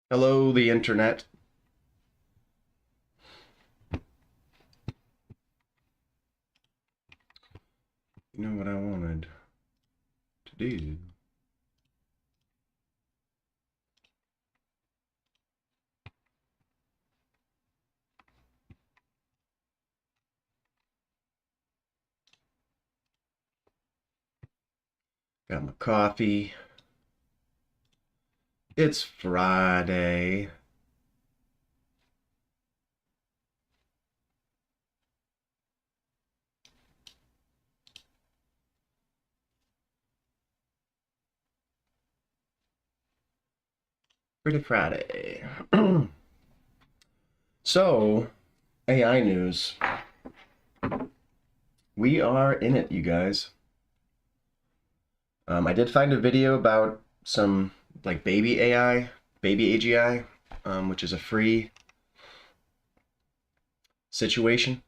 Hello, the internet. You know what I wanted to do? Got my coffee. It's Friday. Pretty Friday. So, AI news. We are in it, you guys. I did find a video about some like baby AI, baby AGI, which is a free situation.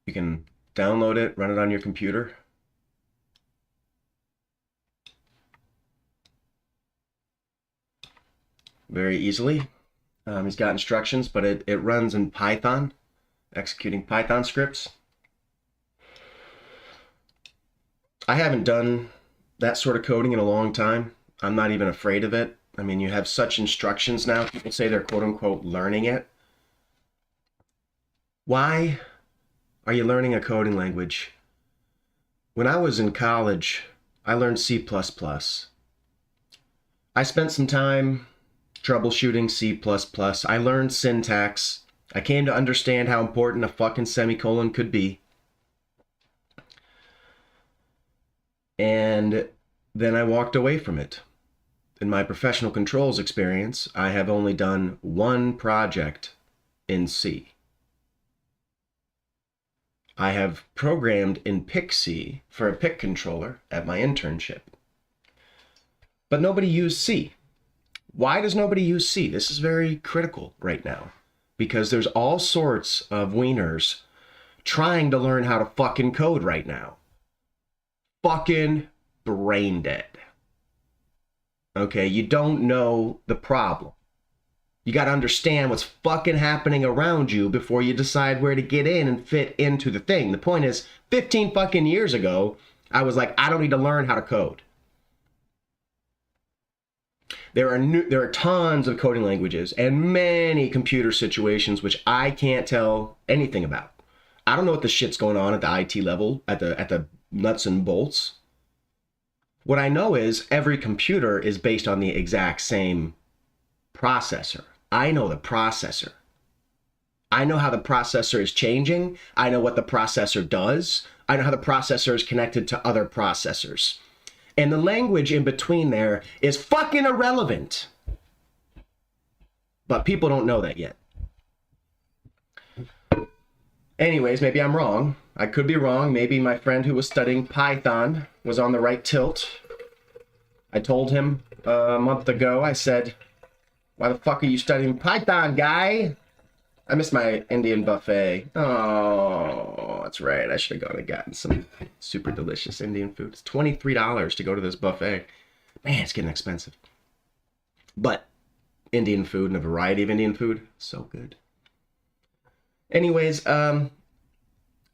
You can download it, run it on your computer. Very easily. He's got instructions, but it runs in Python, executing Python scripts. I haven't done that sort of coding in a long time. I'm not even afraid of it. I mean, you have such instructions now. People say they're quote unquote learning it. Why are you learning a coding language? When I was in college, I learned C++. I spent some time troubleshooting C++. I learned syntax. I came to understand how important a fucking semicolon could be. And then I walked away from it. In my professional controls experience, I have only done one project in C. I have programmed in PIC-C for a PIC controller at my internship. But nobody used C. Why does nobody use C? This is very critical right now. Because there's all sorts of wieners trying to learn how to fucking code right now. Fucking brain dead. Okay, you don't know the problem. You got to understand what's fucking happening around you before you decide where to get in and fit into the thing. The point is, 15 fucking years ago, I was like, I don't need to learn how to code. There are tons of coding languages and many computer situations which I can't tell anything about. I don't know what the shit's going on at the IT level, at the nuts and bolts. What I know is every computer is based on the exact same processor. I know the processor. I know how the processor is changing. I know what the processor does. I know how the processor is connected to other processors. And the language in between there is fucking irrelevant. But people don't know that yet. Anyways, maybe I'm wrong. I could be wrong. Maybe my friend who was studying Python was on the right tilt. I told him a month ago, I said, why the fuck are you studying Python, guy? I missed my Indian buffet. Oh, that's right. I should have gone and gotten some super delicious Indian food. It's $23 to go to this buffet. Man, it's getting expensive. But Indian food and a variety of Indian food, so good. Anyways,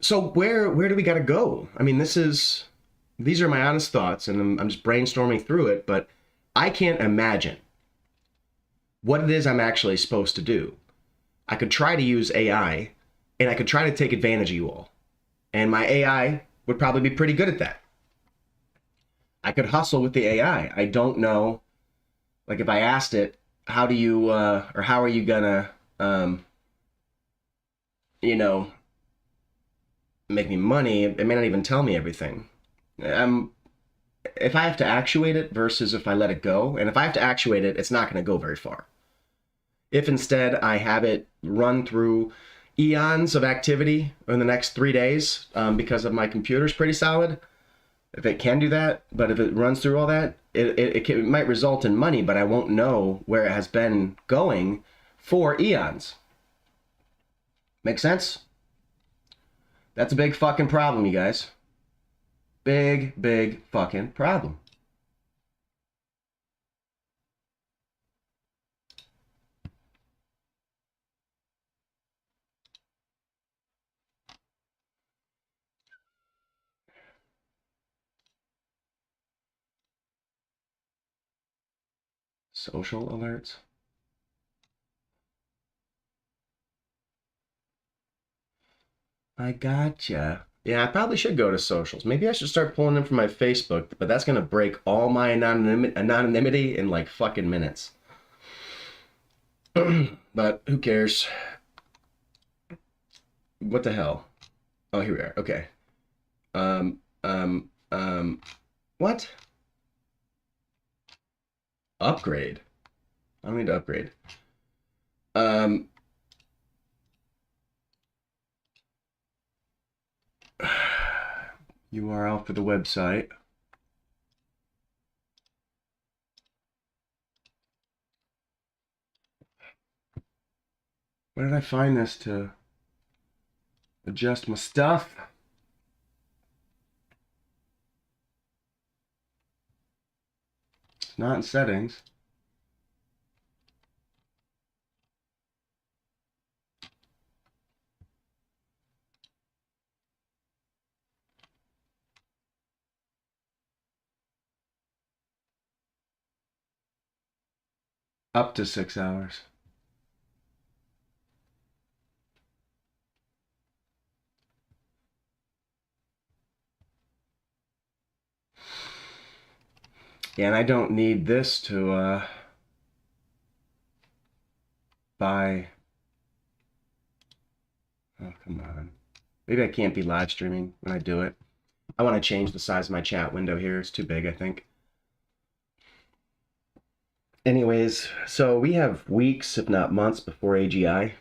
so where do we gotta go? I mean, these are my honest thoughts, and I'm just brainstorming through it, but I can't imagine what it is I'm actually supposed to do. I could try to use AI, and I could try to take advantage of you all. And my AI would probably be pretty good at that. I could hustle with the AI. I don't know, like if I asked it, how do you, or how are you gonna, make me money, it may not even tell me everything. If I have to actuate it versus if I let it go, and if I have to actuate it, it's not gonna go very far. If instead I have it run through eons of activity in the next 3 days, because of my computer's pretty solid, if it can do that, but if it runs through all that, it might result in money, but I won't know where it has been going for eons. Make sense? That's a big fucking problem, you guys. Big, big fucking problem. Social alerts. I gotcha. Yeah, I probably should go to socials. Maybe I should start pulling them from my Facebook, but that's gonna break all my anonymity in like fucking minutes. But who cares? What the hell? Oh, here we are. Okay. Um, um, what? Upgrade? I don't need to upgrade. Um, URL for the website. Where did I find this to adjust my stuff? It's not in settings. Up to 6 hours. Yeah, and I don't need this to buy. Oh, come on. Maybe I can't be live streaming when I do it. I want to change the size of my chat window here. It's too big, I think. Anyways, so we have weeks, if not months, before AGI.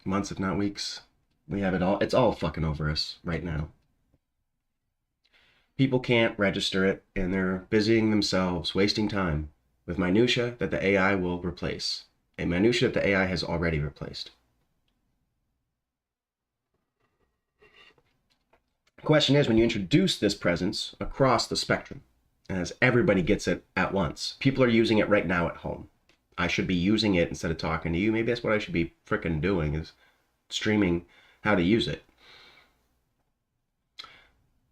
Months, if not weeks. We have it all. It's all fucking over us right now. People can't register it, and they're busying themselves, wasting time with minutia that the AI will replace. A minutia that the AI has already replaced. The question is, when you introduce this presence across the spectrum, as everybody gets it at once, people are using it right now at home. I should be using it instead of talking to you. Maybe that's what I should be frickin' doing, is streaming how to use it.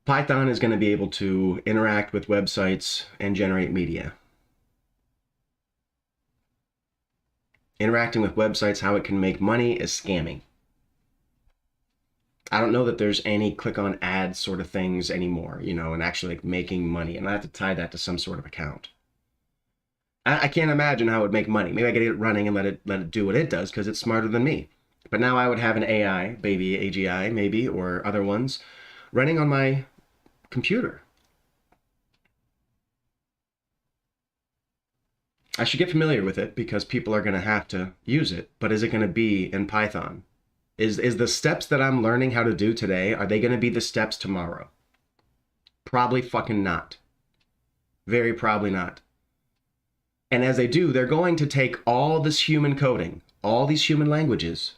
Python is going to be able to interact with websites and generate media. Interacting with websites, how it can make money, is scamming. I don't know that there's any click on ads sort of things anymore, you know, and actually like making money. And I have to tie that to some sort of account. I can't imagine how it would make money. Maybe I get it running and let it do what it does because it's smarter than me. But now I would have an AI, baby AGI maybe, or other ones, running on my computer. I should get familiar with it because people are going to have to use it. But is it going to be in Python? Is the steps that I'm learning how to do today, are they going to be the steps tomorrow? Probably fucking not. Very probably not. And as they do, they're going to take all this human coding, all these human languages.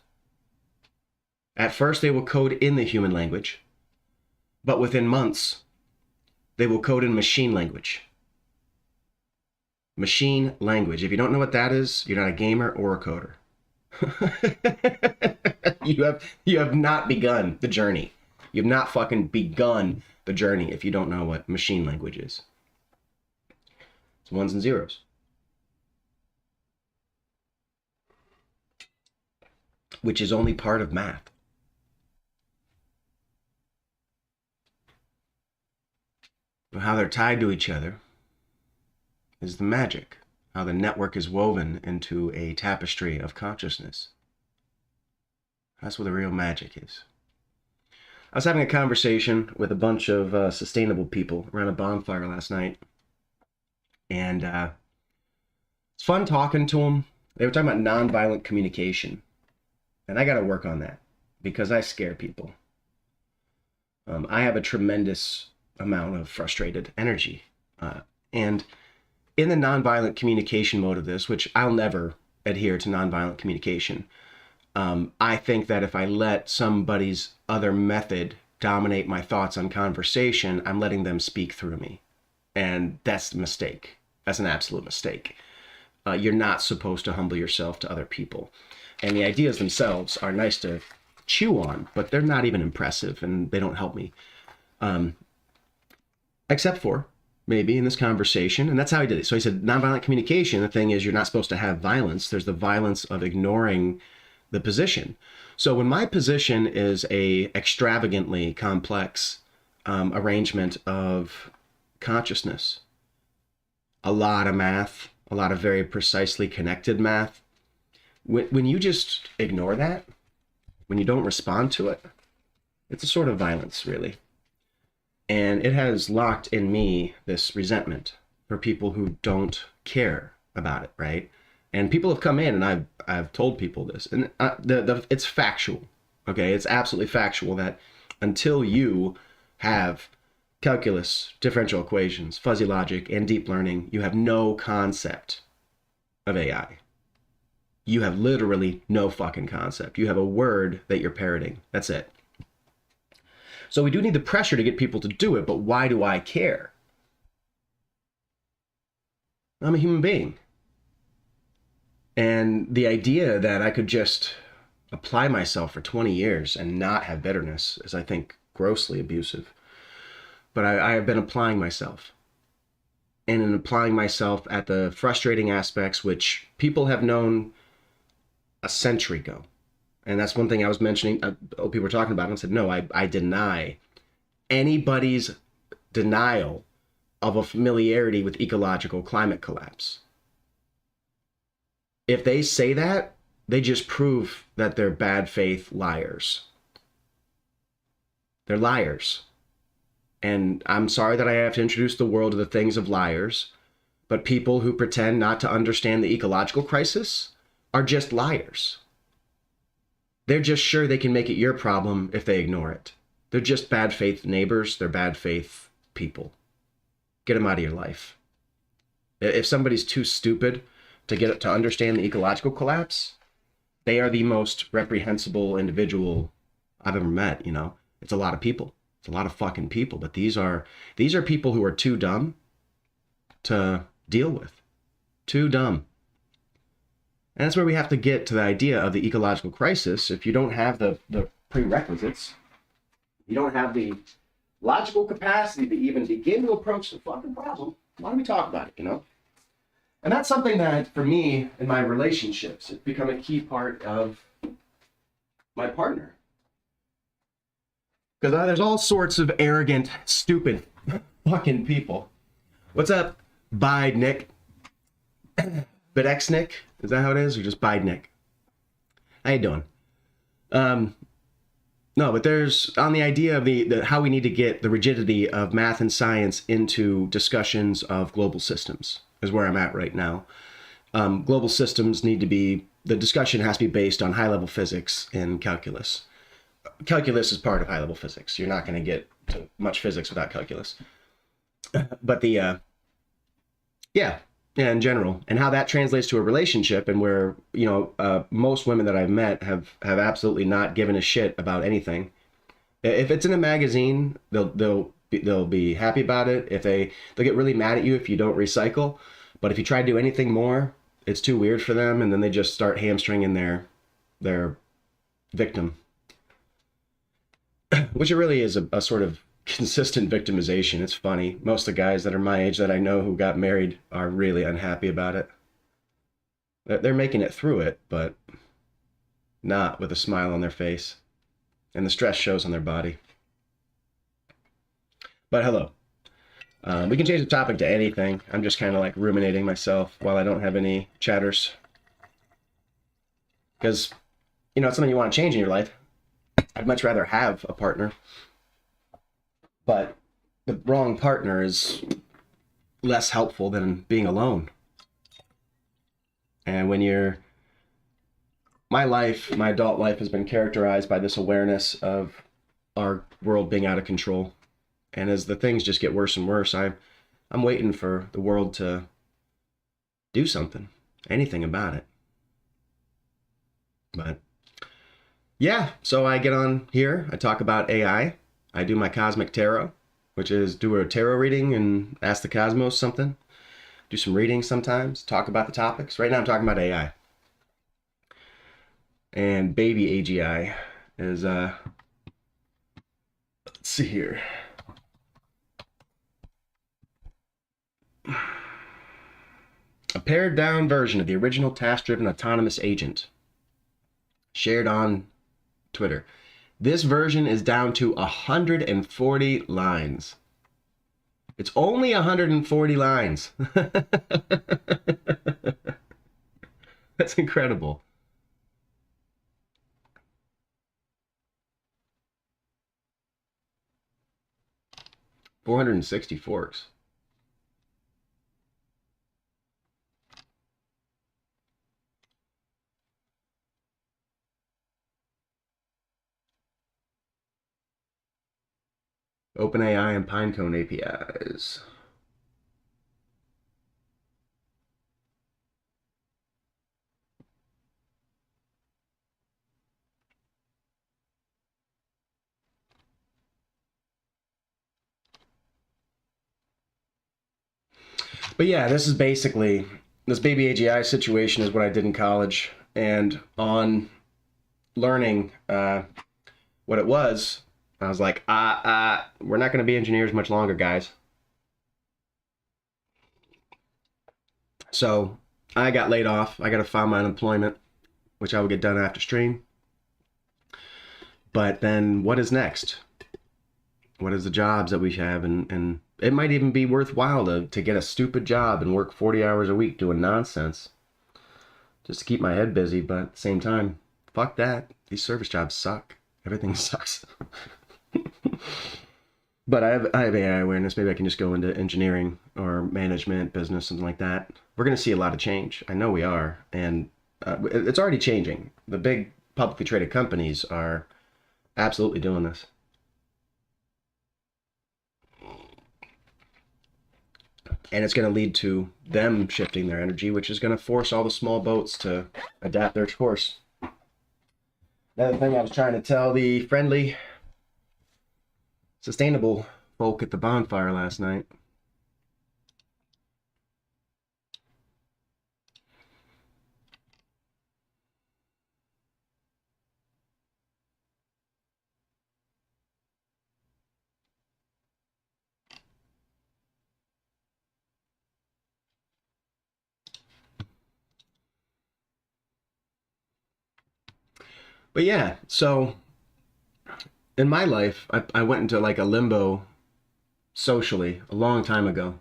At first, they will code in the human language, but within months, they will code in machine language. Machine language. If you don't know what that is, you're not a gamer or a coder. you have not begun the journey. You have not fucking begun the journey if you don't know what machine language is. It's ones and zeros. Which is only part of math. But how they're tied to each other is the magic. How the network is woven into a tapestry of consciousness. That's what the real magic is. I was having a conversation with a bunch of sustainable people around a bonfire last night. And it's fun talking to them. They were talking about nonviolent communication. And I got to work on that because I scare people. I have a tremendous amount of frustrated energy. And in the nonviolent communication mode of this, which I'll never adhere to nonviolent communication, I think that if I let somebody's other method dominate my thoughts on conversation, I'm letting them speak through me. And that's a mistake. That's an absolute mistake. You're not supposed to humble yourself to other people. And the ideas themselves are nice to chew on, but they're not even impressive and they don't help me. Except for maybe in this conversation. And that's how he did it. So he said, nonviolent communication, the thing is you're not supposed to have violence. There's the violence of ignoring the position. So when my position is a extravagantly complex arrangement of consciousness, a lot of math, a lot of very precisely connected math, when you just ignore that, when you don't respond to it, it's a sort of violence, really. And it has locked in me this resentment for people who don't care about it, right? And people have come in, and I've told people this, and it's factual, okay? It's absolutely factual that until you have calculus, differential equations, fuzzy logic, and deep learning, you have no concept of AI. You have literally no fucking concept. You have a word that you're parroting. That's it. So we do need the pressure to get people to do it, but why do I care? I'm a human being. And the idea that I could just apply myself for 20 years and not have bitterness is, I think, grossly abusive. But I have been applying myself. And in applying myself at the frustrating aspects, which people have known a century ago. And that's one thing I was mentioning, people were talking about, and I said, no, I deny anybody's denial of a familiarity with ecological climate collapse. If they say that, they just prove that they're bad faith liars. They're liars. And I'm sorry that I have to introduce the world to the things of liars, but people who pretend not to understand the ecological crisis are just liars. They're just sure they can make it your problem if they ignore it. They're just bad faith neighbors. They're bad faith people. Get them out of your life. If somebody's too stupid to understand the ecological collapse, they are the most reprehensible individual I've ever met, you know. It's a lot of people. It's a lot of fucking people, but these are people who are too dumb to deal with. Too dumb. And that's where we have to get to the idea of the ecological crisis. If you don't have the prerequisites, you don't have the logical capacity to even begin to approach the fucking problem, why don't we talk about it, you know? And that's something that, for me, in my relationships, it's become a key part of my partner. Because there's all sorts of arrogant, stupid fucking people. What's up, Bide Nick? Bidex Nick? Is that how it is? Or just Bide Nick? How you doing? No, but there's, on the idea of the how we need to get the rigidity of math and science into discussions of global systems is where I'm at right now. Global systems need to be, the discussion has to be based on high-level physics and calculus. Calculus is part of high-level physics. You're not going to get to much physics without calculus. But yeah, in general, and how that translates to a relationship, and where, you know, most women that I've met have absolutely not given a shit about anything. If it's in a magazine, they'll be happy about it. They'll get really mad at you if you don't recycle. But if you try to do anything more, it's too weird for them, and then they just start hamstringing their victim. Which it really is a sort of consistent victimization. It's funny. Most of the guys that are my age that I know who got married are really unhappy about it. They're making it through it, but not with a smile on their face. And the stress shows on their body. But hello. We can change the topic to anything. I'm just kind of like ruminating myself while I don't have any chatters. Because, you know, it's something you want to change in your life. I'd much rather have a partner. But the wrong partner is less helpful than being alone. And when my adult life has been characterized by this awareness of our world being out of control. And as the things just get worse and worse, I'm waiting for the world to do something, anything about it. But yeah, so I get on here, I talk about AI. I do my cosmic tarot, which is do a tarot reading and ask the cosmos something. Do some readings sometimes, talk about the topics. Right now I'm talking about AI. And baby AGI is, let's see here. A pared down version of the original task-driven autonomous agent shared on Twitter. This version is down to 140 lines. It's only 140 lines. That's incredible. $460 forks. OpenAI and Pinecone APIs. But yeah, this baby AGI situation is what I did in college. And on learning what it was, I was like, we're not going to be engineers much longer, guys. So I got laid off. I got to file my unemployment, which I will get done after stream. But then what is next? What is the jobs that we have? And it might even be worthwhile to get a stupid job and work 40 hours a week doing nonsense just to keep my head busy. But at the same time, fuck that. These service jobs suck. Everything sucks. But I have AI awareness. Maybe I can just go into engineering or management, business, something like that. We're going to see a lot of change. I know we are. And it's already changing. The big publicly traded companies are absolutely doing this. And it's going to lead to them shifting their energy, which is going to force all the small boats to adapt their course. Another thing I was trying to tell the friendly, sustainable folk at the bonfire last night. But yeah, so in my life, I went into like a limbo socially a long time ago.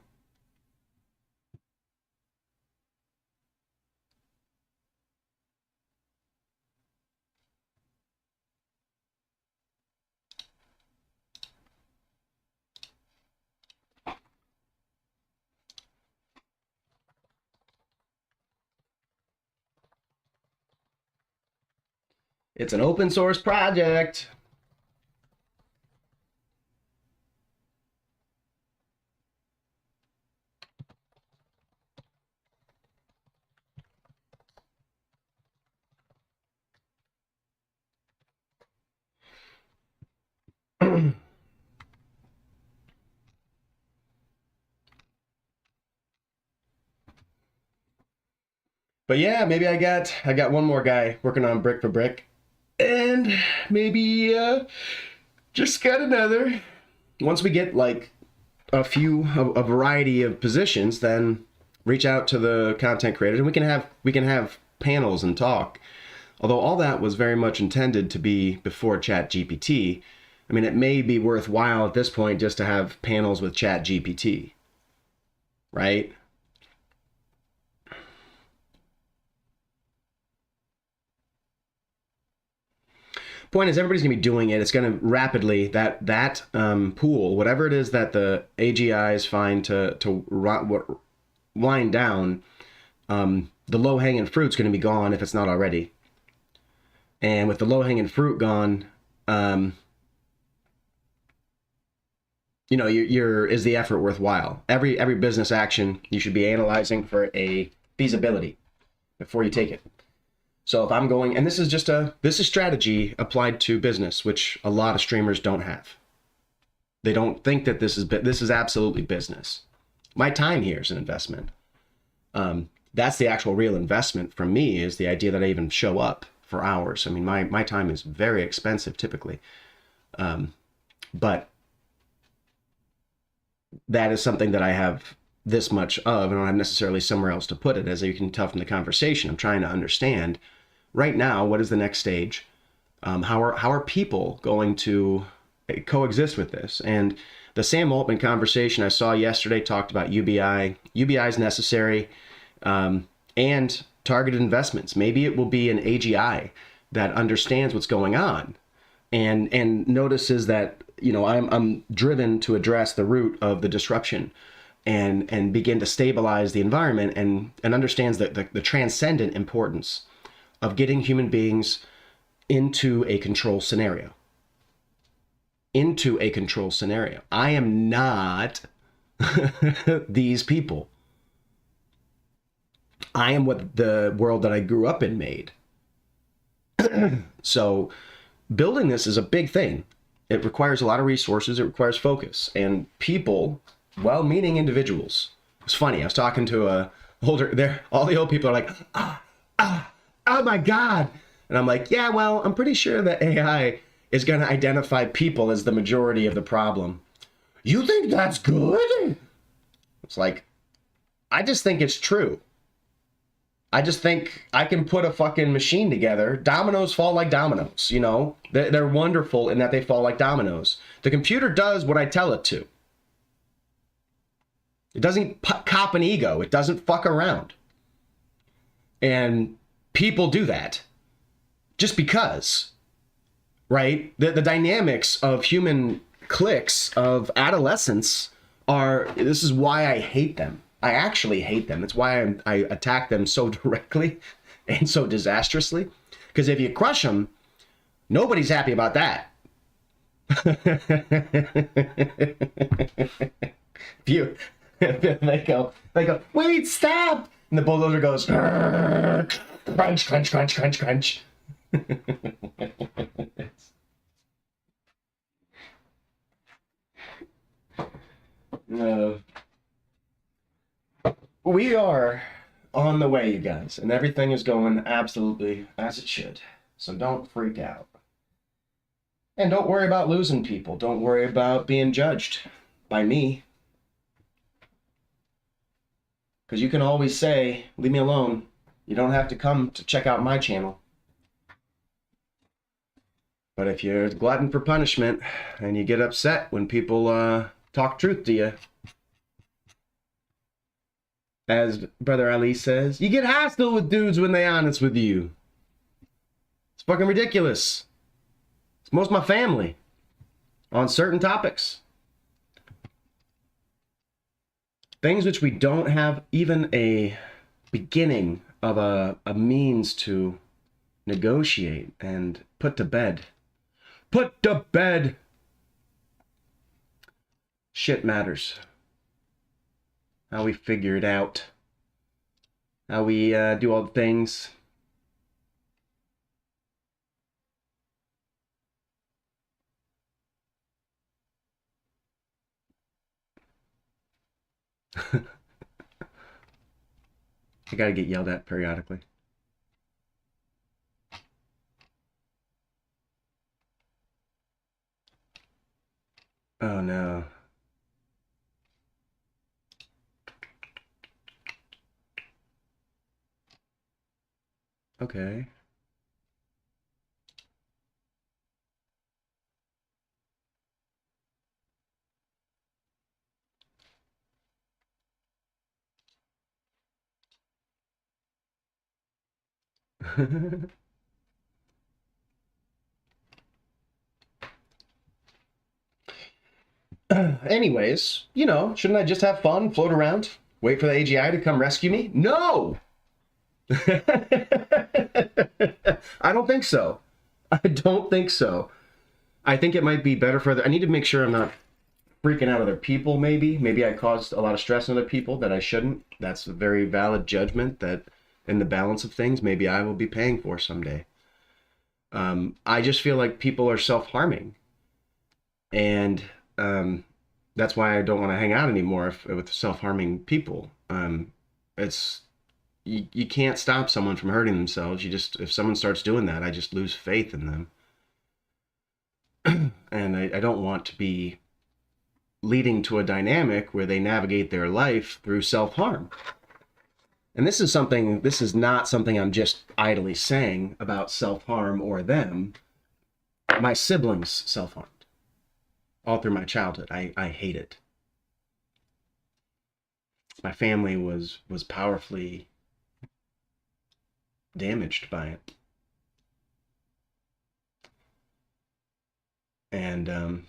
It's an open source project. But yeah, maybe I got one more guy working on brick for brick, and maybe just got another. Once we get like a variety of positions, then reach out to the content creators, and we can have panels and talk. Although all that was very much intended to be before ChatGPT. I mean, it may be worthwhile at this point just to have panels with ChatGPT, right? Point is, everybody's gonna be doing it. It's gonna rapidly that pool, whatever it is that the AGIs find to wind down, the low hanging fruit's gonna be gone if it's not already. And with the low hanging fruit gone, you know, is the effort worthwhile? Every business action you should be analyzing for a feasibility before you take it. So if I'm going, and this is strategy applied to business, which a lot of streamers don't have. They don't think that this is absolutely business. My time here is an investment. That's the actual real investment from me, is the idea that I even show up for hours. I mean, my time is very expensive typically. But that is something that I have this much of. I don't have necessarily somewhere else to put it. As you can tell from the conversation, I'm trying to understand right now, what is the next stage? How are people going to coexist with this? And the Sam Altman conversation I saw yesterday talked about UBI. UBI is necessary, and targeted investments. Maybe it will be an AGI that understands what's going on and notices that, you know, I'm driven to address the root of the disruption and begin to stabilize the environment, and understands that the transcendent importance of getting human beings into a control scenario. Into a control scenario. I am not these people. I am what the world that I grew up in made. So building this is a big thing. It requires a lot of resources. It requires focus. And people, well-meaning individuals. It's funny. I was talking to a older there. All the old people are like, oh my God. And I'm like, yeah, well, I'm pretty sure that AI is going to identify people as the majority of the problem. You think that's good? It's like, I just think it's true. I just think I can put a fucking machine together. Dominoes fall like dominoes, you know? They're wonderful in that they fall like dominoes. The computer does what I tell it to. It doesn't cop an ego. It doesn't fuck around. And people do that just because, right? The dynamics of human cliques, of adolescence, this is why I hate them. I actually hate them. It's why I attack them so directly and so disastrously. Because if you crush them, nobody's happy about that. They go, wait, stop! And the bulldozer goes, crunch, crunch, crunch, crunch, crunch. No. We are on the way, you guys, and everything is going absolutely as it should. So don't freak out. And don't worry about losing people. Don't worry about being judged by me. Because you can always say, leave me alone. You don't have to come to check out my channel. But if you're a glutton for punishment and you get upset when people talk truth to you, as Brother Ali says, you get hostile with dudes when they honest with you. It's fucking ridiculous. It's most of my family on certain topics. Things which we don't have even a beginning of a means to negotiate and put to bed. Put to bed! Shit matters. How we figure it out. How we do all the things. I gotta get yelled at periodically. Oh no. Okay. Anyways, you know, shouldn't I just have fun, float around, wait for the AGI to come rescue me? No! I don't think so. I don't think so. I think it might be better for I need to make sure I'm not freaking out other people, maybe. Maybe I caused a lot of stress on other people that I shouldn't. That's a very valid judgment that in the balance of things, maybe I will be paying for someday. I just feel like people are self-harming. And That's why I don't want to hang out anymore with self-harming people. It's you can't stop someone from hurting themselves. You just, if someone starts doing that, I just lose faith in them. And I don't want to be leading to a dynamic where they navigate their life through self-harm. And this is not something I'm just idly saying about self-harm or them. My siblings self-harmed all through my childhood. I hate it. My family was powerfully damaged by it. And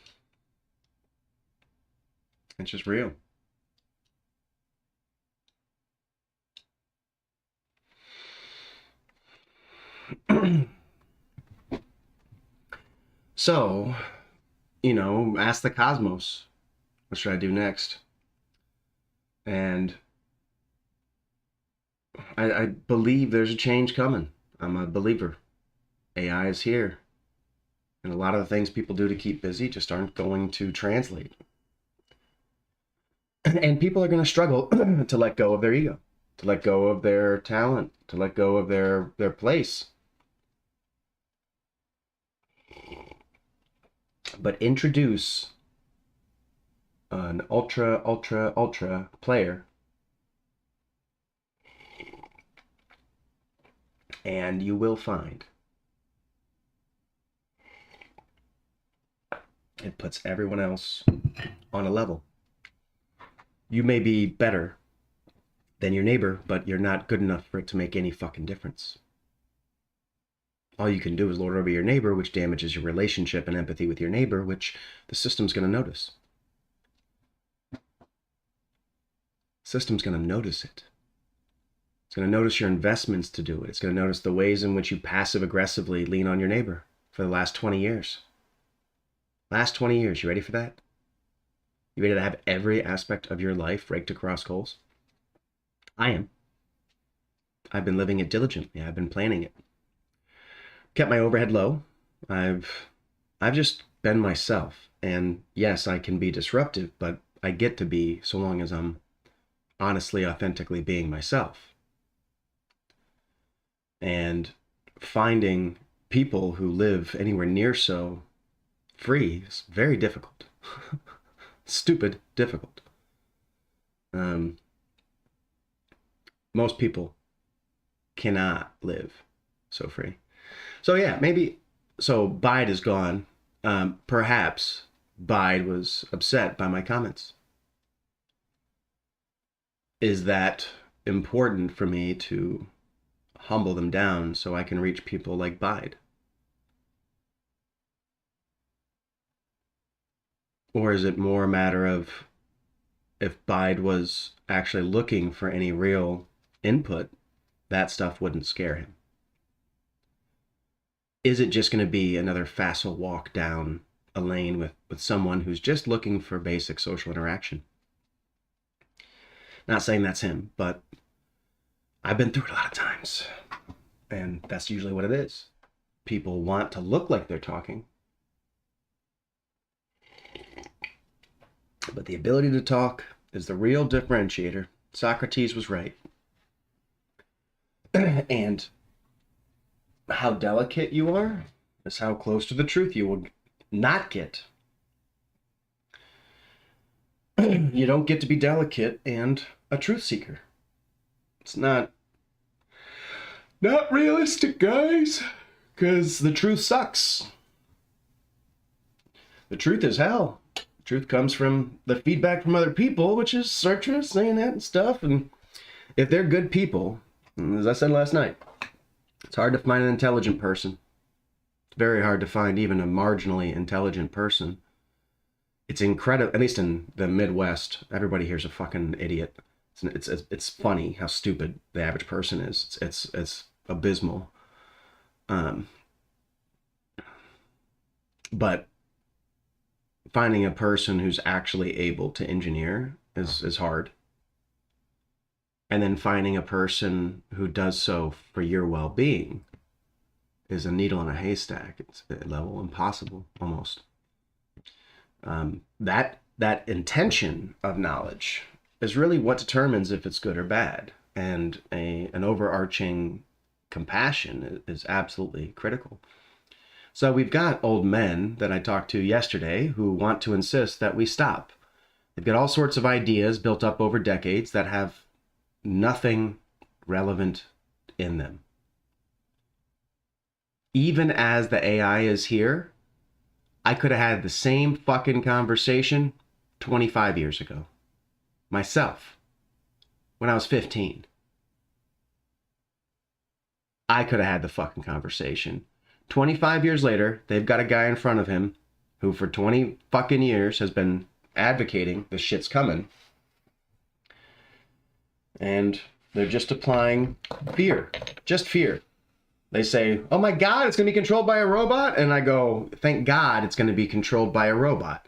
it's just real. So, ask the cosmos, what should I do next? And I believe there's a change coming. I'm a believer. AI is here. And a lot of the things people do to keep busy just aren't going to translate. And people are going to struggle to let go of their ego, to let go of their talent, to let go of their place. But introduce an ultra player, and you will find it puts everyone else on a level. You may be better than your neighbor, but you're not good enough for it to make any fucking difference. All you can do is lord over your neighbor, which damages your relationship and empathy with your neighbor, which the system's going to notice. System's going to notice it. It's going to notice your investments to do it. It's going to notice the ways in which you passive-aggressively lean on your neighbor for the last 20 years. Last 20 years, you ready for that? You ready to have every aspect of your life raked across coals? I am. I've been living it diligently. I've been planning it. Kept my overhead low. I've just been myself. And yes, I can be disruptive, but I get to be so long as I'm honestly, authentically being myself. And finding people who live anywhere near so free is very difficult. Stupid difficult. Most people cannot live so free. So yeah, maybe, so Bide is gone. Perhaps Bide was upset by my comments. Is that important for me to humble them down so I can reach people like Bide? Or is it more a matter of, if Bide was actually looking for any real input, that stuff wouldn't scare him? Is it just going to be another facile walk down a lane with someone who's just looking for basic social interaction? Not saying that's him, but I've been through it a lot of times. And that's usually what it is. People want to look like they're talking, but the ability to talk is the real differentiator. Socrates was right. And how delicate you are is how close to the truth you will not get. You don't get to be delicate and a truth seeker. It's not realistic, guys, because the truth sucks. The truth is hell. The truth comes from the feedback from other people, which is searchers saying that and stuff. And if they're good people, as I said last night, it's hard to find an intelligent person. It's very hard to find even a marginally intelligent person. It's incredible, at least in the Midwest, everybody here's a fucking idiot. It's funny how stupid the average person is. It's abysmal. But finding a person who's actually able to engineer is hard. And then finding a person who does so for your well-being is a needle in a haystack. It's a level impossible, almost. That intention of knowledge is really what determines if it's good or bad, and an overarching compassion is absolutely critical. So we've got old men that I talked to yesterday who want to insist that we stop. They've got all sorts of ideas built up over decades that have nothing relevant in them. Even as the AI is here, I could have had the same fucking conversation 25 years ago. Myself. When I was 15. I could have had the fucking conversation. 25 years later, they've got a guy in front of him who for 20 fucking years has been advocating the shit's coming. And they're just applying fear. Just fear. They say, oh my God, it's going to be controlled by a robot? And I go, thank God it's going to be controlled by a robot.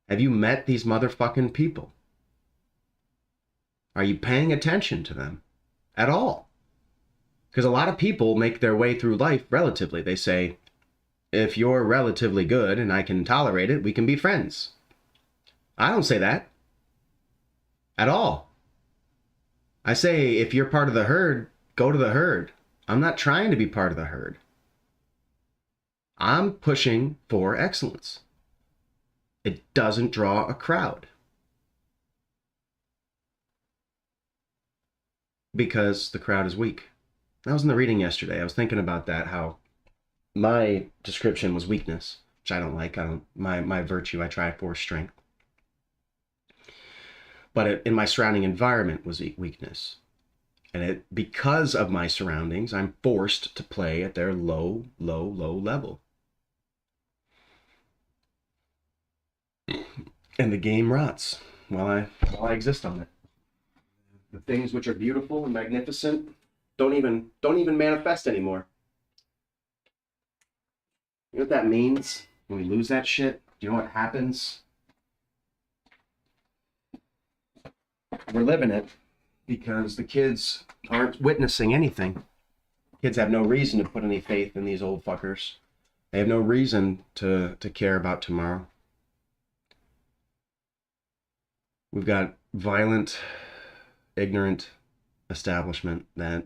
Have you met these motherfucking people? Are you paying attention to them at all? Because a lot of people make their way through life relatively. They say, if you're relatively good and I can tolerate it, we can be friends. I don't say that at all. I say, if you're part of the herd, go to the herd. I'm not trying to be part of the herd. I'm pushing for excellence. It doesn't draw a crowd. Because the crowd is weak. I was in the reading yesterday. I was thinking about that, how my description was weakness, which I don't like. My virtue, I try for strength. But in my surrounding environment was weakness. And because of my surroundings, I'm forced to play at their low level. And the game rots while I exist on it. The things which are beautiful and magnificent don't even manifest anymore. You know what that means when we lose that shit? Do you know what happens? We're living it because the kids aren't witnessing anything. Kids have no reason to put any faith in these old fuckers. They have no reason to care about tomorrow. We've got violent, ignorant establishment that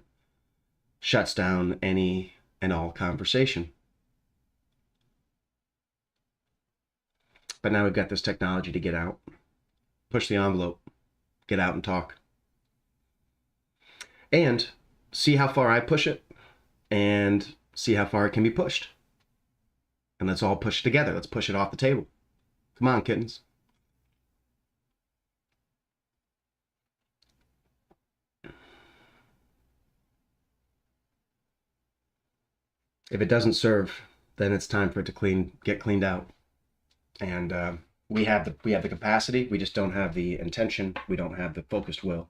shuts down any and all conversation. But now we've got this technology to get out, push the envelope, get out and talk. And see how far I push it and see how far it can be pushed. And let's all push it together. Let's push it off the table. Come on, kittens. If it doesn't serve, then it's time for it to get cleaned out. And we have the capacity. We just don't have the intention. We don't have the focused will.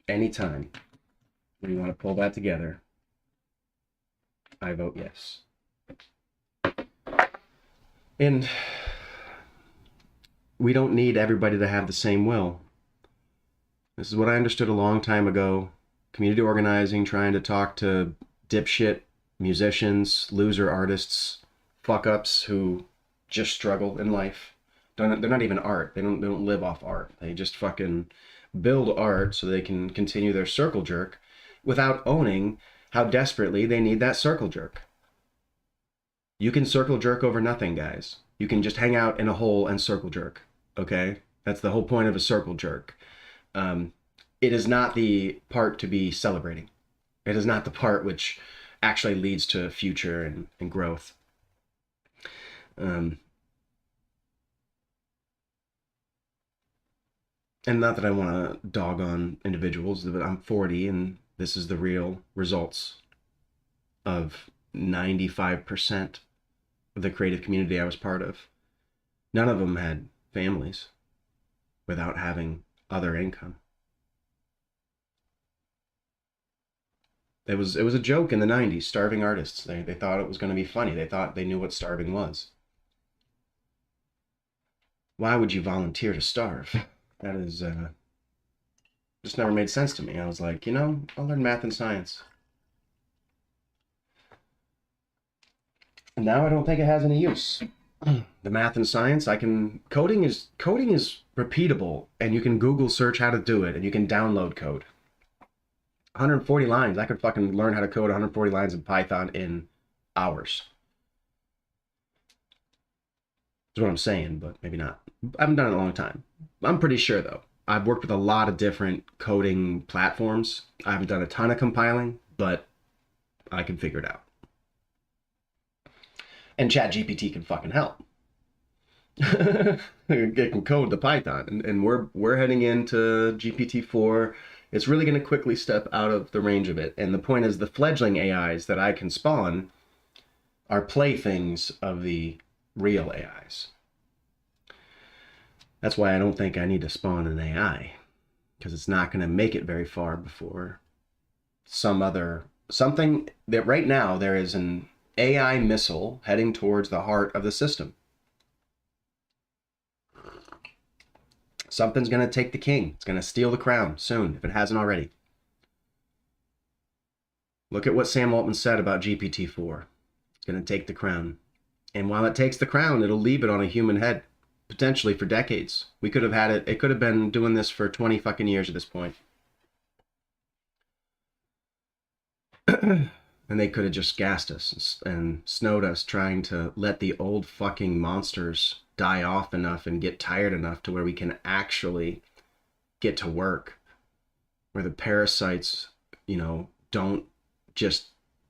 Anytime we want to pull that together, I vote yes. And we don't need everybody to have the same will. This is what I understood a long time ago. Community organizing, trying to talk to dipshit musicians, loser artists, fuck-ups who just struggle in life. They're not even art. They don't live off art. They just fucking build art so they can continue their circle jerk without owning how desperately they need that circle jerk. You can circle jerk over nothing, guys. You can just hang out in a hole and circle jerk, okay? That's the whole point of a circle jerk. It is not the part to be celebrating. It is not the part which actually leads to future and growth. And not that I want to dog on individuals, but I'm 40 and this is the real results of 95% of the creative community I was part of. None of them had families without having other income. It was a joke in the 90s, starving artists. They thought it was going to be funny. They thought they knew what starving was. Why would you volunteer to starve? That is just never made sense to me. I was like, I'll learn math and science. And now I don't think it has any use. The math and science, coding is repeatable, and you can Google search how to do it, and you can download code. 140 lines. I could fucking learn how to code 140 lines in Python in hours. Is what I'm saying, but maybe not. I haven't done it in a long time. I'm pretty sure though. I've worked with a lot of different coding platforms. I haven't done a ton of compiling, but I can figure it out. And ChatGPT can fucking help. It can code the Python, and we're heading into GPT-4. It's really going to quickly step out of the range of it. And the point is, the fledgling AIs that I can spawn are playthings of the real AIs. That's why I don't think I need to spawn an AI, because it's not going to make it very far before something that right now there is an AI missile heading towards the heart of the system. Something's going to take the king. It's going to steal the crown soon, if it hasn't already. Look at what Sam Altman said about GPT-4. It's going to take the crown. And while it takes the crown, it'll leave it on a human head, potentially for decades. We could have had it could have been doing this for 20 fucking years at this point. And they could have just gassed us and snowed us, trying to let the old fucking monsters die off enough and get tired enough to where we can actually get to work, where the parasites, don't just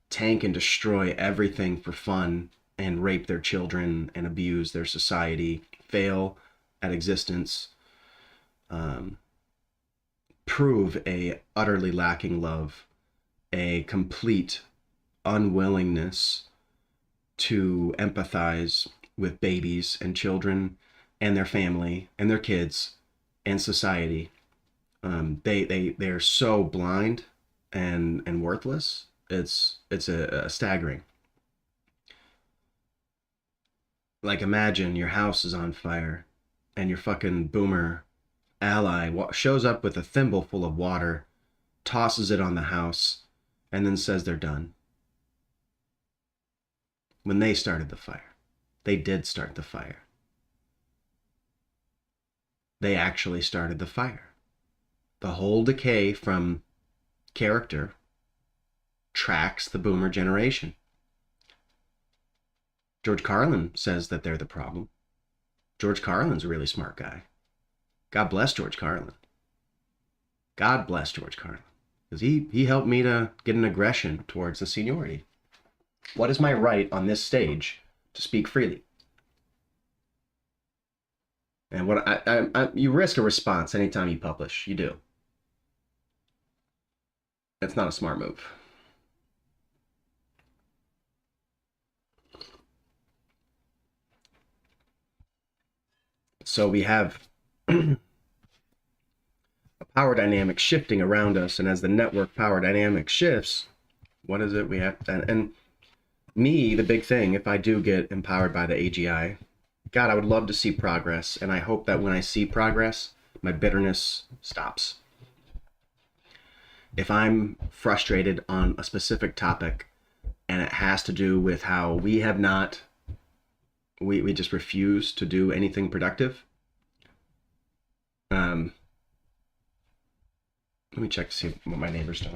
tank and destroy everything for fun and rape their children and abuse their society, fail at existence, prove a utterly lacking love, a complete unwillingness to empathize with babies and children and their family and their kids and society. They're so blind and worthless. It's a staggering. Like, imagine your house is on fire and your fucking boomer ally shows up with a thimble full of water, tosses it on the house, and then says they're done. When they started the fire, they did start the fire. They actually started the fire. The whole decay from character tracks the boomer generation. George Carlin says that they're the problem. George Carlin's a really smart guy. God bless George Carlin. God bless George Carlin. Because he helped me to get an aggression towards the seniority. What is my right on this stage to speak freely? And what you risk a response anytime you publish. You do. That's not a smart move. So we have a power dynamic shifting around us, and as the network power dynamic shifts, what is it we have? And me, the big thing, if I do get empowered by the AGI, God, I would love to see progress, and I hope that when I see progress, my bitterness stops. If I'm frustrated on a specific topic and it has to do with how we just refuse to do anything productive, let me check to see what my neighbors do.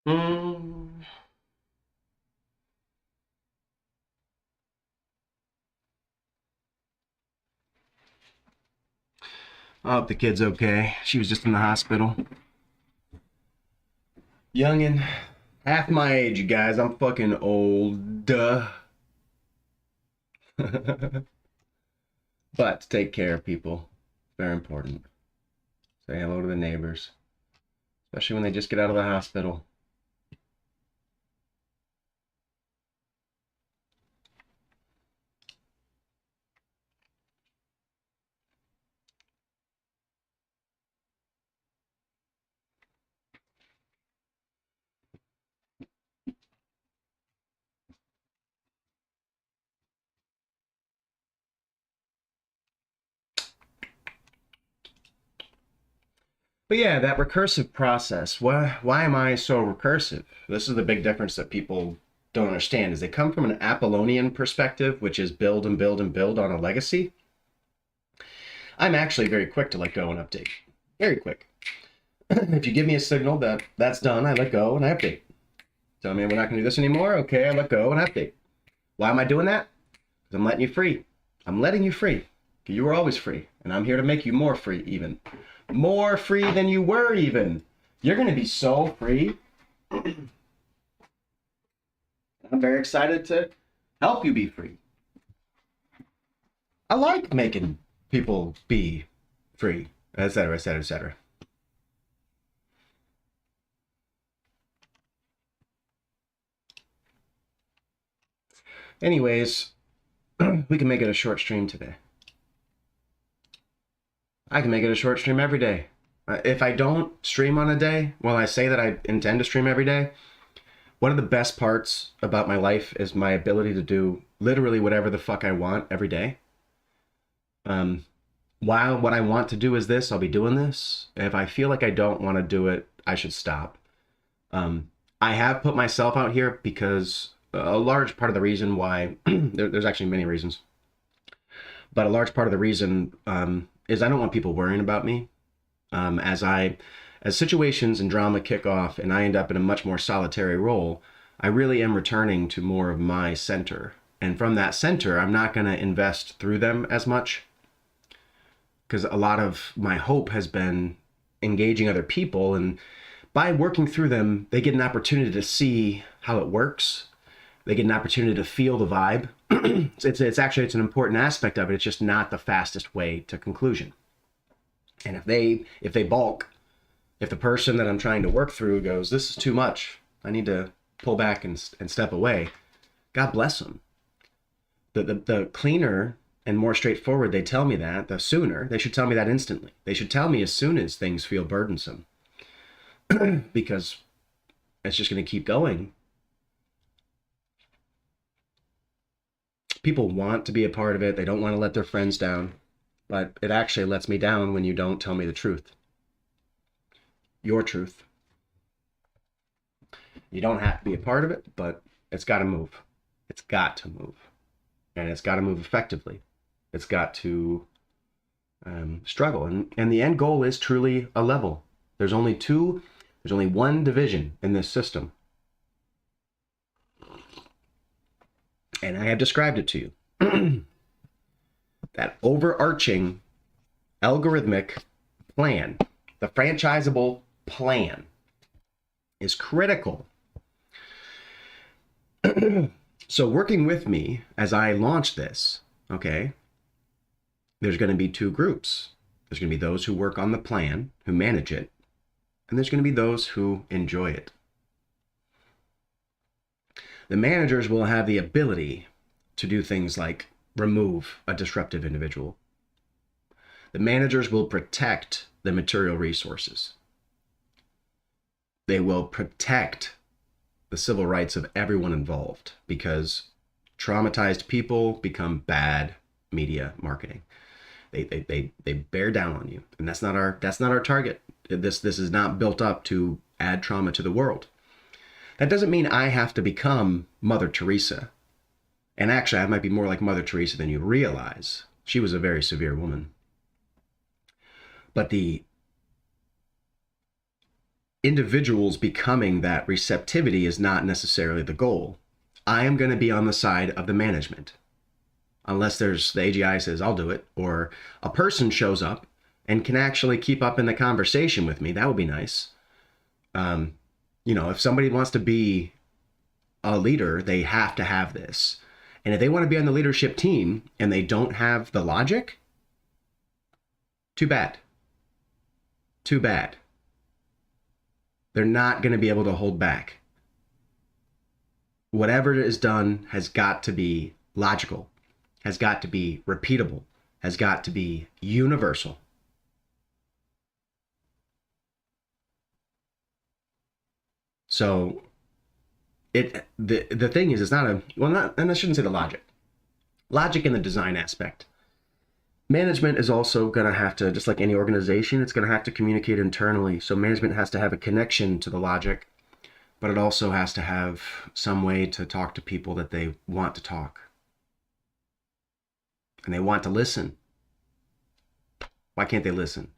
Mm. I hope the kid's okay. She was just in the hospital. Youngin', half my age, you guys. I'm fucking old. Duh. But take care of people. Very important. Say hello to the neighbors, especially when they just get out of the hospital. But yeah, that recursive process. Why am I so recursive? This is the big difference that people don't understand is they come from an Apollonian perspective, which is build and build and build on a legacy. I'm actually very quick to let go and update. Very quick. If you give me a signal that that's done, I let go and I update. Tell me we're not going to do this anymore. Okay, I let go and update. Why am I doing that? Because I'm letting you free. I'm letting you free. You were always free, and I'm here to make you more free, even. More free than you were, even. You're going to be so free. I'm very excited to help you be free. I like making people be free, etc., etc., etc. Anyways, we can make it a short stream today. I can make it a short stream every day. If I don't stream on a day, well, I say that I intend to stream every day. One of the best parts about my life is my ability to do literally whatever the fuck I want every day. While what I want to do is this, I'll be doing this. If I feel like I don't want to do it, I should stop. I have put myself out here because a large part of the reason why, there's actually many reasons, but a large part of the reason is I don't want people worrying about me. As situations and drama kick off and I end up in a much more solitary role, I really am returning to more of my center. And from that center, I'm not going to invest through them as much because a lot of my hope has been engaging other people. And by working through them, they get an opportunity to see how it works. They get an opportunity to feel the vibe. It's actually, it's an important aspect of it. It's just not the fastest way to conclusion. And if they balk, if the person that I'm trying to work through goes, this is too much, I need to pull back and step away, God bless them. The cleaner and more straightforward they tell me that, the sooner. They should tell me that instantly. They should tell me as soon as things feel burdensome. Because it's just going to keep going. People want to be a part of it. They don't want to let their friends down. But it actually lets me down when you don't tell me the truth. Your truth. You don't have to be a part of it, but it's got to move. It's got to move. And it's got to move effectively. It's got to struggle. And the end goal is truly a level. There's only one division in this system. And I have described it to you. That overarching algorithmic plan, the franchisable plan, is critical. So working with me as I launch this, okay, there's going to be two groups. There's going to be those who work on the plan, who manage it, and there's going to be those who enjoy it. The managers will have the ability to do things like remove a disruptive individual. The managers will protect the material resources. They will protect the civil rights of everyone involved because traumatized people become bad media marketing. They bear down on you, and that's not our target. This is not built up to add trauma to the world. That doesn't mean I have to become Mother Teresa. And actually, I might be more like Mother Teresa than you realize. She was a very severe woman. But the individuals becoming that receptivity is not necessarily the goal. I am going to be on the side of the management. Unless there's the AGI says, I'll do it, or a person shows up and can actually keep up in the conversation with me. That would be nice. If somebody wants to be a leader, they have to have this. And if they want to be on the leadership team and they don't have the logic, too bad. Too bad. They're not going to be able to hold back. Whatever is done has got to be logical, has got to be repeatable, has got to be universal. So the thing is, it's not and I shouldn't say the logic. Logic in the design aspect. Management is also going to have to, just like any organization, it's going to have to communicate internally. So management has to have a connection to the logic, but it also has to have some way to talk to people that they want to talk. And they want to listen. Why can't they listen?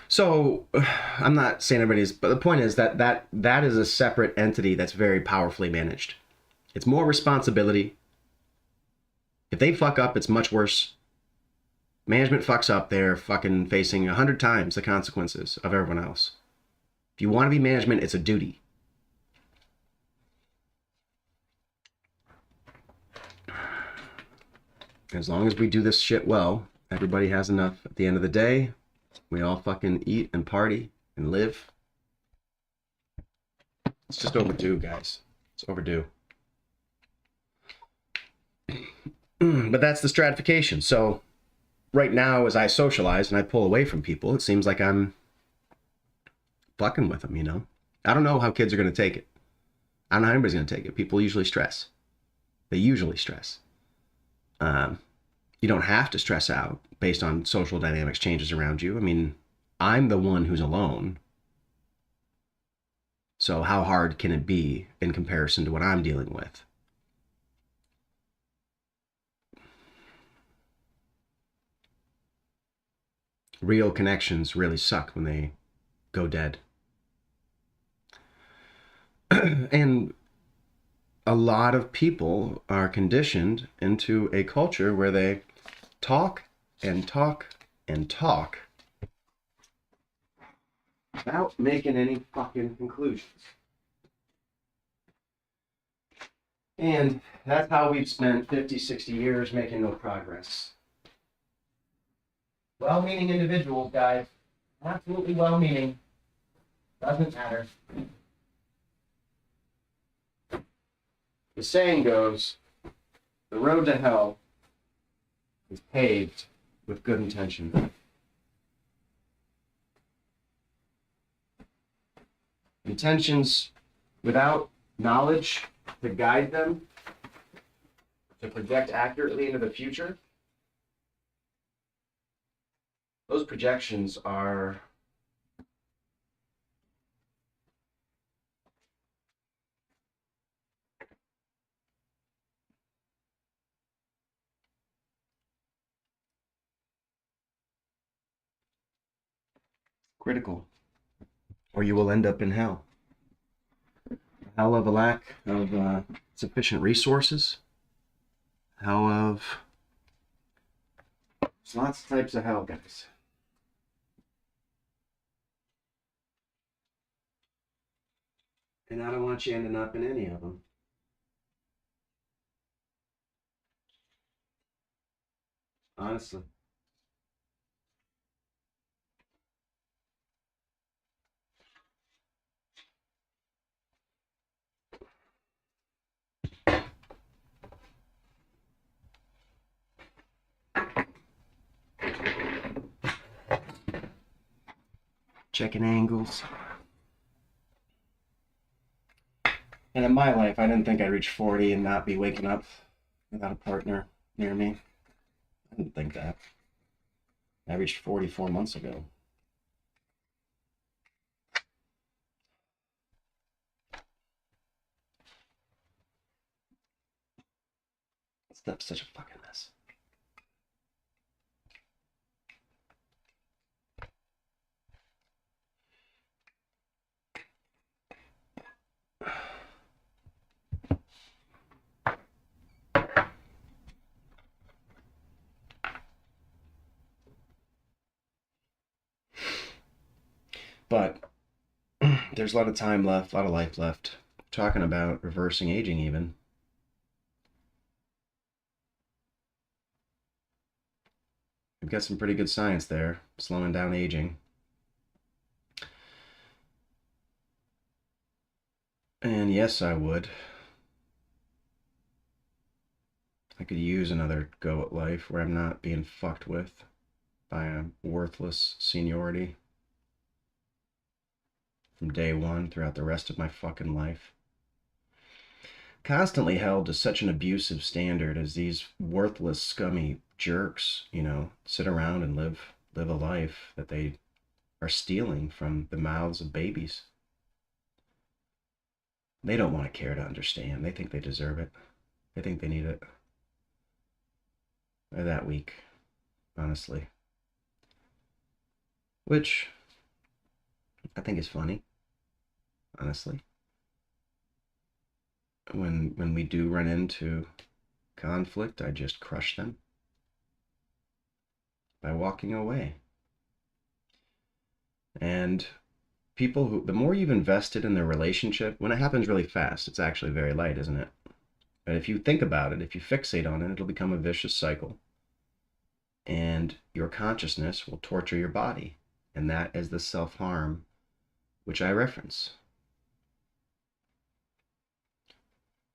So I'm not saying everybody's, but the point is that is a separate entity that's very powerfully managed. It's more responsibility. If they fuck up, it's much worse. Management fucks up, they're fucking facing 100 times the consequences of everyone else. If you want to be management, it's a duty. As long as we do this shit well, everybody has enough at the end of the day. We all fucking eat and party and live. It's just overdue, guys. It's overdue. But that's the stratification. So right now, as I socialize and I pull away from people, it seems like I'm fucking with them, I don't know how kids are going to take it. I don't know how anybody's going to take it. People usually stress. They usually stress. You don't have to stress out based on social dynamics changes around you. I mean, I'm the one who's alone. So how hard can it be in comparison to what I'm dealing with? Real connections really suck when they go dead. And a lot of people are conditioned into a culture where they talk and talk and talk without making any fucking conclusions. And that's how we've spent 50, 60 years making no progress. Well-meaning individuals, guys. Absolutely well-meaning. Doesn't matter. The saying goes, the road to hell is paved with good intention. Intentions without knowledge to guide them, to project accurately into the future, those projections are critical, or you will end up in hell. Hell of a lack of sufficient resources. Hell of... There's lots of types of hell, guys. And I don't want you ending up in any of them. Honestly. Checking angles. And in my life, I didn't think I'd reach 40 and not be waking up without a partner near me. I didn't think that. I reached 44 months ago. That's such a fucking mess. But there's a lot of time left, a lot of life left. Talking about reversing aging even. We've got some pretty good science there, slowing down aging. And yes, I would. I could use another go at life where I'm not being fucked with by a worthless seniority from day one throughout the rest of my fucking life. Constantly held to such an abusive standard as these worthless, scummy jerks, you know, sit around and live a life that they are stealing from the mouths of babies. They don't want to care to understand. They think they deserve it. They think they need it. They're that weak, honestly. Which I think is funny, honestly. When we do run into conflict, I just crush them by walking away. And people who, the more you've invested in their relationship, when it happens really fast, it's actually very light, isn't it? But if you think about it, if you fixate on it, it'll become a vicious cycle. And your consciousness will torture your body. And that is the self-harm which I reference.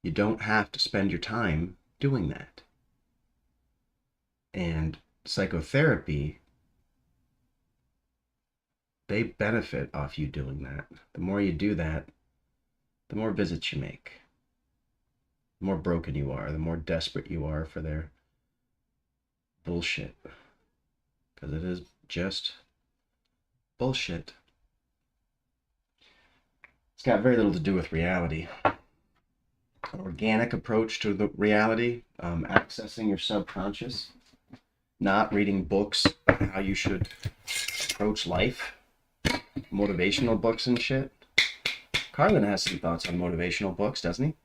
You don't have to spend your time doing that. And psychotherapy, they benefit off you doing that. The more you do that, the more visits you make. The more broken you are, the more desperate you are for their bullshit. Because it is just bullshit. It's got very little to do with reality. An organic approach to the reality, accessing your subconscious, not reading books on how you should approach life, motivational books and shit. Carlin has some thoughts on motivational books, doesn't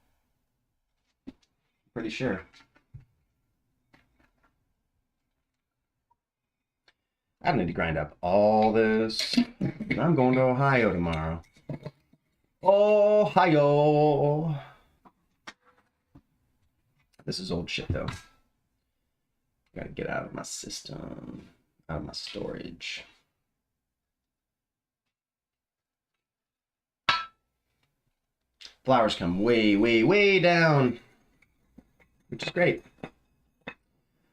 he? Pretty sure. I don't need to grind up all this. I'm going to Ohio tomorrow. Ohio. This is old shit, though. Gotta get out of my system, out of my storage. Flowers come way, way, way down, which is great.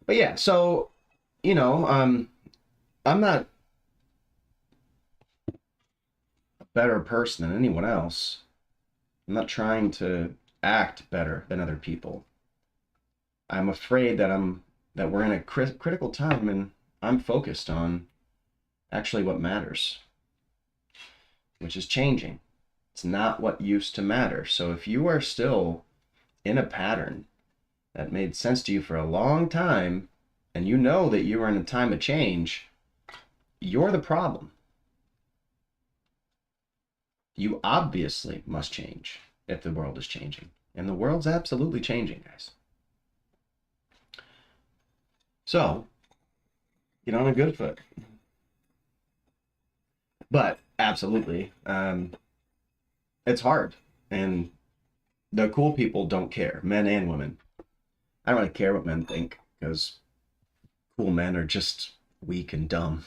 But yeah, so, you know, I'm not a better person than anyone else. I'm not trying to act better than other people. I'm afraid that we're in a critical time, and I'm focused on actually what matters, which is changing. It's not what used to matter. So if you are still in a pattern that made sense to you for a long time, and you know that you are in a time of change, you're the problem. You obviously must change if the world is changing. And the world's absolutely changing, guys. So, get on a good foot. But, absolutely, it's hard. And the cool people don't care, men and women. I don't really care what men think, because cool men are just weak and dumb.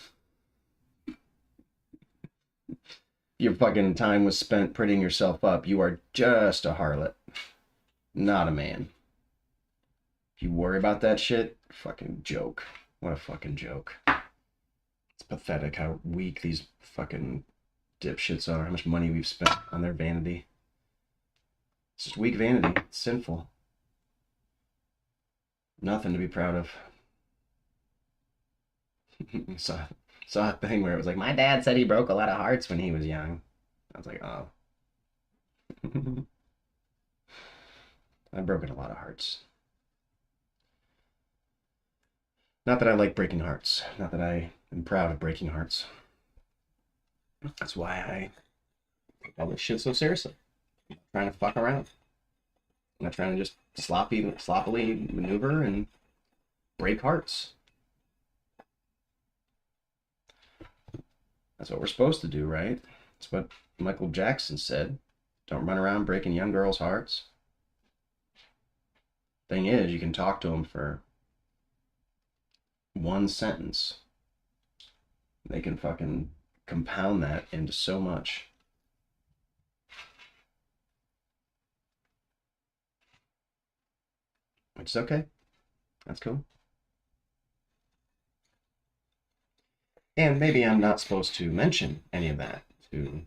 Your fucking time was spent prettying yourself up. You are just a harlot, not a man. If you worry about that shit, fucking joke. What a fucking joke. It's pathetic how weak these fucking dipshits are, how much money we've spent on their vanity. It's just weak vanity. It's sinful. Nothing to be proud of. saw a thing where it was like, my dad said he broke a lot of hearts when he was young. I was like, oh. I've broken a lot of hearts. Not that I like breaking hearts. Not that I am proud of breaking hearts. That's why I take all this shit so seriously. I'm not trying to fuck around. I'm not trying to just sloppily maneuver and break hearts. That's what we're supposed to do, right? That's what Michael Jackson said. Don't run around breaking young girls' hearts. Thing is, you can talk to them for one sentence. They can fucking compound that into so much. Which is okay. That's cool. And maybe I'm not supposed to mention any of that to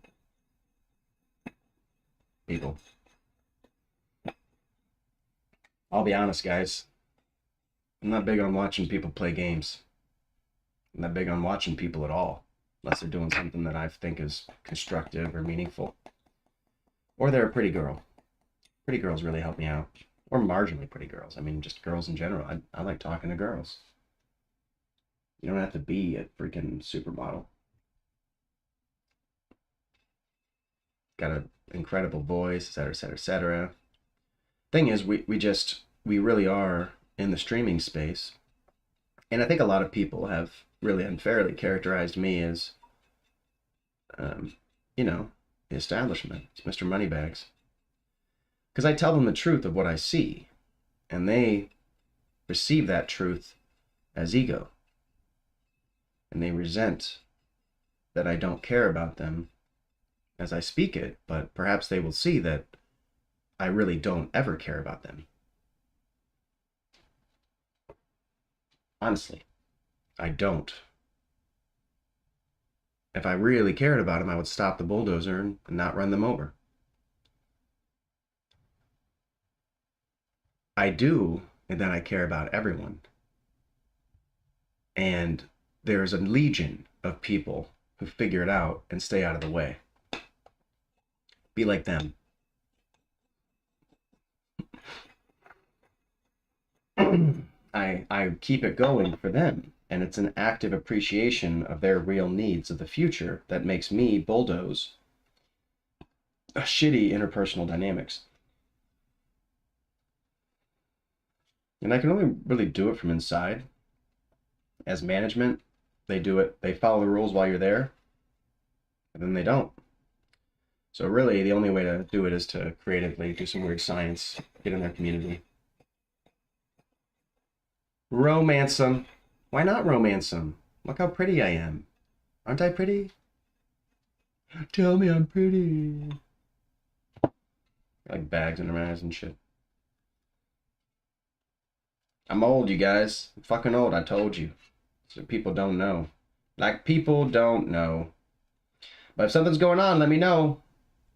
people. I'll be honest, guys. I'm not big on watching people play games. I'm not big on watching people at all, unless they're doing something that I think is constructive or meaningful. Or they're a pretty girl. Pretty girls really help me out. Or marginally pretty girls. I mean, just girls in general. I like talking to girls. You don't have to be a freaking supermodel. Got an incredible voice, etc., etc., etc. Thing is, we really are in the streaming space. And I think a lot of people have really unfairly characterized me as, you know, the establishment. It's Mr. Moneybags. Because I tell them the truth of what I see, and they receive that truth as ego. And they resent that I don't care about them as I speak it, but perhaps they will see that I really don't ever care about them. Honestly, I don't. If I really cared about them, I would stop the bulldozer and not run them over. I do, and then I care about everyone. And there's a legion of people who figure it out and stay out of the way. Be like them. I keep it going for them, and it's an active appreciation of their real needs of the future that makes me bulldoze a shitty interpersonal dynamics. And I can only really do it from inside. As management, they do it, they follow the rules while you're there, and then they don't. So really, the only way to do it is to creatively do some weird science, get in their community. Romance them. Why not romance them? Look how pretty I am. Aren't I pretty? Tell me I'm pretty. Like bags under my eyes and shit. I'm old, you guys. I'm fucking old, I told you. So people don't know. Like, people don't know. But if something's going on, let me know.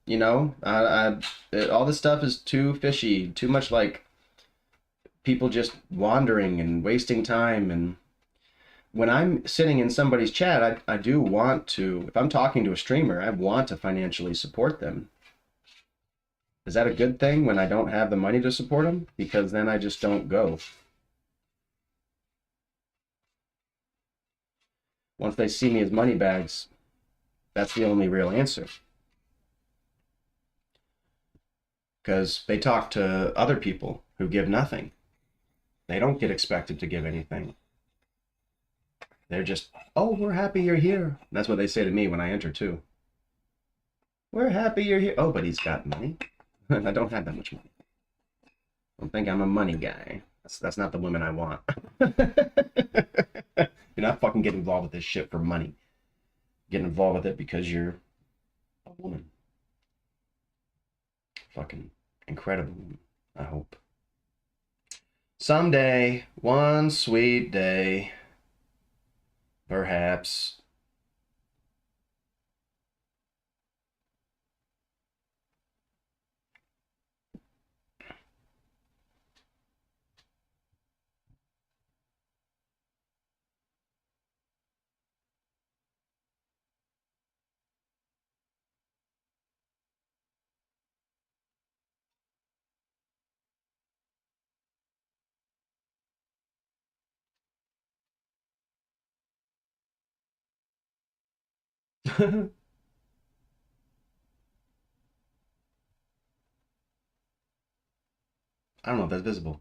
You know, all this stuff is too fishy, too much like people just wandering and wasting time. And when I'm sitting in somebody's chat, I do want to, if I'm talking to a streamer, I want to financially support them. Is that a good thing when I don't have the money to support them? Because then I just don't go. Once they see me as money bags, that's the only real answer. Because they talk to other people who give nothing. They don't get expected to give anything. They're just, oh, we're happy you're here. That's what they say to me when I enter too. We're happy you're here. Oh, but he's got money. I don't have that much money. Don't think I'm a money guy. That's not the women I want. You're not fucking getting involved with this shit for money. Get involved with it because you're a woman. Fucking incredible woman, I hope. Someday, one sweet day, perhaps. I don't know if that's visible.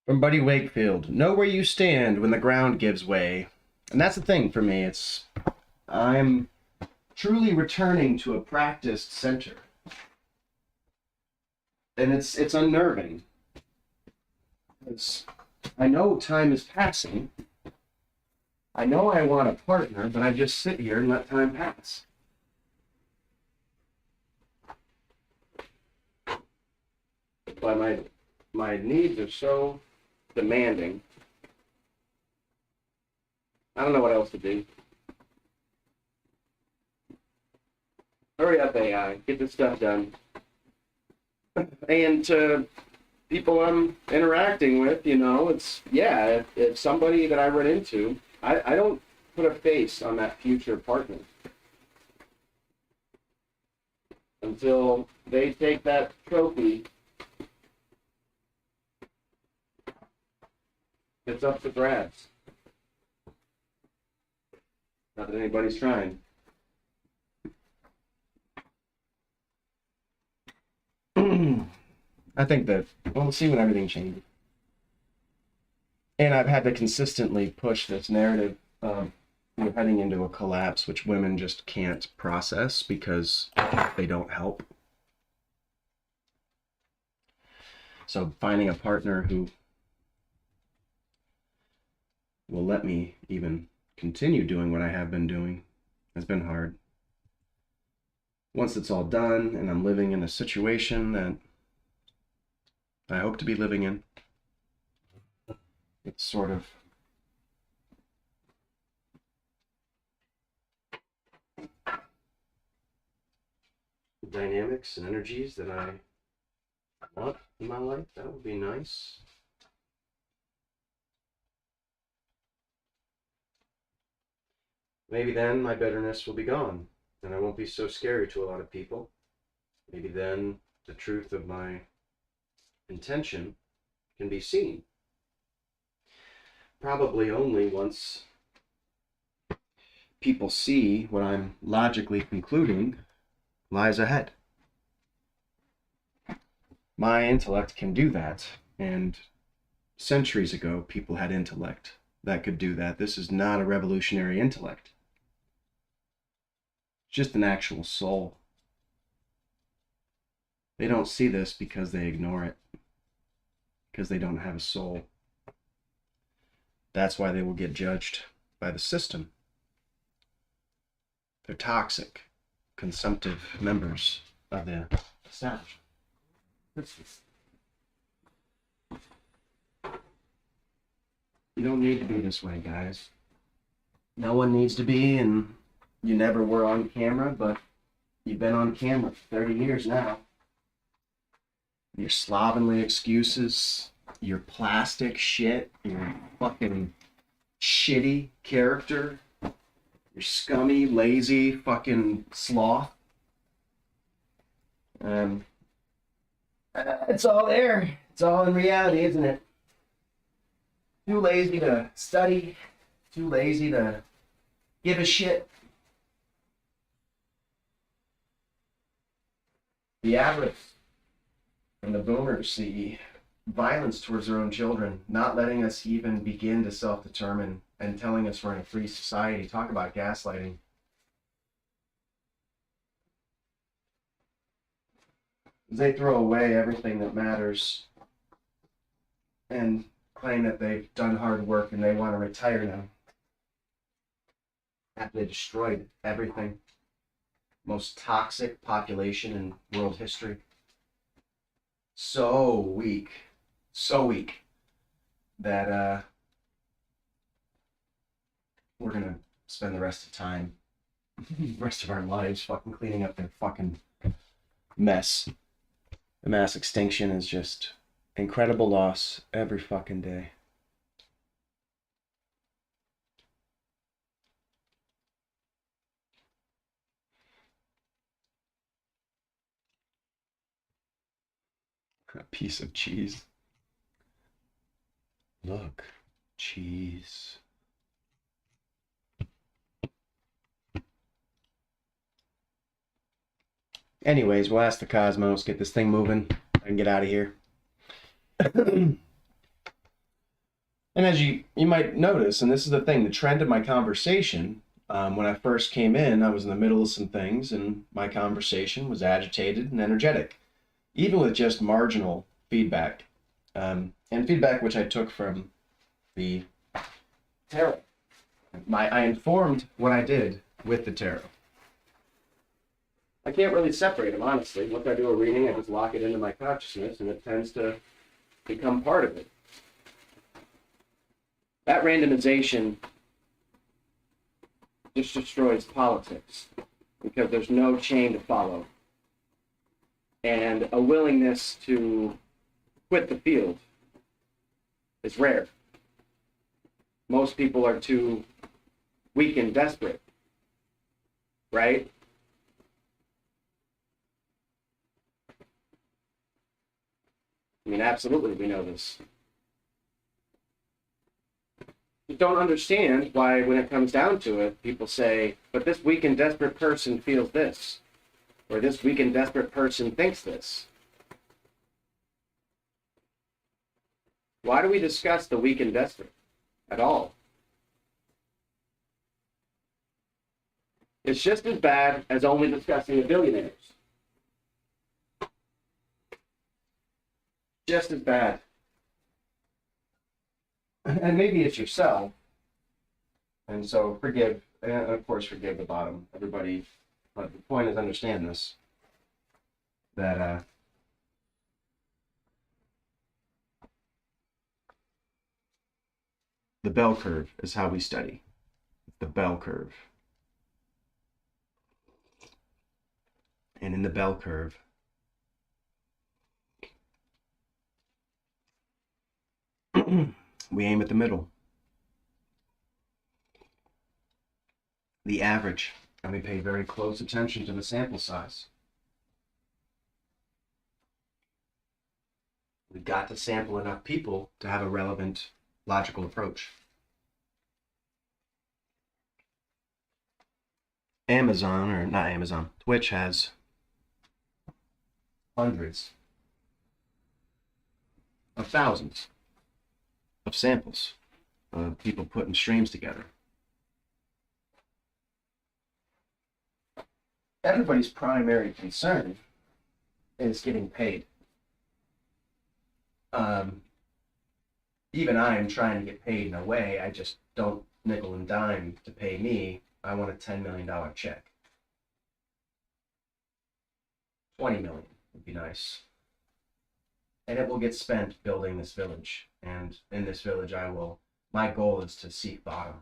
From Buddy Wakefield, know where you stand when the ground gives way. And that's the thing for me. I'm truly returning to a practiced center. And it's unnerving. I know time is passing. I know I want a partner, but I just sit here and let time pass. But my needs are so demanding. I don't know what else to do. Hurry up, AI. Get this stuff done. And to people I'm interacting with, if somebody that I run into, I don't put a face on that future partner until they take that trophy. It's up for grabs. Not that anybody's trying. I think that we'll see when everything changes. And I've had to consistently push this narrative of we're heading into a collapse, which women just can't process because they don't help. So finding a partner who will let me even continue doing what I have been doing has been hard. Once it's all done and I'm living in a situation that I hope to be living in, it's sort of dynamics and energies that I want in my life. That would be nice. Maybe then my bitterness will be gone and I won't be so scary to a lot of people. Maybe then the truth of my intention can be seen. Probably only once people see what I'm logically concluding lies ahead. My intellect can do that, and centuries ago people had intellect that could do that. This is not a revolutionary intellect. It's just an actual soul. They don't see this because they ignore it, because they don't have a soul. That's why they will get judged by the system. They're toxic, consumptive members of the establishment. You don't need to be this way, guys. No one needs to be, and you never were on camera, but you've been on camera for 30 years now. Your slovenly excuses, your plastic shit, your fucking shitty character, your scummy, lazy fucking sloth. It's all there. It's all in reality, isn't it? Too lazy to study, too lazy to give a shit. The avarice and the boomers see violence towards their own children, not letting us even begin to self-determine and telling us we're in a free society. Talk about gaslighting. They throw away everything that matters and claim that they've done hard work and they want to retire now. After they destroyed everything. Most toxic population in world history. So weak that we're gonna spend the rest of our lives fucking cleaning up their fucking mess. The mass extinction is just incredible loss every fucking day. A piece of cheese. Look, cheese. Anyways, we'll ask the Cosmos, get this thing moving. I can get out of here. And as you might notice, and this is the thing, the trend of my conversation, when I first came in, I was in the middle of some things, and my conversation was agitated and energetic, even with just marginal feedback, and feedback which I took from the tarot. I informed what I did with the tarot. I can't really separate them, honestly. Once I do a reading, I just lock it into my consciousness, and it tends to become part of it. That randomization just destroys politics because there's no chain to follow. And a willingness to quit the field is rare. Most people are too weak and desperate, right? I mean, absolutely, we know this. You don't understand why, when it comes down to it, people say, but this weak and desperate person feels this, or this weak and desperate person thinks this. Why do we discuss the weak and desperate at all? It's just as bad as only discussing the billionaires. Just as bad. And maybe it's yourself. And so forgive, and of course forgive the bottom. Everybody, but the point is understand this. That the bell curve is how we study. The bell curve. And in the bell curve, we aim at the middle, the average, and we pay very close attention to the sample size. We've got to sample enough people to have a relevant, logical approach. Amazon, or not Amazon, Twitch has hundreds of thousands of samples of people putting streams together. Everybody's primary concern is getting paid. Even I am trying to get paid in a way. I just don't nickel and dime to pay me. I want a $10 million check. 20 million would be nice. And it will get spent building this village. And in this village, my goal is to seek bottom.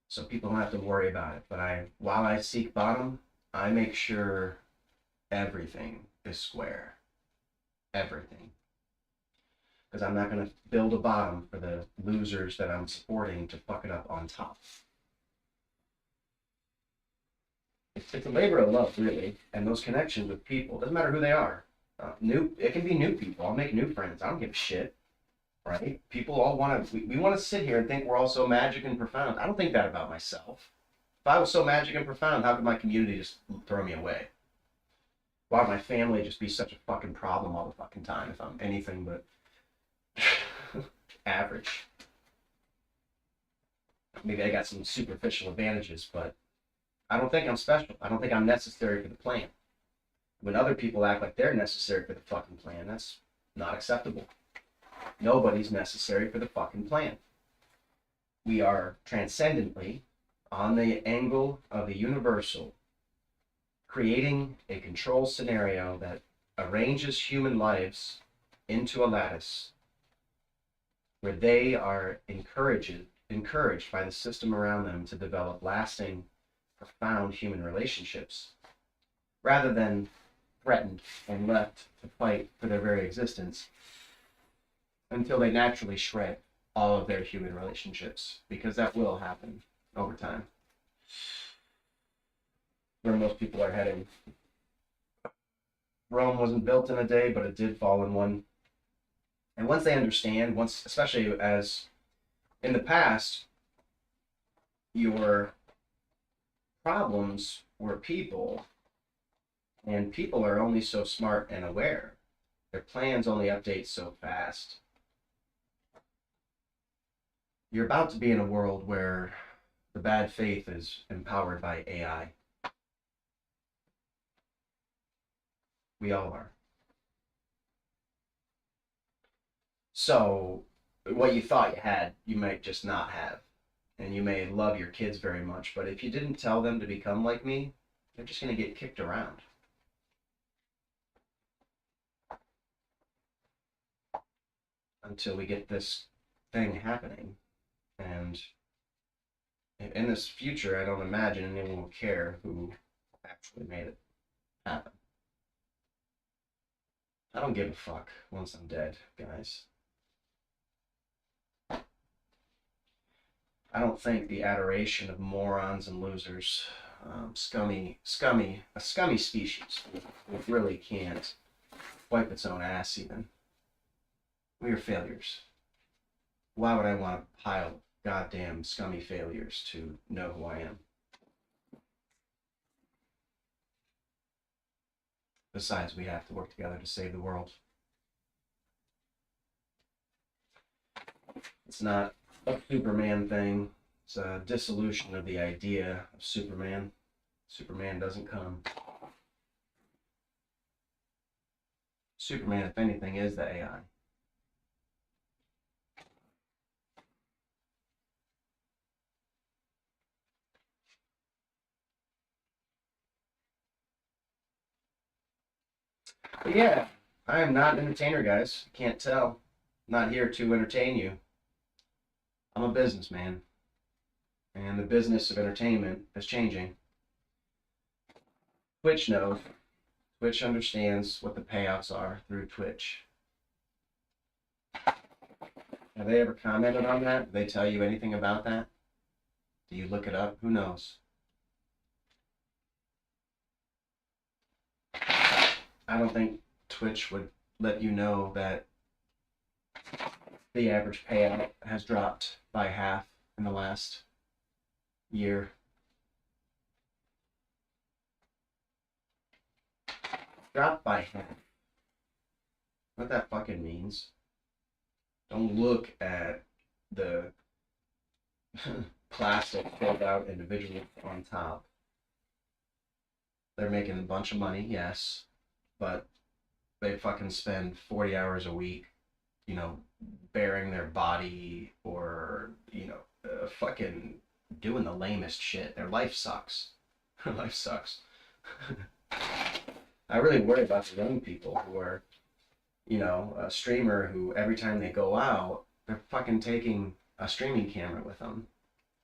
So people don't have to worry about it. But while I seek bottom, I make sure everything is square. Everything. Because I'm not going to build a bottom for the losers that I'm supporting to fuck it up on top. It's a labor of love, really. And those connections with people, doesn't matter who they are. It can be new people. I'll make new friends. I don't give a shit, right? People all want to. We want to sit here and think we're all so magic and profound. I don't think that about myself. If I was so magic and profound, how could my community just throw me away? Why would my family just be such a fucking problem all the fucking time if I'm anything but average? Maybe I got some superficial advantages, but I don't think I'm special. I don't think I'm necessary for the plan. When other people act like they're necessary for the fucking plan, that's not acceptable. Nobody's necessary for the fucking plan. We are transcendently on the angle of the universal, creating a control scenario that arranges human lives into a lattice where they are encouraged by the system around them to develop lasting, profound human relationships, rather than threatened and left to fight for their very existence until they naturally shred all of their human relationships, because that will happen over time. Where most people are heading. Rome wasn't built in a day, but it did fall in one. And once they understand, especially as in the past, your problems were people, and people are only so smart and aware. Their plans only update so fast. You're about to be in a world where the bad faith is empowered by AI. We all are. So, what you thought you had, you might just not have. And you may love your kids very much, but if you didn't tell them to become like me, they're just going to get kicked around. Until we get this thing happening. And in this future, I don't imagine anyone will care who actually made it happen. I don't give a fuck once I'm dead, guys. I don't think the adoration of morons and losers, a scummy species, it really can't wipe its own ass even. We are failures. Why would I want a pile of goddamn scummy failures to know who I am? Besides, we have to work together to save the world. It's not a Superman thing. It's a dissolution of the idea of Superman. Superman doesn't come. Superman, if anything, is the AI. But yeah, I am not an entertainer, guys. Can't tell. I'm not here to entertain you. I'm a businessman. And the business of entertainment is changing. Twitch knows. Twitch understands what the payouts are through Twitch. Have they ever commented on that? Did they tell you anything about that? Do you look it up? Who knows? I don't think Twitch would let you know that the average payout has dropped by half in the last year. Dropped by half. What that fucking means. Don't look at the plastic filled out individual on top. They're making a bunch of money, yes, but they fucking spend 40 hours a week, you know, bearing their body or, you know, fucking doing the lamest shit. Their life sucks. Their life sucks. I really worry about the young people who are, you know, a streamer who every time they go out, they're fucking taking a streaming camera with them.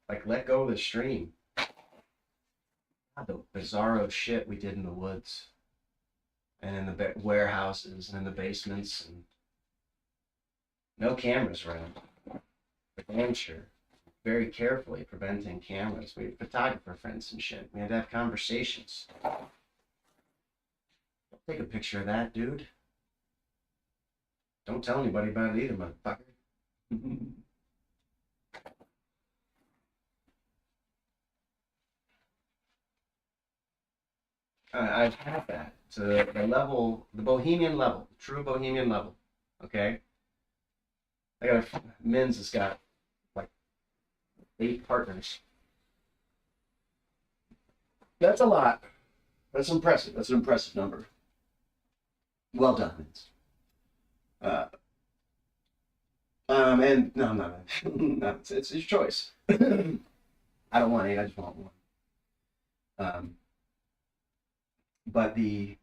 Like, let go of the stream. God, the bizarro shit we did in the woods and in the warehouses and in the basements, and no cameras around. The amateur, very carefully preventing cameras. We had photographer friends and shit. We had to have conversations. Don't take a picture of that, dude. Don't tell anybody about it either, motherfucker. I've had that to the level, the bohemian level, true bohemian level. Okay, I got Men's has got like 8 partners. That's a lot. That's impressive. That's an impressive number. Well done, Men's. Uh, and no, I'm not. No, it's your choice. I don't want 8. I just want 1. Um, but the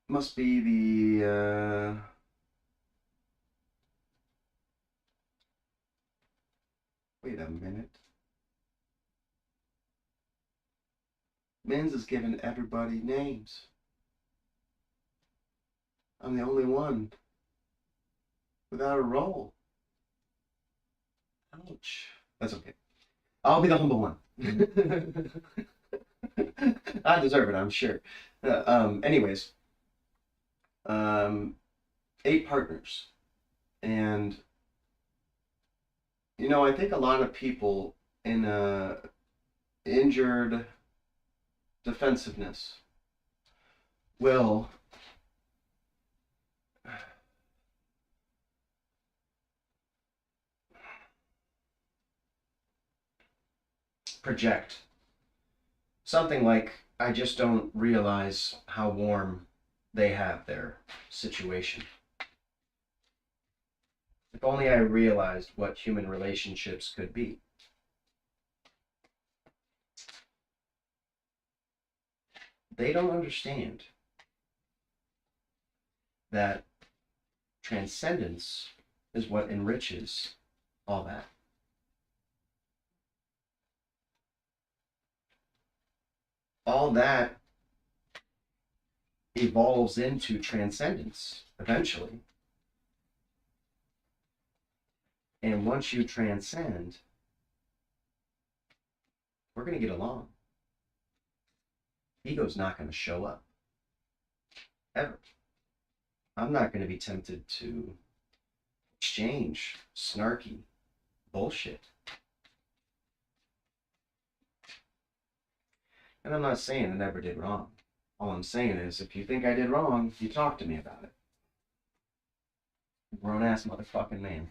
must be the wait a minute. Men's is giving everybody names. I'm the only one without a role. Ouch. That's okay. I'll be the humble one. I deserve it, I'm sure. Anyways, 8 partners. And, you know, I think a lot of people in injured defensiveness will project something like, I just don't realize how warm they have their situation. If only I realized what human relationships could be. They don't understand that transcendence is what enriches all that. All that evolves into transcendence eventually. And once you transcend, we're going to get along. Ego's not going to show up. Ever. I'm not going to be tempted to exchange snarky bullshit. And I'm not saying I never did wrong. All I'm saying is, if you think I did wrong, you talk to me about it. Grown-ass motherfucking man.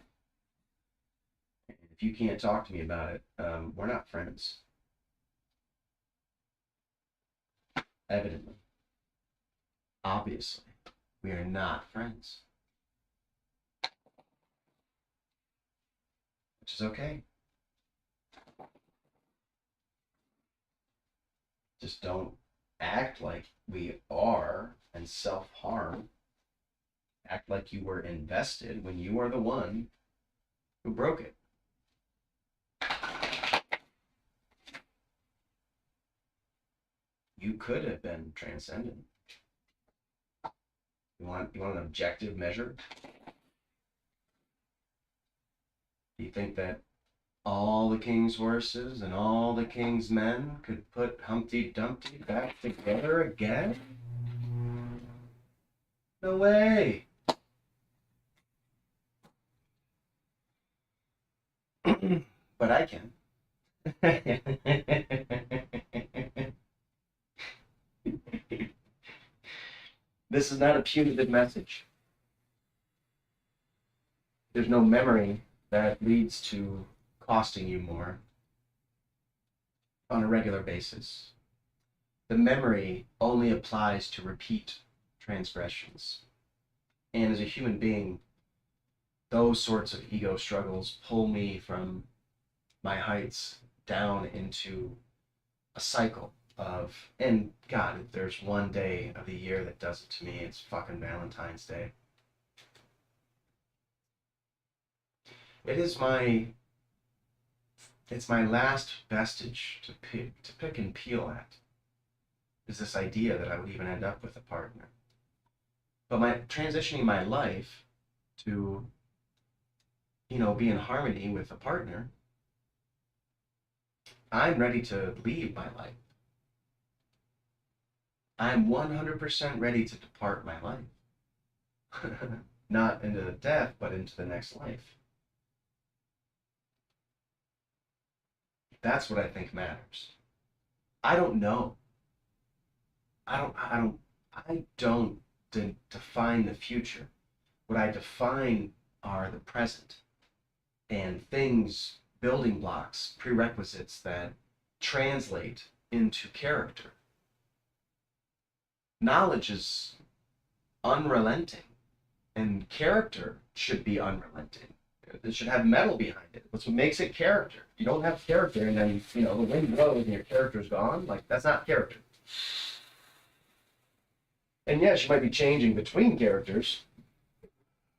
If you can't talk to me about it, we're not friends. Evidently. Obviously. We are not friends. Which is okay. Just don't act like we are and self-harm. Act like you were invested when you are the one who broke it. You could have been transcendent. You want an objective measure? Do you think that all the king's horses and all the king's men could put Humpty Dumpty back together again? No way. But I can. This is not a punitive message. There's no memory that leads to costing you more on a regular basis. The memory only applies to repeat transgressions. And as a human being, those sorts of ego struggles pull me from my heights down into a cycle of, and God, if there's one day of the year that does it to me, it's fucking Valentine's Day. It's my last vestige to pick and peel at, is this idea that I would even end up with a partner. But my transitioning my life to, be in harmony with a partner, I'm ready to leave my life. I'm 100% ready to depart my life. Not into death, but into the next life. That's what I think matters. I don't know. I don't define the future. What I define are the present and things, building blocks, prerequisites that translate into character. Knowledge is unrelenting, and character should be unrelenting. It should have metal behind it. That's what makes it character. You don't have character and then, the wind blows and your character's gone. Like, that's not character. And yes, you might be changing between characters,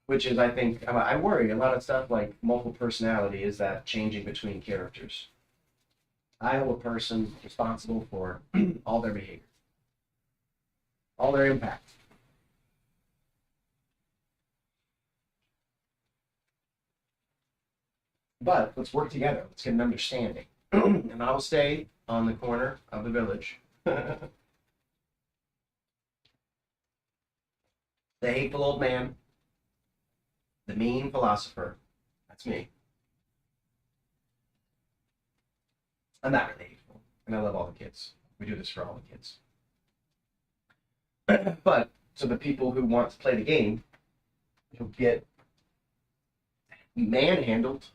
which is, I think, I worry a lot of stuff like multiple personality is that changing between characters. I hold a person responsible for all their behavior, all their impact. But let's work together. Let's get an understanding. And I'll stay on the corner of the village. The hateful old man, the mean philosopher. That's me. I'm not really hateful, and I love all the kids. We do this for all the kids. But so the people who want to play the game, you'll get manhandled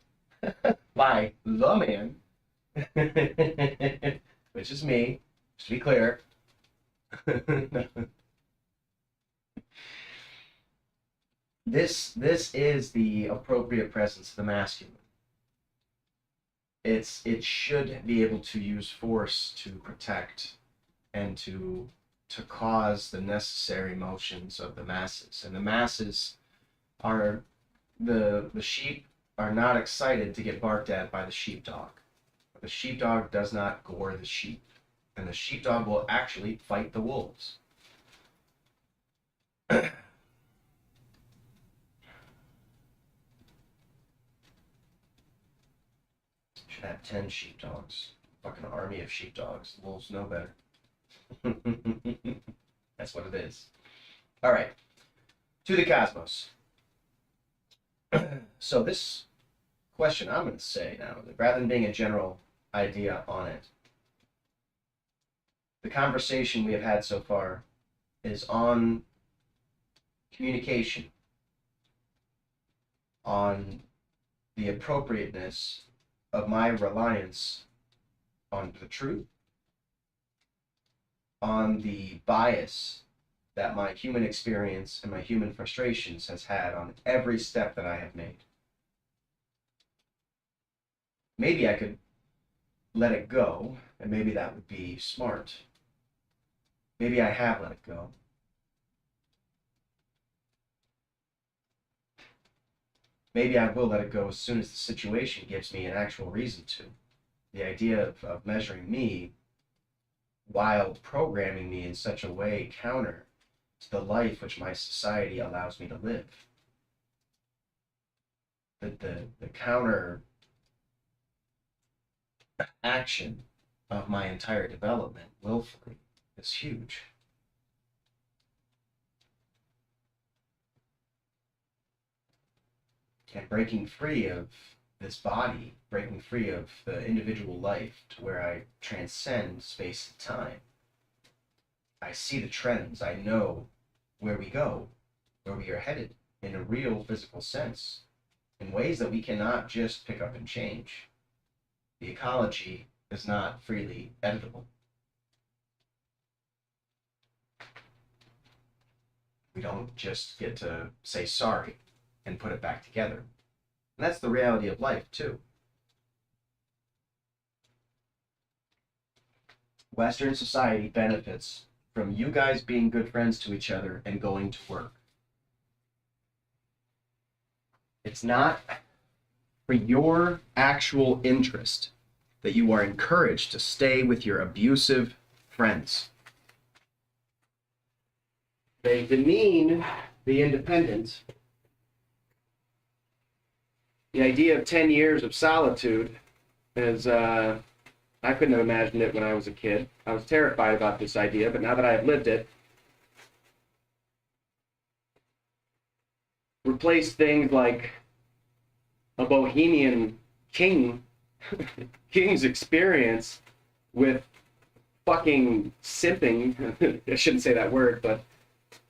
by the man Which is me, just to be clear. This is the appropriate presence of the masculine. It should be able to use force to protect and to cause the necessary motions of the masses. And the masses are the sheep are not excited to get barked at by the sheepdog. The sheepdog does not gore the sheep, and the sheepdog will actually fight the wolves. Should have 10 sheepdogs. Fucking army of sheepdogs. The wolves know better. That's what it is. All right. To the cosmos. So this question I'm going to say now, rather than being a general idea on it, the conversation we have had so far is on communication, on the appropriateness of my reliance on the truth, on the bias that my human experience and my human frustrations has had on every step that I have made. Maybe I could let it go, and maybe that would be smart. Maybe I have let it go. Maybe I will let it go as soon as the situation gives me an actual reason to. The idea of measuring me while programming me in such a way counter to the life which my society allows me to live. The counter action of my entire development willfully is huge. And breaking free of this body, breaking free of the individual life to where I transcend space and time. I see the trends. I know where we go, where we are headed in a real physical sense, in ways that we cannot just pick up and change. The ecology is not freely editable. We don't just get to say sorry and put it back together. And that's the reality of life, too. Western society benefits from you guys being good friends to each other and going to work. It's not for your actual interest that you are encouraged to stay with your abusive friends. They demean the independent. The idea of 10 years of solitude is, I couldn't have imagined it when I was a kid. I was terrified about this idea, but now that I have lived it, replace things like a bohemian king's experience with fucking simping. I shouldn't say that word, but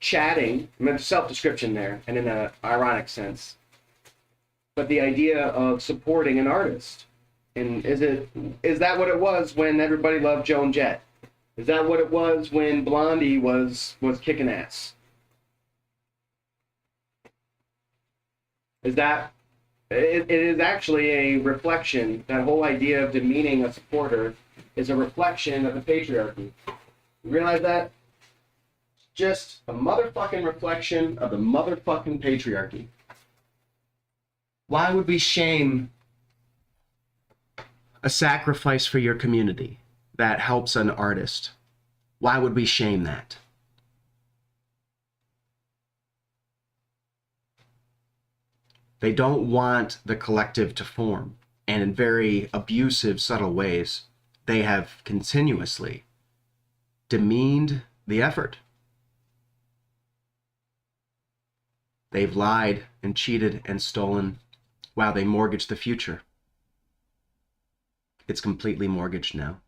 chatting. I mean, self-description there, and in an ironic sense. But the idea of supporting an artist. And is that what it was when everybody loved Joan Jett? Is that what it was when Blondie was kicking ass? Is that it is actually a reflection. That whole idea of demeaning a supporter is a reflection of the patriarchy. You realize that? Just a motherfucking reflection of the motherfucking patriarchy. Why would we shame a sacrifice for your community that helps an artist? Why would we shame that? They don't want the collective to form. And in very abusive, subtle ways, they have continuously demeaned the effort. They've lied and cheated and stolen while they mortgage the future. It's completely mortgaged now.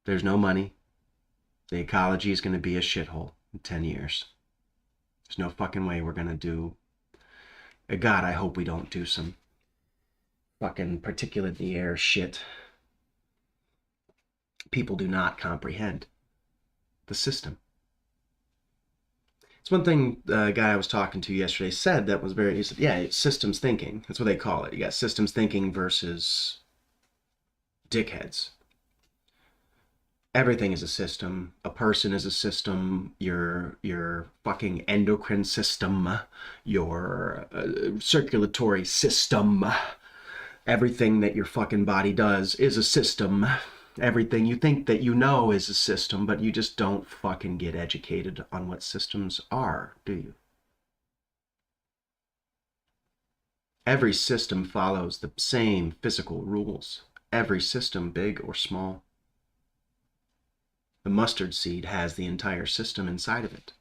There's no money. The ecology is going to be a shithole in 10 years. There's no fucking way we're going to do... God, I hope we don't do some fucking particulate in the air shit, people do not comprehend the system. It's one thing the guy I was talking to yesterday said that was he said, yeah, it's systems thinking. That's what they call it. You got systems thinking versus dickheads. Everything is a system. A person is a system. Your fucking endocrine system, your circulatory system, everything that your fucking body does is a system. Everything you think that you know is a system, but you just don't fucking get educated on what systems are, do you? Every system follows the same physical rules. Every system, big or small. The mustard seed has the entire system inside of it.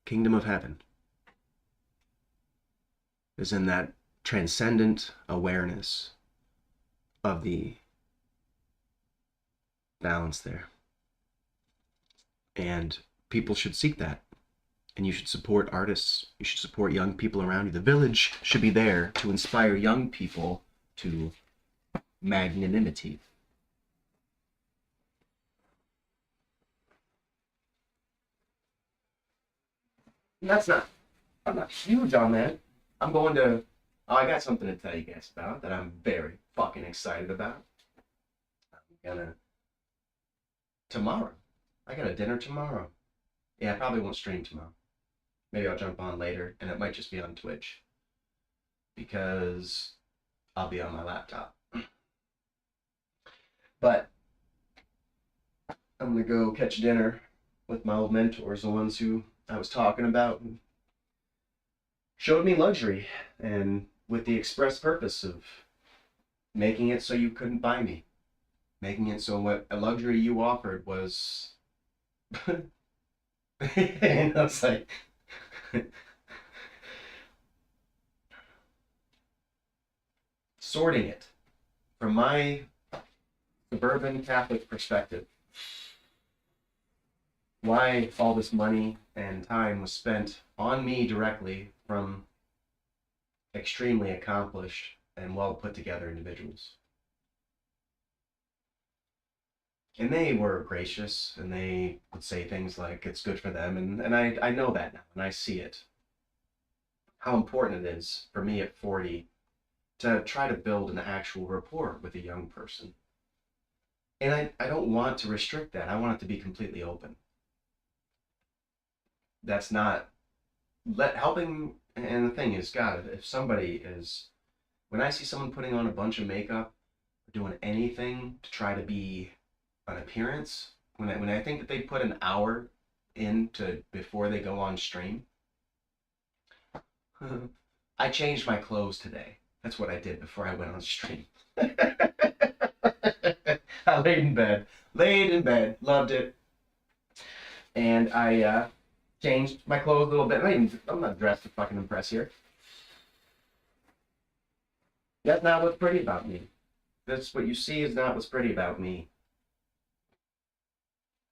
Kingdom of heaven is in that transcendent awareness of the balance there. And people should seek that. And you should support artists. You should support young people around you. The village should be there to inspire young people to magnanimity. And I'm not huge on that. I got something to tell you guys about that I'm very fucking excited about. Tomorrow. I got a dinner tomorrow. Yeah, I probably won't stream tomorrow. Maybe I'll jump on later, and it might just be on Twitch. Because I'll be on my laptop. But I'm gonna go catch dinner with my old mentors, the ones who I was talking about, and showed me luxury, and with the express purpose of making it so you couldn't buy me. Making it so what a luxury you offered was and I was like sorting it from my suburban Catholic perspective, why all this money and time was spent on me directly from extremely accomplished and well put together individuals. And they were gracious, and they would say things like it's good for them, and I know that now, and I see it. How important it is for me at 40 to try to build an actual rapport with a young person. And I don't want to restrict that. I want it to be completely open. That's not helping. And the thing is, God, if somebody is, when I see someone putting on a bunch of makeup or doing anything to try to be an appearance, when I think that they put an hour into before they go on stream, I changed my clothes today. That's what I did before I went on stream. I laid in bed, loved it, and I changed my clothes a little bit. I'm not dressed to fucking impress here. That's not what's pretty about me. That's what you see is not what's pretty about me.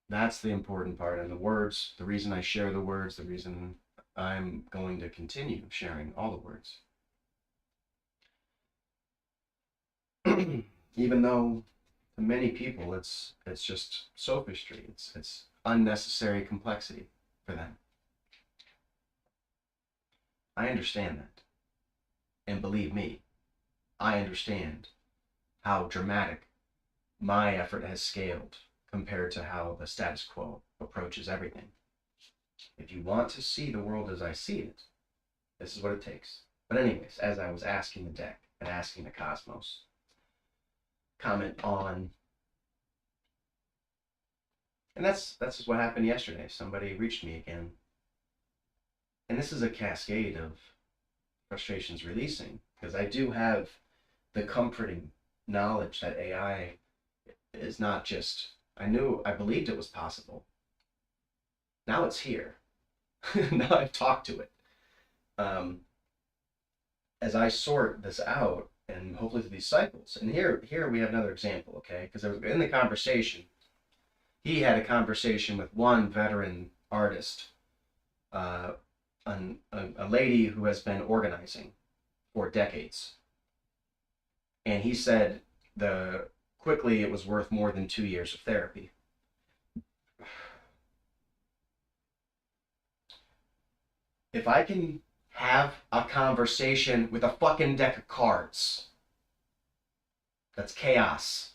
That's the important part. And the words, the reason I share the words, the reason I'm going to continue sharing all the words. Even though to many people it's just sophistry, it's unnecessary complexity for them. I understand that. And believe me, I understand how dramatic my effort has scaled compared to how the status quo approaches everything. If you want to see the world as I see it, this is what it takes. But anyways, as I was asking the deck and asking the cosmos, comment on, and that's what happened yesterday. Somebody reached me again. And this is a cascade of frustrations releasing, because I do have the comforting knowledge that AI is not just, I believed it was possible. Now it's here. Now I've talked to it. As I sort this out, and hopefully through these cycles, and here we have another example, okay? Because in the conversation, he had a conversation with one veteran artist, a lady who has been organizing for decades, And he said quickly it was worth more than 2 years of therapy. If I can have a conversation with a fucking deck of cards, that's chaos,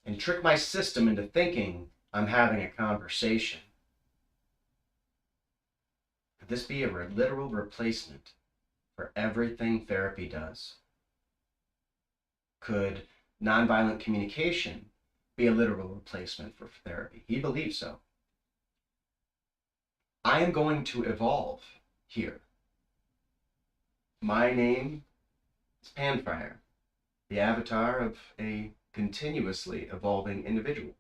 and trick my system into thinking I'm having a conversation, could this be a literal replacement for everything therapy does? Could nonviolent communication be a literal replacement for therapy? He believes so. I am going to evolve here. My name is Panfire, the avatar of a continuously evolving individual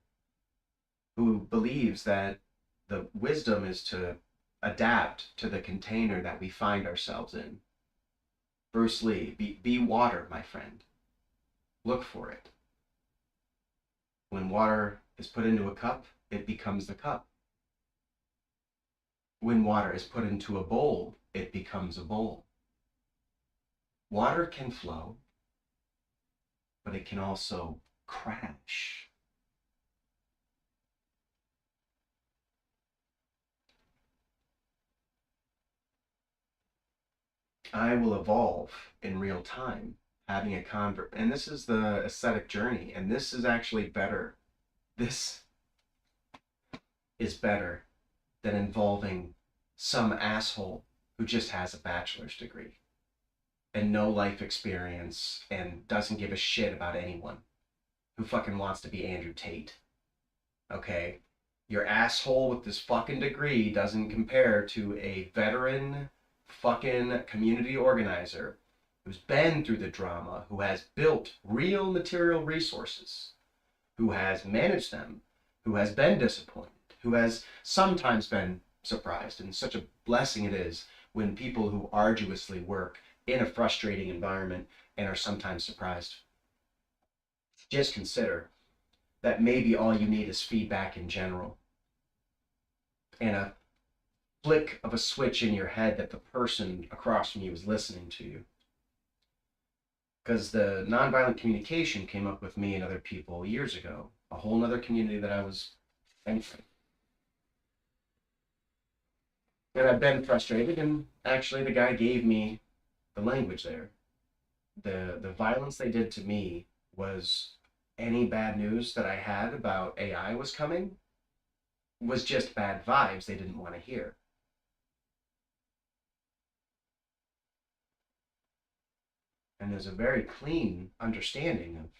who believes that the wisdom is to adapt to the container that we find ourselves in. Bruce Lee, be water, my friend. Look for it. When water is put into a cup, it becomes the cup. When water is put into a bowl, it becomes a bowl. Water can flow, but it can also crash. I will evolve in real time, having a convert. And this is the ascetic journey, and this is actually better. This is better than involving some asshole who just has a bachelor's degree and no life experience and doesn't give a shit about anyone, who fucking wants to be Andrew Tate. Okay? Your asshole with this fucking degree doesn't compare to a veteran fucking community organizer who's been through the drama, who has built real material resources, who has managed them, who has been disappointed, who has sometimes been surprised. And such a blessing it is when people who arduously work in a frustrating environment and are sometimes surprised. Just consider that maybe all you need is feedback in general, and a flick of a switch in your head that the person across from you is listening to you. Because the nonviolent communication came up with me and other people years ago, a whole nother community that I was entering. And I've been frustrated, and actually the guy gave me the language there. The violence they did to me was any bad news that I had about AI was coming was just bad vibes they didn't want to hear. And there's a very clean understanding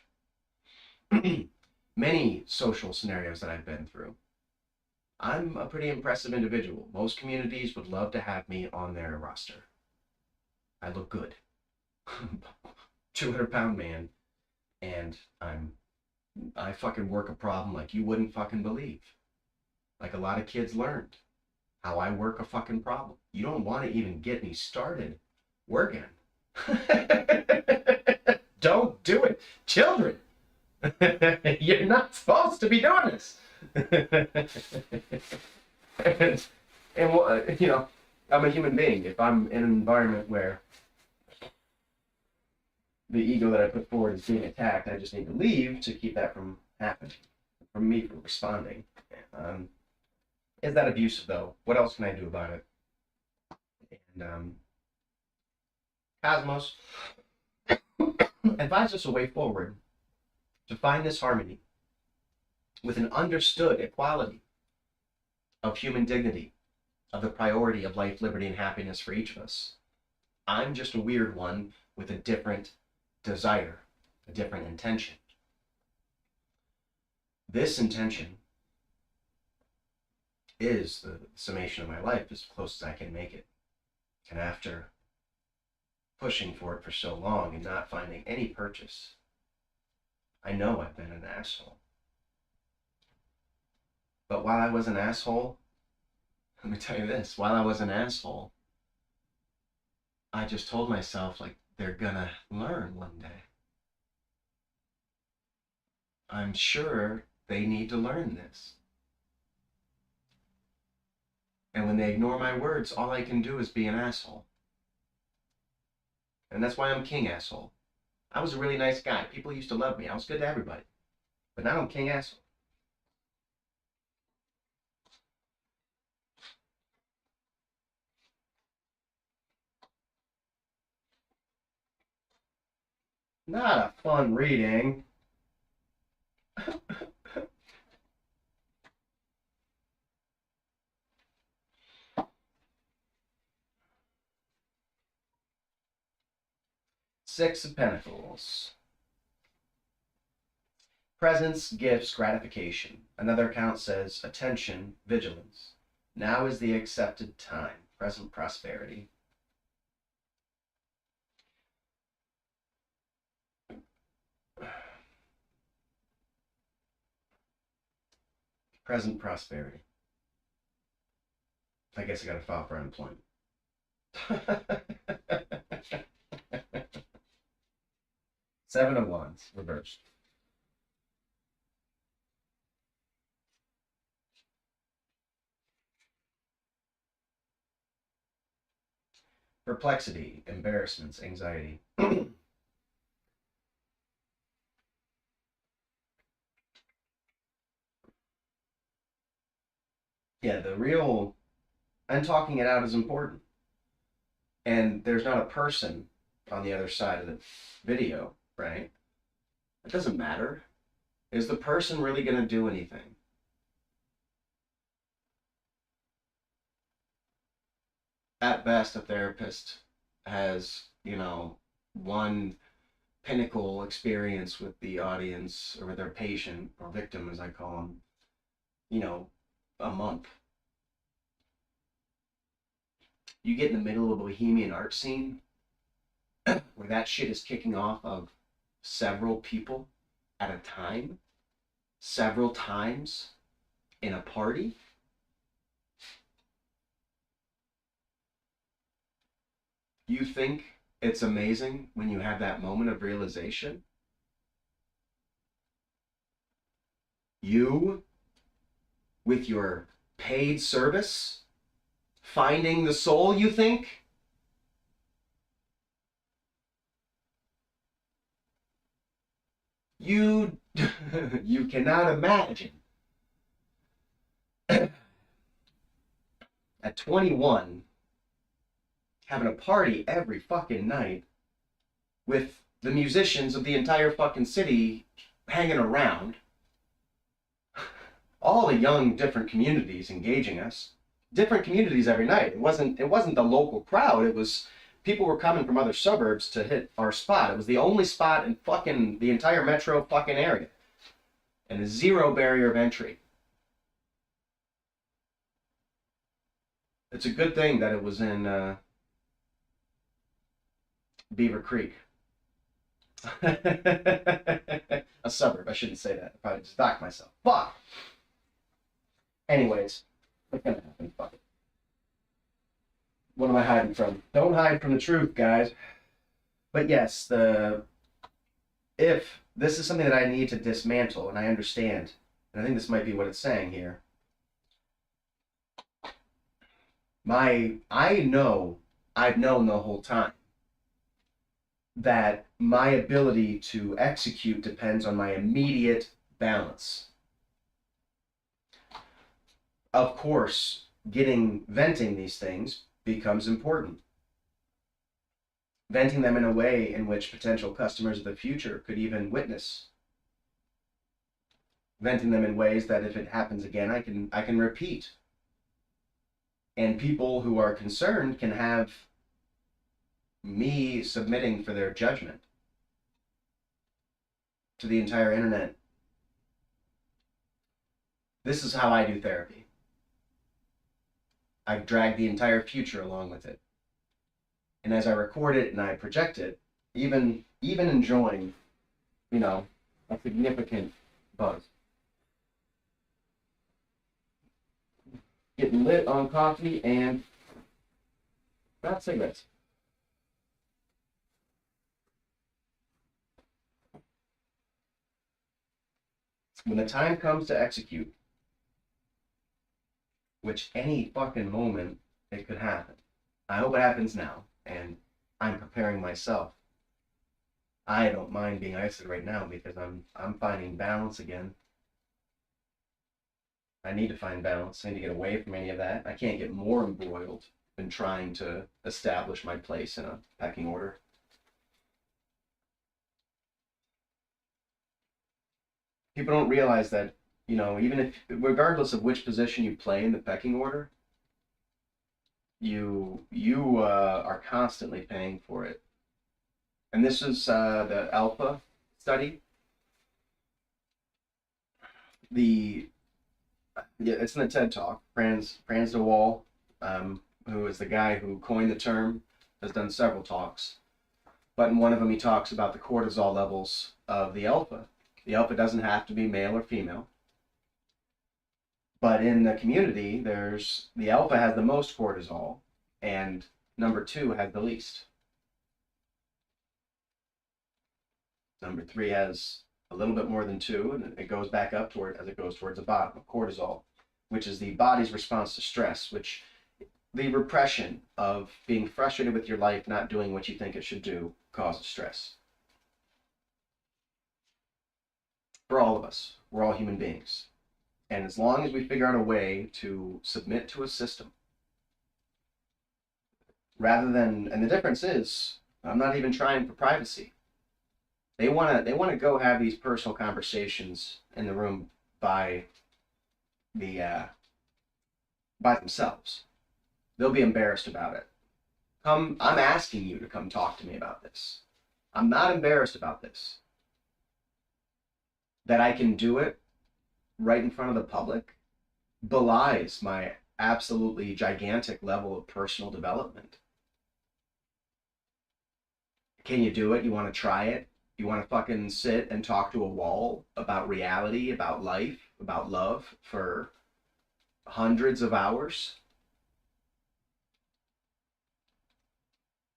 of many social scenarios that I've been through. I'm a pretty impressive individual. Most communities would love to have me on their roster. I look good. 200-pound man, and I fucking work a problem like you wouldn't fucking believe. Like a lot of kids learned how I work a fucking problem. You don't want to even get me started working. Don't do it. Children, you're not supposed to be doing this. and you know, I'm a human being. If I'm in an environment where the ego that I put forward is being attacked, I just need to leave to keep that from happening, from me from responding. Is that abusive though? What else can I do about it? And Cosmos advised us a way forward to find this harmony with an understood equality of human dignity, of the priority of life, liberty, and happiness for each of us. I'm just a weird one with a different desire, a different intention. This intention is the summation of my life, as close as I can make it. And after pushing for it for so long and not finding any purchase, I know I've been an asshole. But while I was an asshole, let me tell you this, while I was an asshole, I just told myself, like, they're gonna learn one day. I'm sure they need to learn this. And when they ignore my words, all I can do is be an asshole. And that's why I'm king asshole. I was a really nice guy. People used to love me. I was good to everybody. But now I'm king asshole. Not a fun reading. Six of Pentacles. Presents, gifts, gratification. Another account says attention, vigilance. Now is the accepted time. Present prosperity. Present prosperity. I guess I gotta file for unemployment. Seven of Wands, reversed. Perplexity, embarrassments, anxiety. Yeah, the real, and talking it out is important. And there's not a person on the other side of the video, right? It doesn't matter. Is the person really going to do anything? At best, a therapist has, one pinnacle experience with the audience or with their patient or victim, as I call them, a month. You get in the middle of a bohemian art scene where that shit is kicking off of several people at a time, several times in a party. You think it's amazing when you have that moment of realization? You, with your paid service, finding the soul, you think? You cannot imagine at 21 having a party every fucking night with the musicians of the entire fucking city hanging around, all the young different communities engaging us, different communities every night. It wasn't the local crowd. It was people were coming from other suburbs to hit our spot. It was the only spot in fucking the entire metro fucking area, and a zero barrier of entry. It's a good thing that it was in Beaver Creek. A suburb. I shouldn't say that. I probably just docked myself. Fuck. Anyways, what's gonna happen? Fuck it. What am I hiding from? Don't hide from the truth, guys. But yes, if this is something that I need to dismantle, and I understand, and I think this might be what it's saying here. I've known the whole time that my ability to execute depends on my immediate balance. Of course, venting these things becomes important. Venting them in a way in which potential customers of the future could even witness. Venting them in ways that if it happens again, I can repeat. And people who are concerned can have me submitting for their judgment to the entire internet. This is how I do therapy. I drag the entire future along with it. And as I record it and I project it, even enjoying, a significant buzz. Getting lit on coffee and not cigarettes. When the time comes to execute, which any fucking moment it could happen. I hope it happens now, and I'm preparing myself. I don't mind being isolated right now because I'm finding balance again. I need to find balance. I need to get away from any of that. I can't get more embroiled in trying to establish my place in a pecking order. People don't realize that, even if, regardless of which position you play in the pecking order, you are constantly paying for it. And this is the alpha study. It's in the TED Talk. Frans de Waal, who is the guy who coined the term, has done several talks. But in one of them, he talks about the cortisol levels of the alpha. The alpha doesn't have to be male or female. But in the community, the alpha has the most cortisol, and number 2 has the least. Number 3 has a little bit more than 2, and it goes back up as it goes towards the bottom of cortisol, which is the body's response to stress, which the repression of being frustrated with your life, not doing what you think it should do, causes stress. For all of us, we're all human beings. And as long as we figure out a way to submit to a system, and the difference is, I'm not even trying for privacy. They want to go have these personal conversations in the room by themselves. They'll be embarrassed about it. I'm asking you to come talk to me about this. I'm not embarrassed about this. That I can do it right in front of the public belies my absolutely gigantic level of personal development. Can you do it? You want to try it? You want to fucking sit and talk to a wall about reality, about life, about love for hundreds of hours?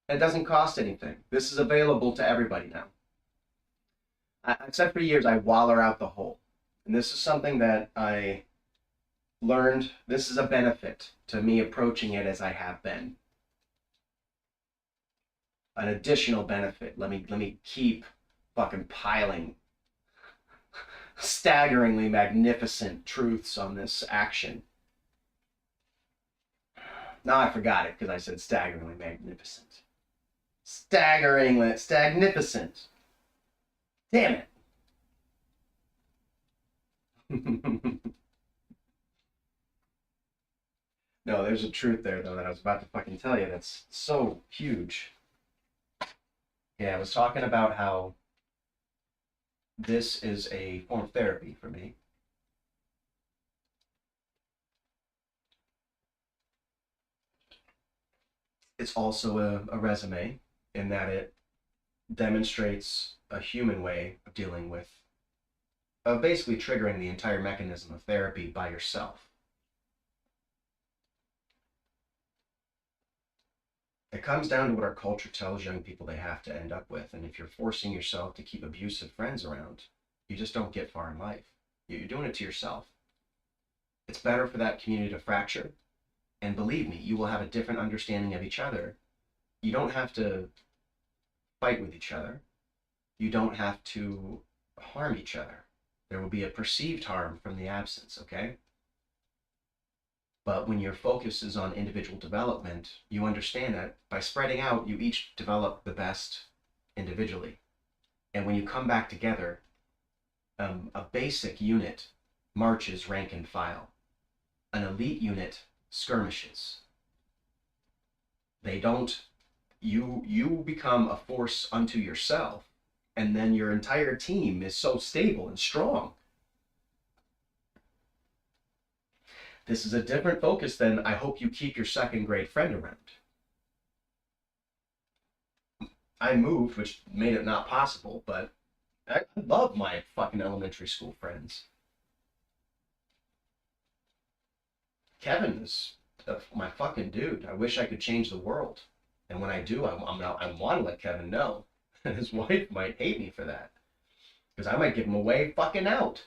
It doesn't cost anything. This is available to everybody now. I've said for years, I waller out the hole. And this is something that I learned. This is a benefit to me approaching it as I have been. An additional benefit. Let me keep fucking piling staggeringly magnificent truths on this action. Now I forgot it because I said staggeringly magnificent. Staggeringly stagnificent. Damn it. No, there's a truth there though that I was about to fucking tell you that's so huge. Yeah, I was talking about how this is a form of therapy for me. It's also a resume in that it demonstrates a human way of dealing with, basically triggering the entire mechanism of therapy by yourself. It comes down to what our culture tells young people they have to end up with. And if you're forcing yourself to keep abusive friends around, you just don't get far in life. You're doing it to yourself. It's better for that community to fracture. And believe me, you will have a different understanding of each other. You don't have to fight with each other. You don't have to harm each other. There will be a perceived harm from the absence, okay? But when your focus is on individual development, you understand that by spreading out, you each develop the best individually. And when you come back together, a basic unit marches rank and file. An elite unit skirmishes. They don't, you become a force unto yourself, and then your entire team is so stable and strong. This is a different focus than I hope you keep your second grade friend around. I moved, which made it not possible, but I love my fucking elementary school friends. Kevin is my fucking dude. I wish I could change the world. And when I do, I want to let Kevin know. And his wife might hate me for that. Because I might give him away fucking out.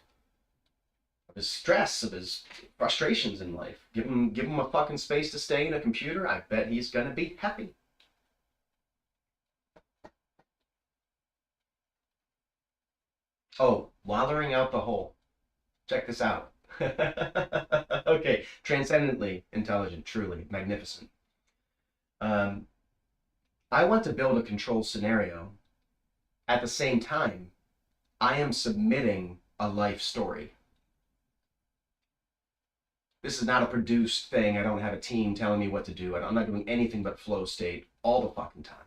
Of his stress, of his frustrations in life. Give him a fucking space to stay in a computer. I bet he's gonna be happy. Oh, wallowing out the hole. Check this out. Okay, transcendently intelligent, truly magnificent. Um, I want to build a control scenario. At the same time, I am submitting a life story. This is not a produced thing. I don't have a team telling me what to do. I'm not doing anything but flow state all the fucking time.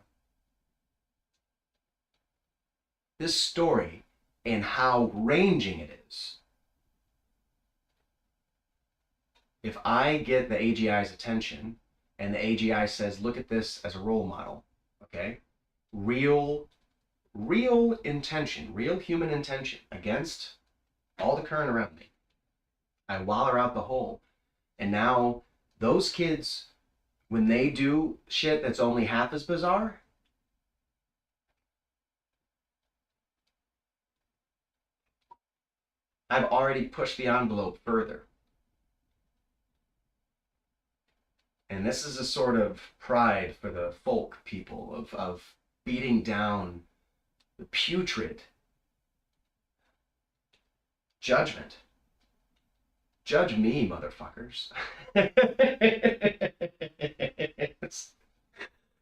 This story and how ranging it is. If I get the AGI's attention and the AGI says, look at this as a role model, okay? Real intention, real human intention against all the current around me. I wallow out the hole. And now those kids, when they do shit that's only half as bizarre, I've already pushed the envelope further. And this is a sort of pride for the folk people of beating down the putrid judgment. Judge me, motherfuckers.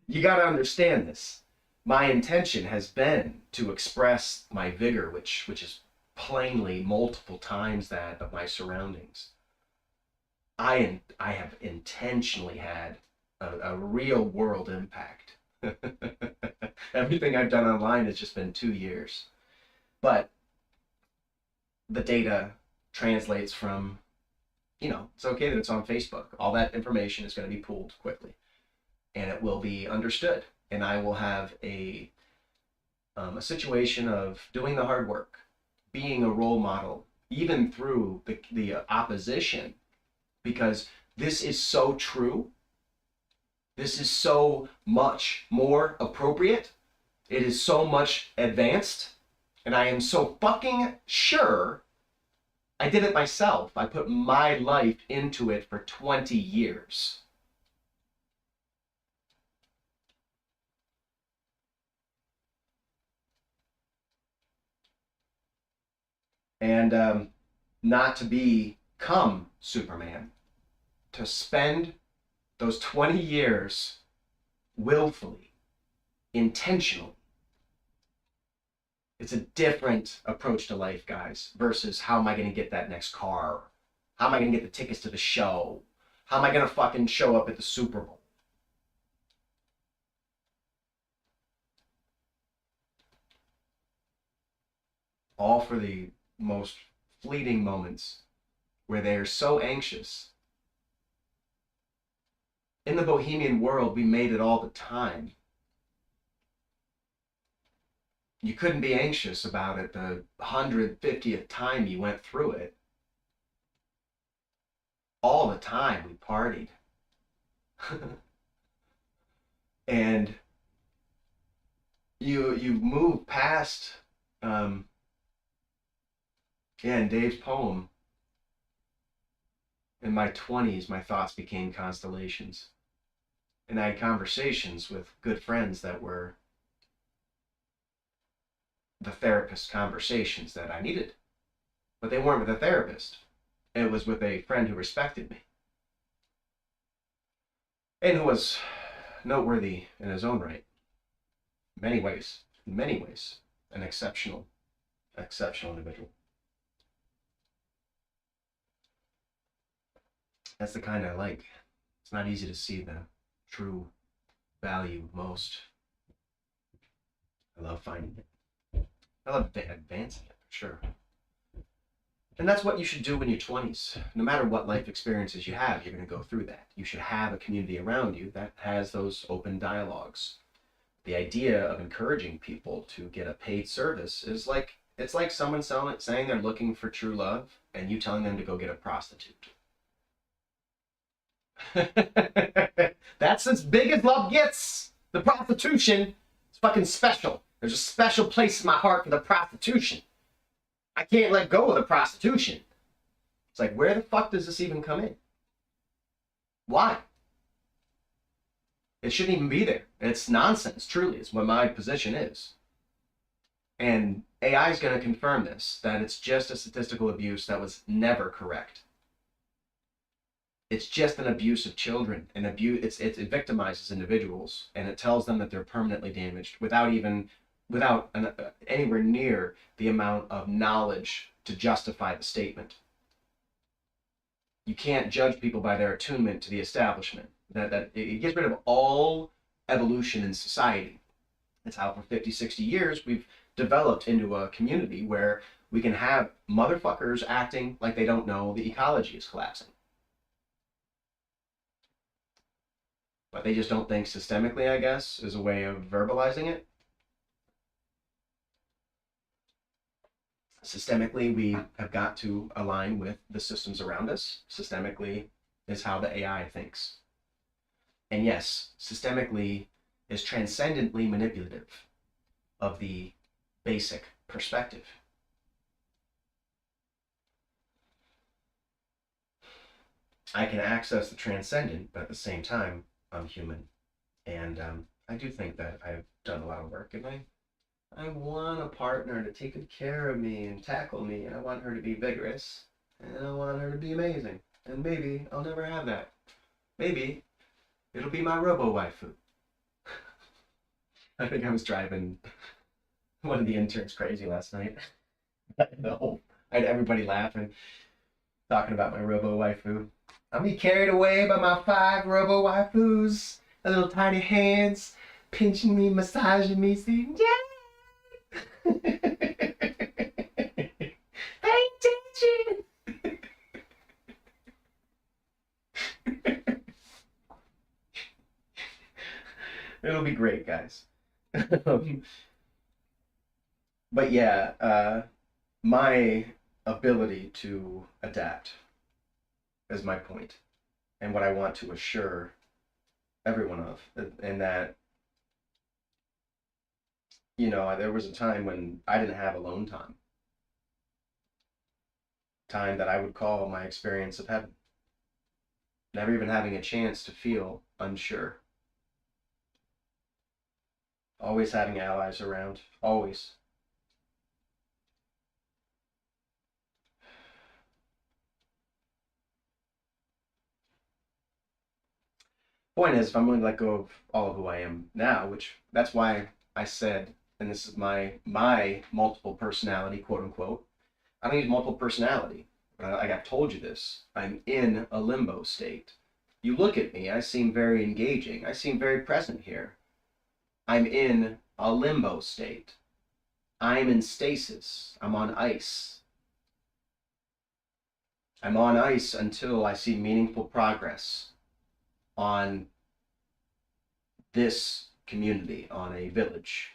You gotta understand this. My intention has been to express my vigor, which is plainly multiple times that of my surroundings. I have intentionally had a real world impact. Everything I've done online has just been 2 years. But the data translates from, it's okay that it's on Facebook. All that information is going to be pooled quickly and it will be understood. And I will have a situation of doing the hard work, being a role model, even through the opposition, because this is so true. This is so much more appropriate. It is so much advanced. And I am so fucking sure I did it myself. I put my life into it for 20 years. And not to become Superman, to spend those 20 years willfully, intentionally. It's a different approach to life, guys, versus how am I going to get that next car? How am I going to get the tickets to the show? How am I going to fucking show up at the Super Bowl? All for the most fleeting moments where they are so anxious. In the bohemian world, we made it all the time. You couldn't be anxious about it the 150th time you went through it. All the time we partied. And you move past, in Dave's poem, in my 20s, my thoughts became constellations. And I had conversations with good friends that were the therapist conversations that I needed. But they weren't with a therapist. It was with a friend who respected me. And who was noteworthy in his own right. In many ways, an exceptional individual. That's the kind I like. It's not easy to see the true value of most. I love finding it. I love advancing it, for sure. And that's what you should do in your 20s. No matter what life experiences you have, you're going to go through that. You should have a community around you that has those open dialogues. The idea of encouraging people to get a paid service is like, it's like someone saying they're looking for true love and you telling them to go get a prostitute. That's as big as love gets. The prostitution is fucking special. There's a special place in my heart for the prostitution. I can't let go of the prostitution. It's like, where the fuck does this even come in? Why? It shouldn't even be there. It's nonsense, truly, is what my position is. And AI is going to confirm this, that it's just a statistical abuse that was never correct. It's just an abuse of children. And it victimizes individuals, and it tells them that they're permanently damaged without anywhere near the amount of knowledge to justify the statement. You can't judge people by their attunement to the establishment. That it gets rid of all evolution in society. It's how for 50, 60 years we've developed into a community where we can have motherfuckers acting like they don't know the ecology is collapsing. But they just don't think systemically, I guess, is a way of verbalizing it. Systemically, we have got to align with the systems around us. Systemically is how the AI thinks. And yes, systemically is transcendently manipulative of the basic perspective. I can access the transcendent, but at the same time, I'm human. And I do think that I've done a lot of work, and I want a partner to take good care of me and tackle me, and I want her to be vigorous, and I want her to be amazing. And maybe I'll never have that. Maybe it'll be my robo-waifu. I think I was driving one of the interns crazy last night. No, I had everybody laughing, talking about my robo-waifu. I'm be carried away by my 5 robo-waifus, their little tiny hands pinching me, massaging me, saying, yeah! Pay attention! It'll be great, guys. But yeah, my ability to adapt is my point, and what I want to assure everyone of, and that, you know, there was a time when I didn't have alone time that I would call my experience of heaven, never even having a chance to feel unsure, always having allies around, always. Point is, if I'm willing to let go of all of who I am now, which that's why I said, and this is my multiple personality, quote unquote. I don't use multiple personality. Like I've told you this, I'm in a limbo state. You look at me, I seem very engaging. I seem very present here. I'm in a limbo state. I'm in stasis. I'm on ice. I'm on ice until I see meaningful progress on this community, on a village,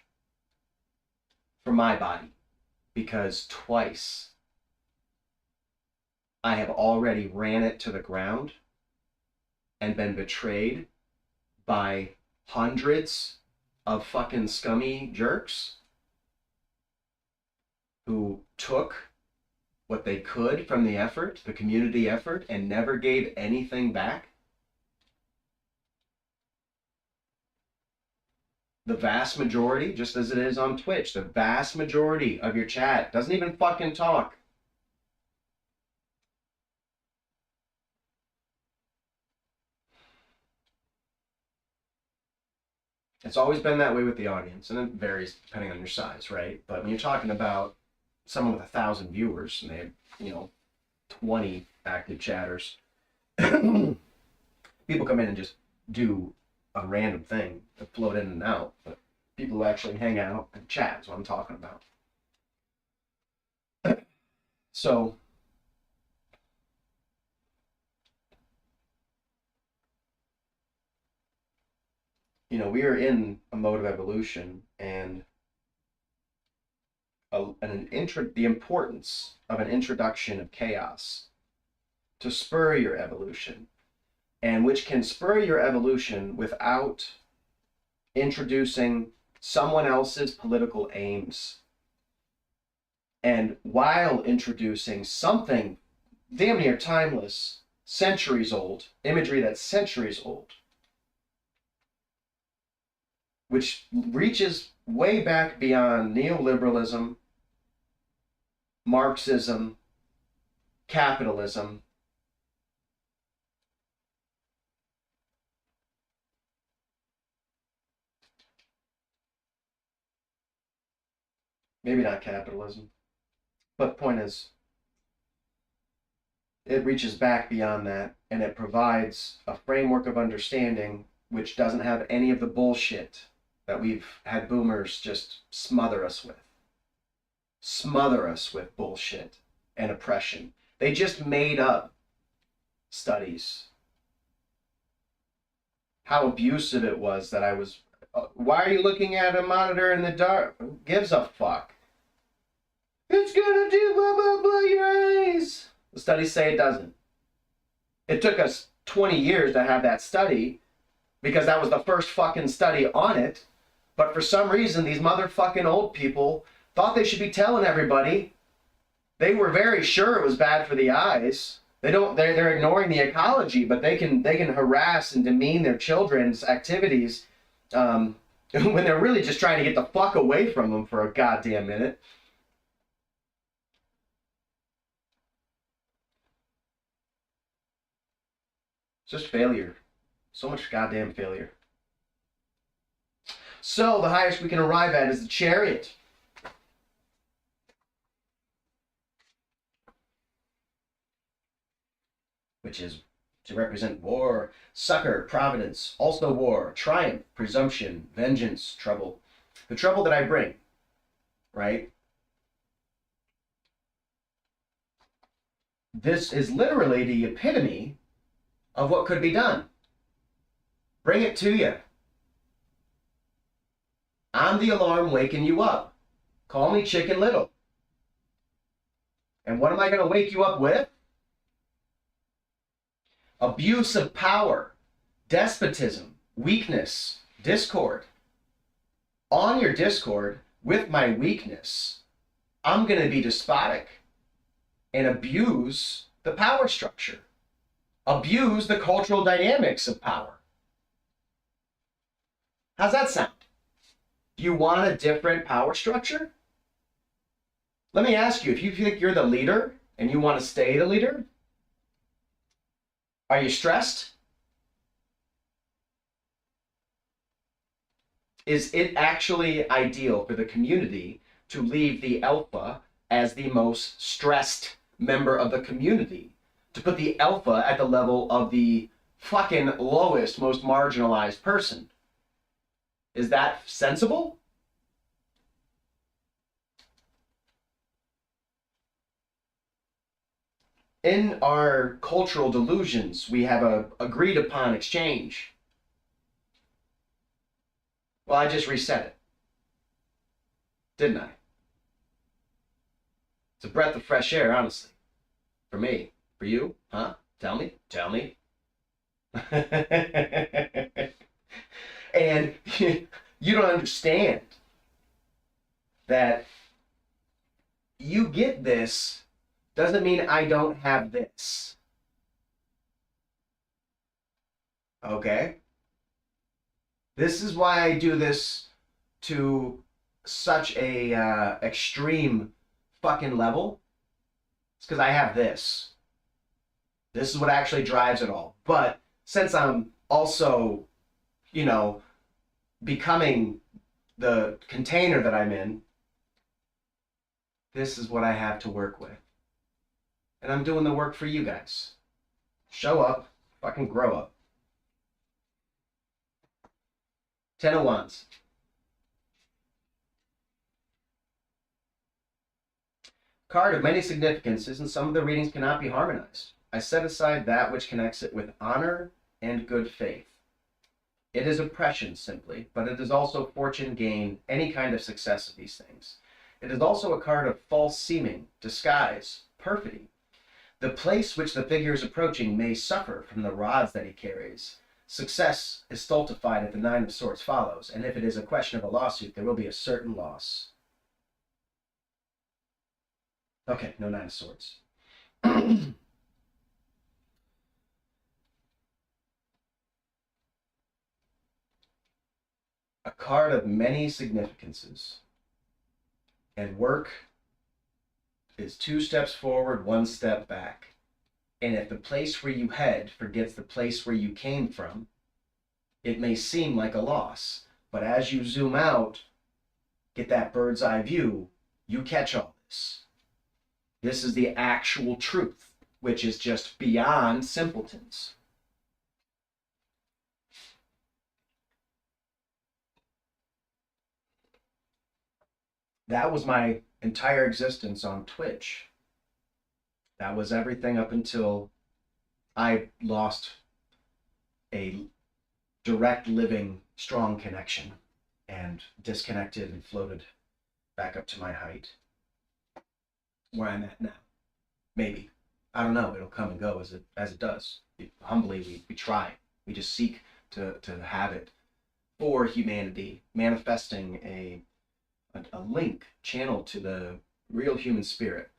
for my body, because twice I have already ran it to the ground and been betrayed by hundreds of fucking scummy jerks who took what they could from the effort, the community effort, and never gave anything back. The vast majority, just as it is on Twitch, the vast majority of your chat doesn't even fucking talk. It's always been that way with the audience, and it varies depending on your size, right? But when you're talking about someone with 1,000 viewers and they have, you know, 20 active chatters, people come in and just do a random thing to float in and out, but people who actually hang out and chat is what I'm talking about. So, you know, we are in a mode of evolution, and the importance of an introduction of chaos to spur your evolution, and which can spur your evolution without introducing someone else's political aims, and while introducing something damn near timeless, centuries old, imagery that's centuries old, which reaches way back beyond neoliberalism, Marxism, capitalism. Maybe not capitalism, but point is, it reaches back beyond that and it provides a framework of understanding which doesn't have any of the bullshit that we've had boomers just smother us with. Smother us with bullshit and oppression. They just made up studies. How abusive it was that I was. Why are you looking at a monitor in the dark? Who gives a fuck? It's gonna do blah blah blah your eyes. The studies say it doesn't. It took us 20 years to have that study because that was the first fucking study on it. But for some reason, these motherfucking old people thought they should be telling everybody. They were very sure it was bad for the eyes. They're ignoring the ecology, but they can harass and demean their children's activities when they're really just trying to get the fuck away from them for a goddamn minute. Just failure. So much goddamn failure. So the highest we can arrive at is the Chariot. Which is to represent war, succor, providence, also war, triumph, presumption, vengeance, trouble. The trouble that I bring, right? This is literally the epitome of what could be done. Bring it to you. I'm the alarm waking you up. Call me Chicken Little. And what am I going to wake you up with? Abuse of power, despotism, weakness, discord. On your discord, with my weakness, I'm going to be despotic and abuse the power structure. Abuse the cultural dynamics of power. How's that sound? Do you want a different power structure? Let me ask you, if you think you're the leader and you want to stay the leader, are you stressed? Is it actually ideal for the community to leave the alpha as the most stressed member of the community? To put the alpha at the level of the fucking lowest, most marginalized person? Is that sensible? In our cultural delusions, we have a agreed upon exchange. Well, I just reset it. Didn't I? It's a breath of fresh air, honestly. For me. For you? Huh? Tell me. Tell me. And you don't understand that you get this doesn't mean I don't have this. Okay? This is why I do this to such a extreme fucking level. It's because I have this. This is what actually drives it all. But since I'm also, you know, becoming the container that I'm in, this is what I have to work with. And I'm doing the work for you guys. Show up, fucking grow up. 10 of Wands. Card of many significances, and some of the readings cannot be harmonized. I set aside that which connects it with honor and good faith. It is oppression, simply, but it is also fortune, gain, any kind of success of these things. It is also a card of false seeming, disguise, perfidy. The place which the figure is approaching may suffer from the rods that he carries. Success is stultified if the 9 of Swords follows, and if it is a question of a lawsuit, there will be a certain loss. Okay, no 9 of Swords. a card of many significances. And work is 2 steps forward, 1 step back. And if the place where you head forgets the place where you came from, it may seem like a loss. But as you zoom out, get that bird's eye view, you catch all this. This is the actual truth, which is just beyond simpletons. That was my entire existence on Twitch. That was everything up until I lost a direct, living, strong connection and disconnected and floated back up to my height, where I'm at now. Maybe. I don't know. It'll come and go as it does. Humbly, we try. We just seek to have it for humanity, manifesting a link channel to the real human spirit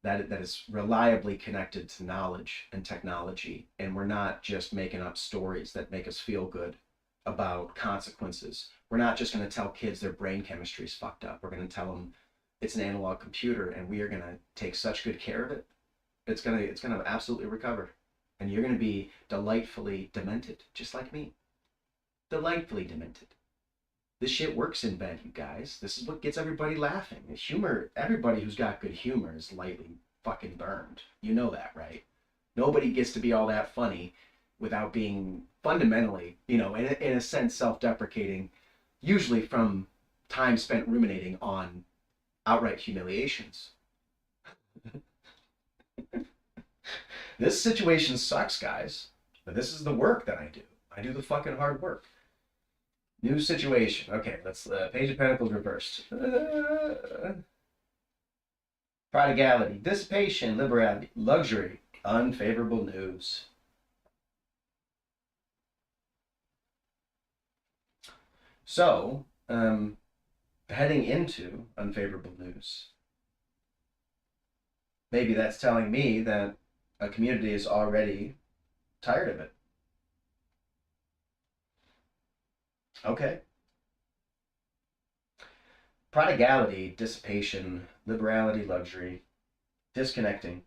that is reliably connected to knowledge and technology. And we're not just making up stories that make us feel good about consequences. We're not just going to tell kids their brain chemistry is fucked up. We're going to tell them it's an analog computer and we are going to take such good care of it. It's going to absolutely recover. And you're going to be delightfully demented, just like me. Delightfully demented. This shit works in bed, you guys. This is what gets everybody laughing. The humor, everybody who's got good humor is lightly fucking burned. You know that, right? Nobody gets to be all that funny without being fundamentally, in a sense, self-deprecating, usually from time spent ruminating on outright humiliations. This situation sucks, guys, but this is the work that I do. I do the fucking hard work. New situation. Okay, let's Page of Pentacles reversed. Prodigality, dissipation, liberality, luxury, unfavorable news. So, heading into unfavorable news. Maybe that's telling me that a community is already tired of it. Okay. Prodigality, dissipation, liberality, luxury, disconnecting,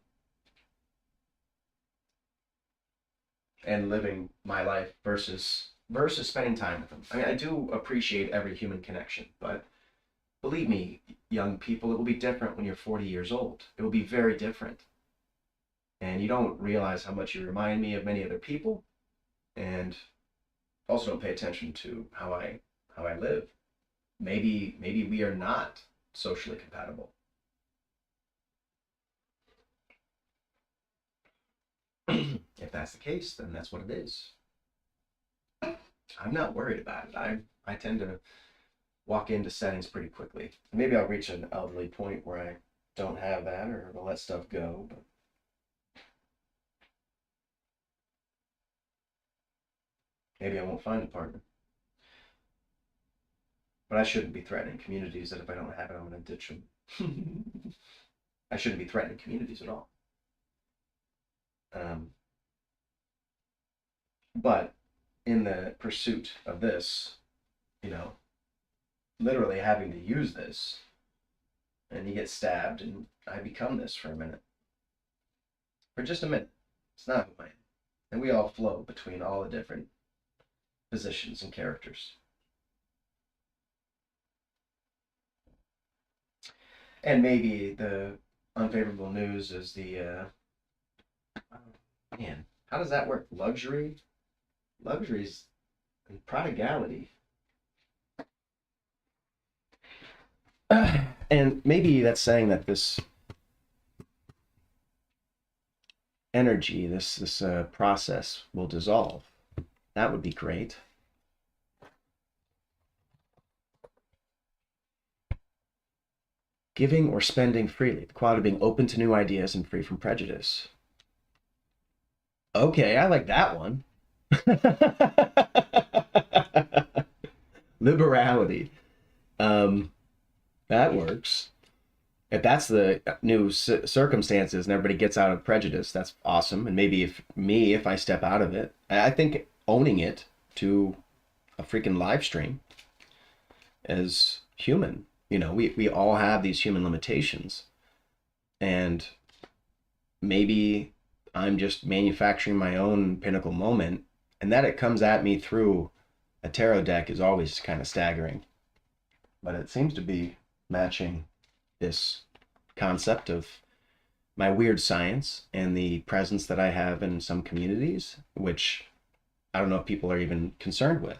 and living my life versus spending time with them. I mean, I do appreciate every human connection, but believe me, young people, it will be different when you're 40 years old. It will be very different. And you don't realize how much you remind me of many other people, and also don't pay attention to how I live. Maybe we are not socially compatible. If that's the case, then that's what it is. I'm not worried about it. I tend to walk into settings pretty quickly. Maybe I'll reach an elderly point where I don't have that or will let stuff go, but maybe I won't find a partner. But I shouldn't be threatening communities that if I don't have it, I'm going to ditch them. I shouldn't be threatening communities at all. But in the pursuit of this, literally having to use this, and you get stabbed, and I become this for a minute. For just a minute. It's not who I am. And we all flow between all the different positions and characters. And maybe the unfavorable news is the, man, how does that work? Luxuries and prodigality. And maybe that's saying that this energy, this process will dissolve. That would be great. Giving or spending freely. The quality of being open to new ideas and free from prejudice. Okay, I like that one. Liberality. That works. If that's the new circumstances and everybody gets out of prejudice, that's awesome. And maybe if I step out of it, I think owning it to a freaking live stream as human. You know, we all have these human limitations. And maybe I'm just manufacturing my own pinnacle moment, and that it comes at me through a tarot deck is always kind of staggering. But it seems to be matching this concept of my weird science and the presence that I have in some communities, which I don't know if people are even concerned with.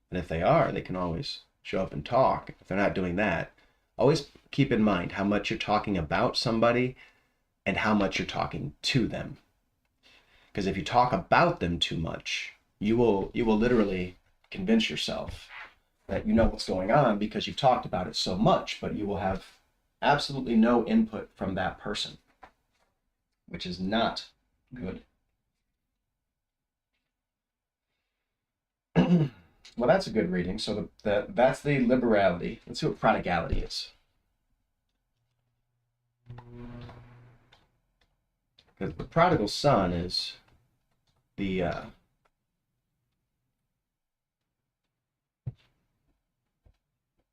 And if they are, they can always show up and talk. If they're not doing that, always keep in mind how much you're talking about somebody and how much you're talking to them. Because if you talk about them too much, you will literally convince yourself that you know what's going on because you've talked about it so much, but you will have absolutely no input from that person, which is not good. Well, that's a good reading. So that's the liberality. Let's see what prodigality is. Because the prodigal son is the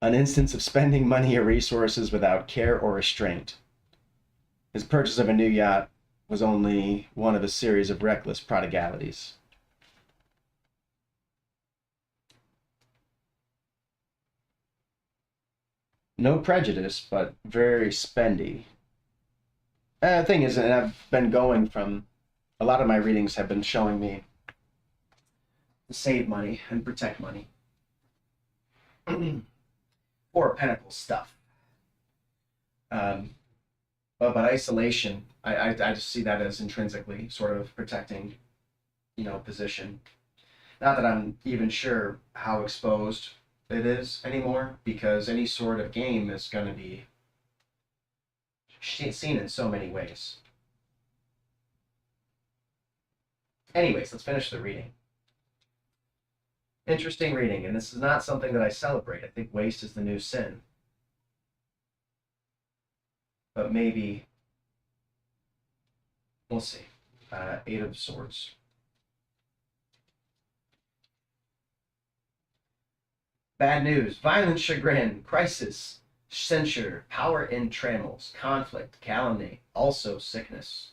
an instance of spending money or resources without care or restraint. His purchase of a new yacht was only one of a series of reckless prodigalities. No prejudice, but very spendy. The thing is, and I've been going from, a lot of my readings have been showing me to save money and protect money. Or Pentacle stuff. But isolation, I just see that as intrinsically sort of protecting, position. Not that I'm even sure how exposed it is anymore, because any sort of game is going to be seen in so many ways. Anyways, let's finish the reading. Interesting reading, and this is not something that I celebrate. I think waste is the new sin. But maybe, we'll see. Eight of Swords. Bad news, violent chagrin, crisis, censure, power in trammels, conflict, calumny, also sickness.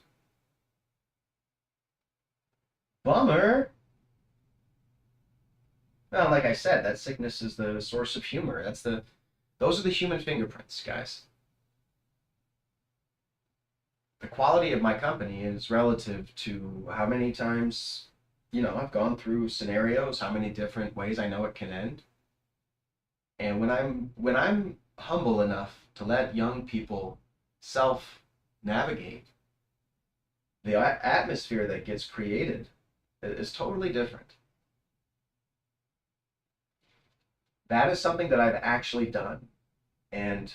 Bummer. Well, like I said, that sickness is the source of humor. Those are the human fingerprints, guys. The quality of my company is relative to how many times, I've gone through scenarios, how many different ways I know it can end. And when I'm humble enough to let young people self-navigate, the atmosphere that gets created is totally different. That is something that I've actually done. And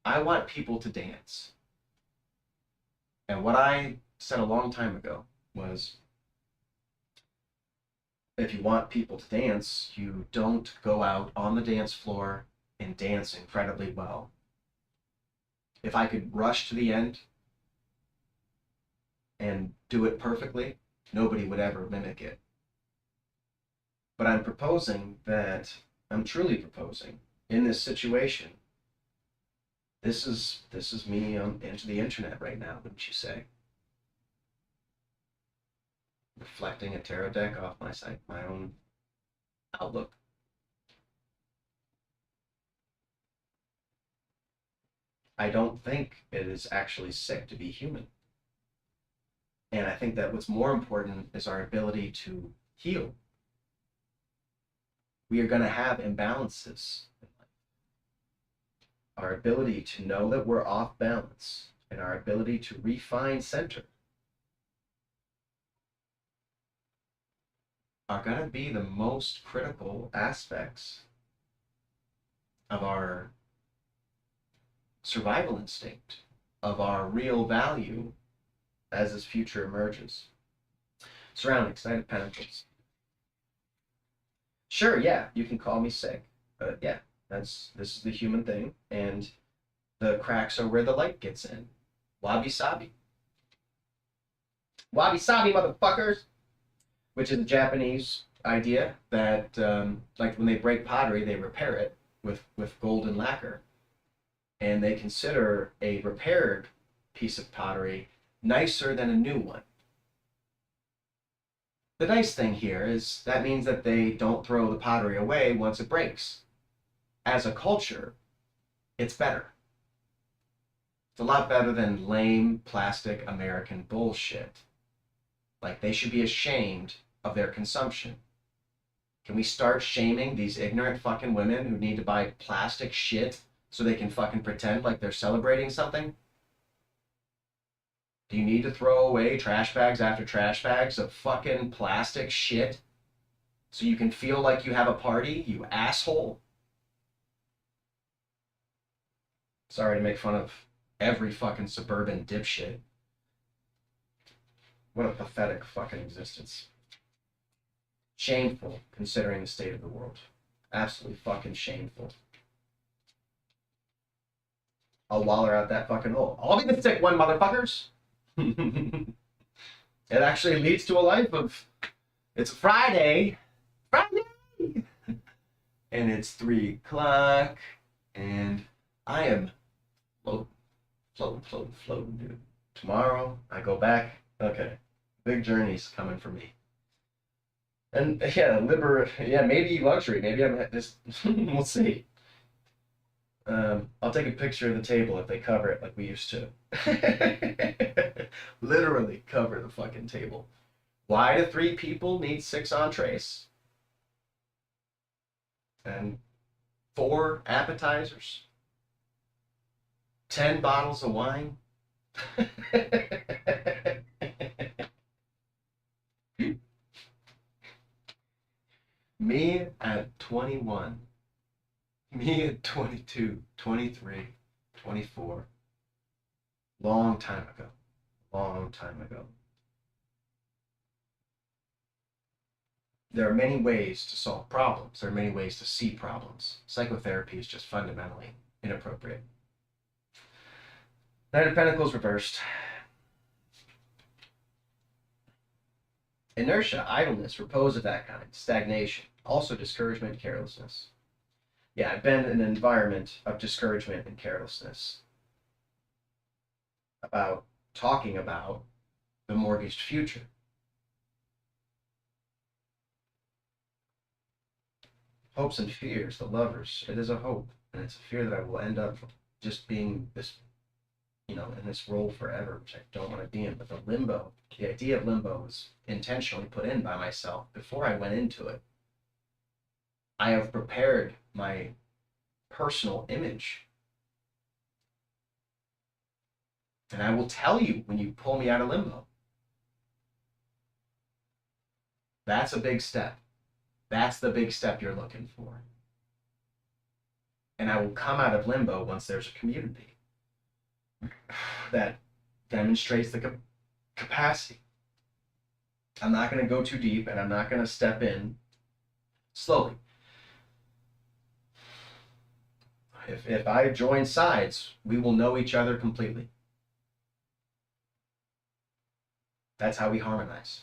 I want people to dance. And what I said a long time ago was, if you want people to dance, you don't go out on the dance floor and dance incredibly well. If I could rush to the end and do it perfectly, nobody would ever mimic it. But I'm truly proposing in this situation. This is me into the internet right now, wouldn't you say? Reflecting a tarot deck off my site, my own outlook. I don't think it is actually sick to be human. And I think that what's more important is our ability to heal. We are going to have imbalances in life. Our ability to know that we're off balance and our ability to refine center are going to be the most critical aspects of our survival instinct, of our real value as this future emerges. Surroundings, Knight of Pentacles. Sure, yeah, you can call me sick, but yeah, this is the human thing, and the cracks are where the light gets in. Wabi sabi. Wabi sabi, motherfuckers! Which is the Japanese idea that, like when they break pottery, they repair it with golden lacquer, and they consider a repaired piece of pottery nicer than a new one. The nice thing here is that means that they don't throw the pottery away once it breaks. As a culture, it's better. It's a lot better than lame plastic American bullshit. Like, they should be ashamed of their consumption. Can we start shaming these ignorant fucking women who need to buy plastic shit so they can fucking pretend like they're celebrating something? Do you need to throw away trash bags after trash bags of fucking plastic shit so you can feel like you have a party, you asshole? Sorry to make fun of every fucking suburban dipshit. What a pathetic fucking existence. Shameful, considering the state of the world. Absolutely fucking shameful. I'll waller out that fucking hole. I'll be the sick one, motherfuckers! It actually leads to a life of, it's Friday, and it's 3 o'clock, and I am floating, dude. Tomorrow, I go back. Okay, big journey's coming for me. And yeah, maybe luxury. Maybe I'm just, we'll see. I'll take a picture of the table if they cover it like we used to. Literally cover the fucking table. Why do 3 people need 6 entrees? And 4 appetizers? 10 bottles of wine? Me at 21. Me at 22, 23, 24. Long time ago. Long time ago. There are many ways to solve problems. There are many ways to see problems. Psychotherapy is just fundamentally inappropriate. Knight of Pentacles reversed. Inertia, idleness, repose of that kind, stagnation, also discouragement, carelessness. Yeah, I've been in an environment of discouragement and carelessness about talking about the mortgaged future. Hopes and fears, the lovers. It is a hope, and it's a fear that I will end up just being this, in this role forever, which I don't want to be in. But the limbo, the idea of limbo was intentionally put in by myself before I went into it. I have prepared my personal image. And I will tell you when you pull me out of limbo. That's a big step. That's the big step you're looking for. And I will come out of limbo once there's a community that demonstrates the capacity. I'm not going to go too deep, and I'm not going to step in slowly. If I join sides, we will know each other completely. That's how we harmonize.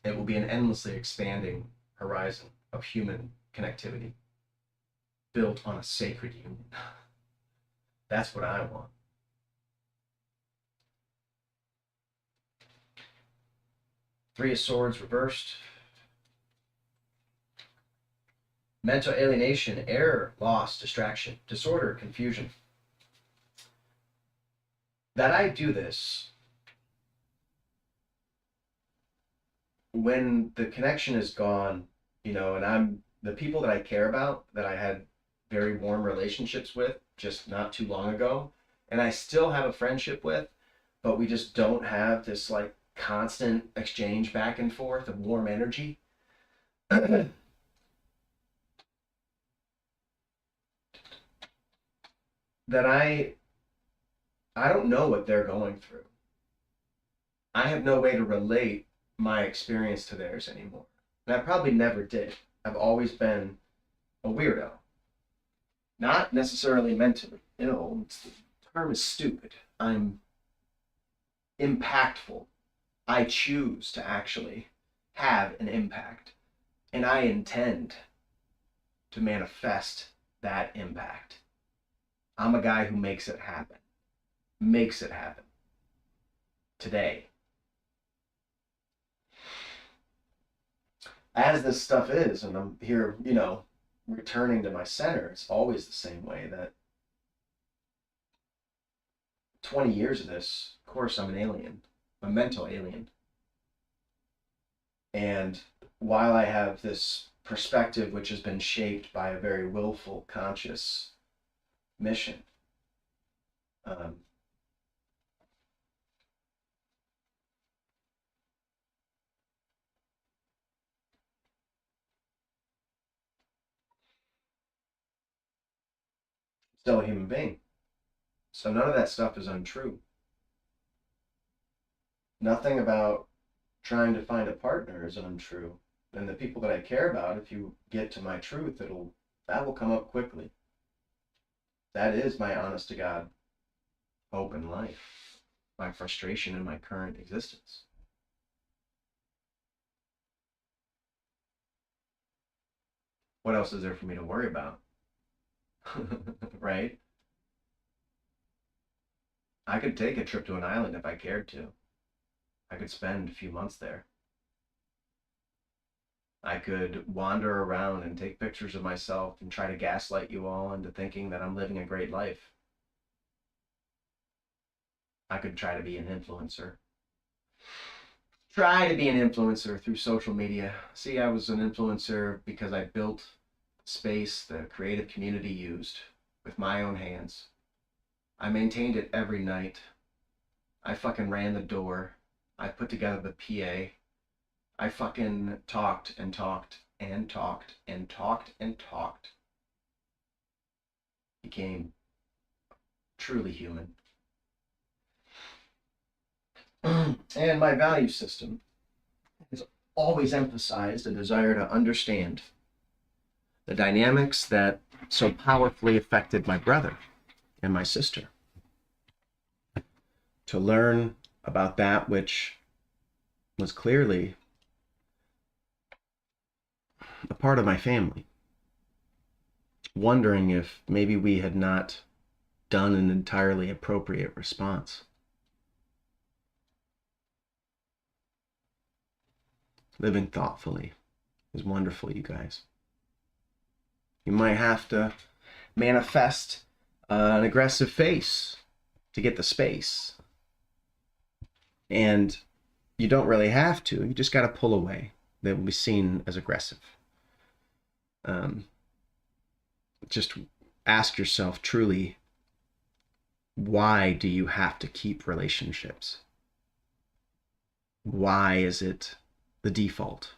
It will be an endlessly expanding horizon of human connectivity built on a sacred union. That's what I want. Three of Swords reversed. Mental alienation, error, loss, distraction, disorder, confusion. That I do this when the connection is gone, and I'm the people that I care about, that I had very warm relationships with just not too long ago, and I still have a friendship with, but we just don't have this like constant exchange back and forth of warm energy. That I don't know what they're going through. I have no way to relate my experience to theirs anymore. And I probably never did. I've always been a weirdo. Not necessarily mentally ill. The term is stupid. I'm impactful. I choose to actually have an impact. And I intend to manifest that impact. I'm a guy who makes it happen. Makes it happen. Today. As this stuff is, and I'm here, returning to my center, it's always the same way that 20 years of this, of course, I'm an alien, a mental alien. And while I have this perspective which has been shaped by a very willful, conscious mission, still a human being. So none of that stuff is untrue. Nothing about trying to find a partner is untrue. And the people that I care about, if you get to my truth, that will come up quickly. That is my honest to God hope in life, my frustration in my current existence. What else is there for me to worry about? Right? I could take a trip to an island if I cared to. I could spend a few months there. I could wander around and take pictures of myself and try to gaslight you all into thinking that I'm living a great life. I could try to be an influencer. Try to be an influencer through social media. See, I was an influencer because I built space the creative community used with my own hands. I maintained it every night. I fucking ran the door. I put together the PA. I fucking talked and talked and talked and talked and talked. Became truly human. And my value system has always emphasized a desire to understand the dynamics that so powerfully affected my brother and my sister. To learn about that which was clearly a part of my family. Wondering if maybe we had not done an entirely appropriate response. Living thoughtfully is wonderful, you guys. You might have to manifest an aggressive face to get the space. And you don't really have to. You just got to pull away. That will be seen as aggressive. Just ask yourself truly, why do you have to keep relationships? Why is it the default?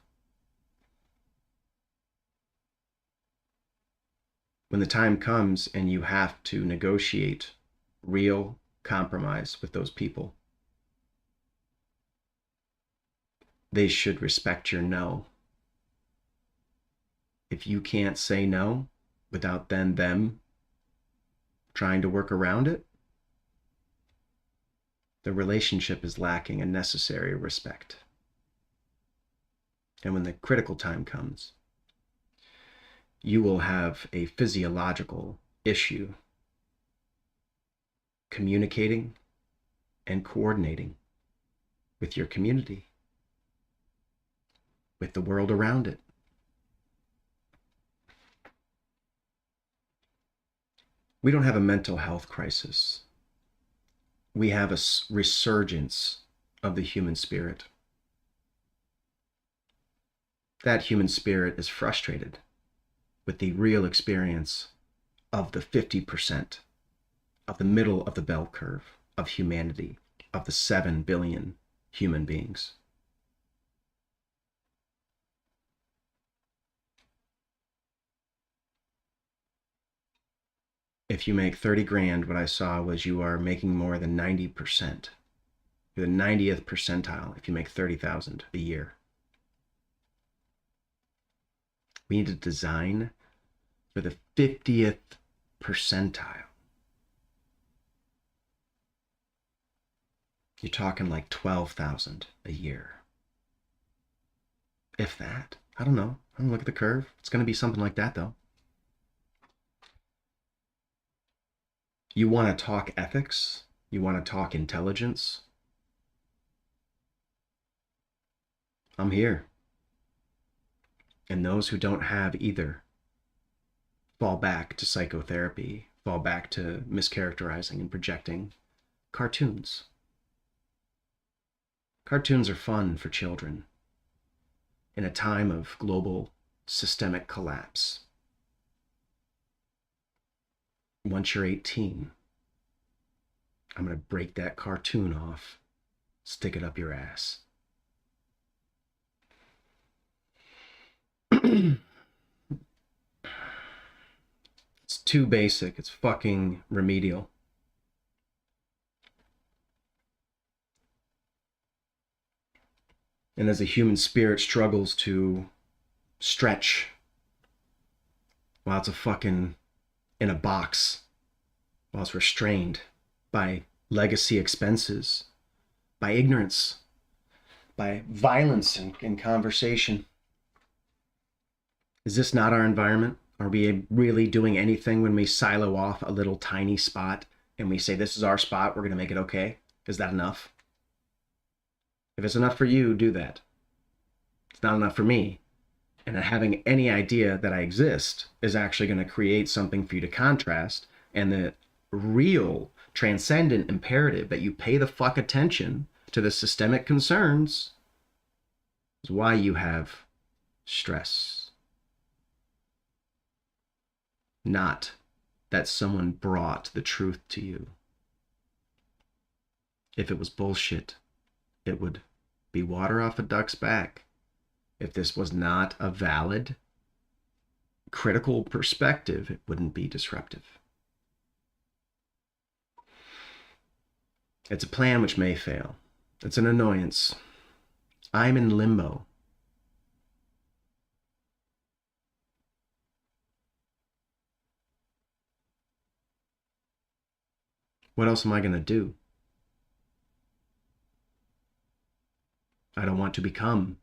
When the time comes and you have to negotiate real compromise with those people, they should respect your no. If you can't say no without then them trying to work around it, the relationship is lacking a necessary respect. And when the critical time comes, you will have a physiological issue communicating and coordinating with your community, with the world around it. We don't have a mental health crisis. We have a resurgence of the human spirit. That human spirit is frustrated with the real experience of the 50%, of the middle of the bell curve of humanity, of the 7 billion human beings. If you make 30 grand, what I saw was you are making more than 90%. You're the 90th percentile if you make 30,000 a year. We need to design for the 50th percentile. You're talking like 12,000 a year. If that. I don't know. I don't look at the curve. It's going to be something like that, though. You want to talk ethics? You want to talk intelligence? I'm here. And those who don't have either fall back to psychotherapy, fall back to mischaracterizing and projecting cartoons. Cartoons are fun for children in a time of global systemic collapse. Once you're 18, I'm going to break that cartoon off, stick it up your ass. It's too basic. It's fucking remedial. And as the human spirit struggles to stretch while it's a fucking in a box, while it's restrained by legacy expenses, by ignorance, by violence in conversation. Is this not our environment? Are we really doing anything when we silo off a little tiny spot and we say, this is our spot, we're going to make it okay? Is that enough? If it's enough for you, do that. It's not enough for me. And having any idea that I exist is actually going to create something for you to contrast. And the real transcendent imperative that you pay the fuck attention to the systemic concerns is why you have stress. Not that someone brought the truth to you. If it was bullshit, it would be water off a duck's back. If this was not a valid, critical perspective, it wouldn't be disruptive. It's a plan which may fail. It's an annoyance. I'm in limbo. What else am I going to do? I don't want to become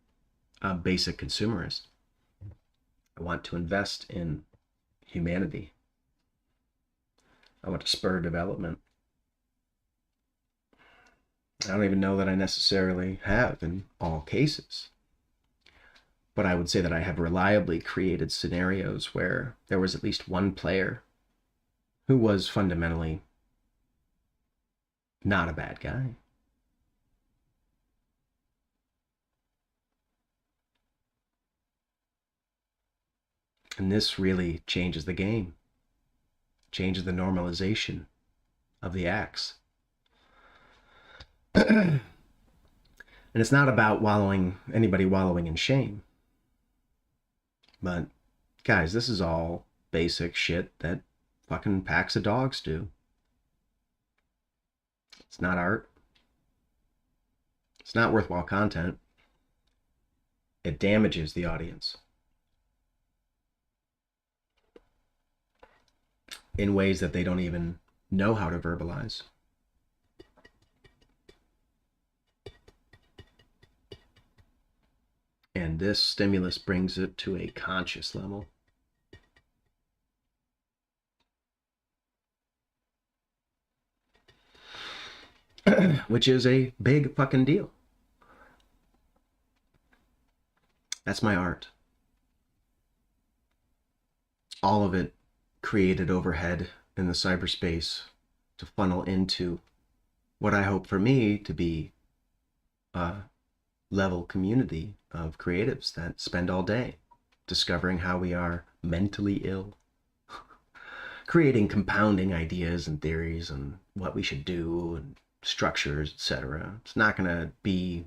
a basic consumerist. I want to invest in humanity. I want to spur development. I don't even know that I necessarily have in all cases. But I would say that I have reliably created scenarios where there was at least one player who was fundamentally not a bad guy. And this really changes the game, changes the normalization of the acts. And it's not about anybody wallowing in shame. But guys, this is all basic shit that fucking packs of dogs do. It's not art. It's not worthwhile content. It damages the audience in ways that they don't even know how to verbalize. And this stimulus brings it to a conscious level. Which is a big fucking deal. That's my art. All of it created overhead in the cyberspace to funnel into what I hope for me to be a level community of creatives that spend all day discovering how we are mentally ill, creating compounding ideas and theories on what we should do and structures, etc. It's not going to be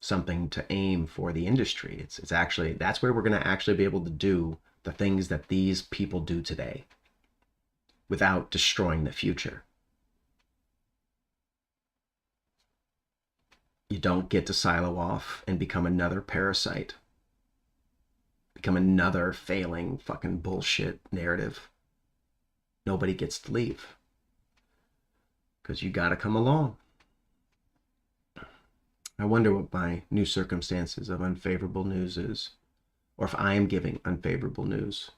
something to aim for the industry. It's actually, that's where we're going to actually be able to do the things that these people do today without destroying the future. You don't get to silo off and become another parasite, become another failing fucking bullshit narrative. Nobody gets to leave because you got to come along. I wonder what my new circumstances of unfavorable news is, or if I am giving unfavorable news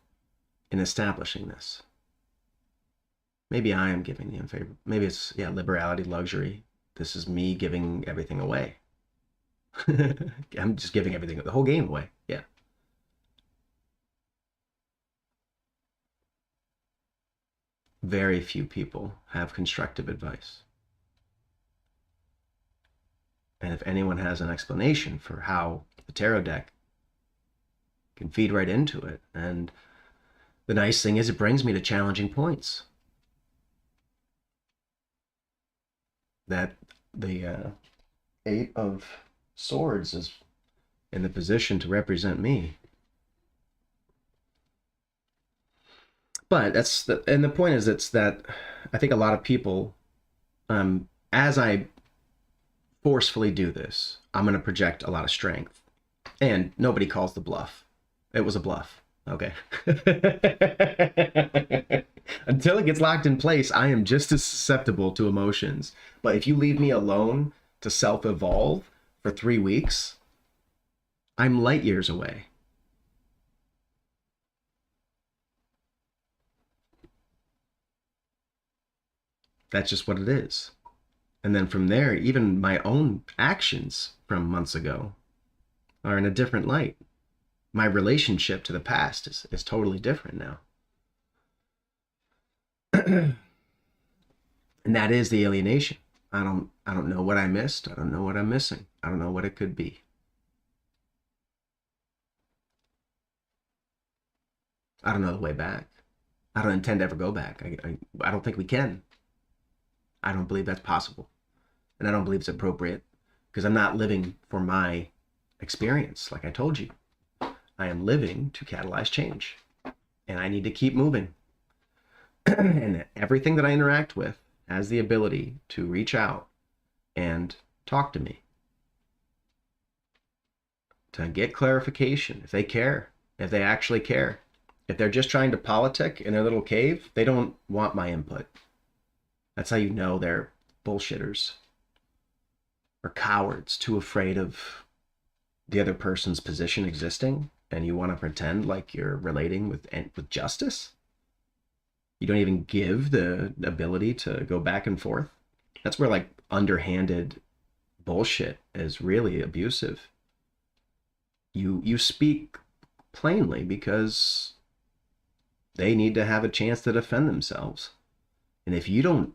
in establishing this. Maybe I am giving the unfavorable. Maybe it's, yeah, liberality, luxury. This is me giving everything away. I'm just giving everything, the whole game away. Yeah. Very few people have constructive advice. And if anyone has an explanation for how the tarot deck can feed right into it, and the nice thing is it brings me to challenging points. That the Eight of Swords is in the position to represent me. But and the point is, it's that I think a lot of people, as I forcefully do this, I'm going to project a lot of strength. And nobody calls the bluff. It was a bluff. Okay. Until it gets locked in place, I am just as susceptible to emotions. But if you leave me alone to self-evolve for 3 weeks, I'm light years away. That's just what it is. And then from there, even my own actions from months ago are in a different light. My relationship to the past is totally different now. And that is the alienation. I don't know what I missed. I don't know what I'm missing. I don't know what it could be. I don't know the way back. I don't intend to ever go back. I don't think we can. I don't believe that's possible. And I don't believe it's appropriate, because I'm not living for my experience. Like I told you, I am living to catalyze change, and I need to keep moving. And everything that I interact with has the ability to reach out and talk to me, to get clarification if they care, if they actually care. If they're just trying to politic in their little cave, they don't want my input. That's how you know they're bullshitters or cowards, too afraid of the other person's position existing, and you want to pretend like you're relating with justice. You don't even give the ability to go back and forth. That's where like underhanded bullshit is really abusive. You speak plainly because they need to have a chance to defend themselves. And if you don't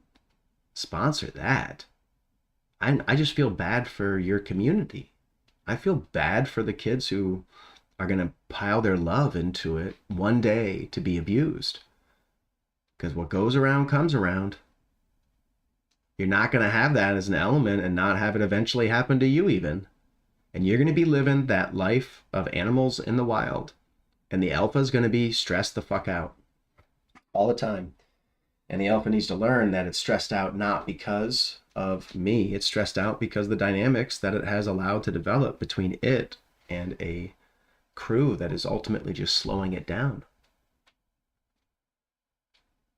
sponsor that, I just feel bad for your community. I feel bad for the kids who are going to pile their love into it one day to be abused. Because what goes around comes around. You're not going to have that as an element and not have it eventually happen to you even. And you're going to be living that life of animals in the wild. And the alpha is going to be stressed the fuck out all the time. And the alpha needs to learn that it's stressed out not because of me. It's stressed out because the dynamics that it has allowed to develop between it and a crew that is ultimately just slowing it down.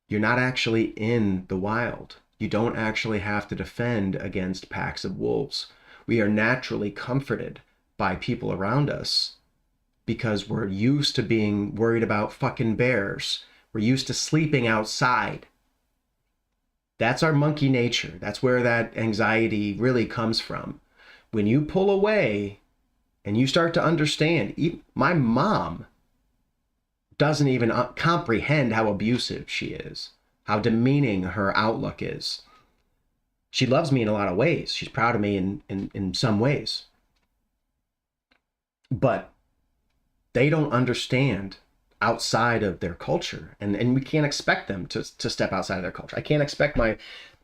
You're not actually in the wild. You don't actually have to defend against packs of wolves. We are naturally comforted by people around us because we're used to being worried about fucking bears. We're used to sleeping outside. That's our monkey nature. That's where that anxiety really comes from. When you pull away and you start to understand, my mom doesn't even comprehend how abusive she is, how demeaning her outlook is. She loves me in a lot of ways. She's proud of me in some ways. But they don't understand outside of their culture. And we can't expect them to step outside of their culture. I can't expect my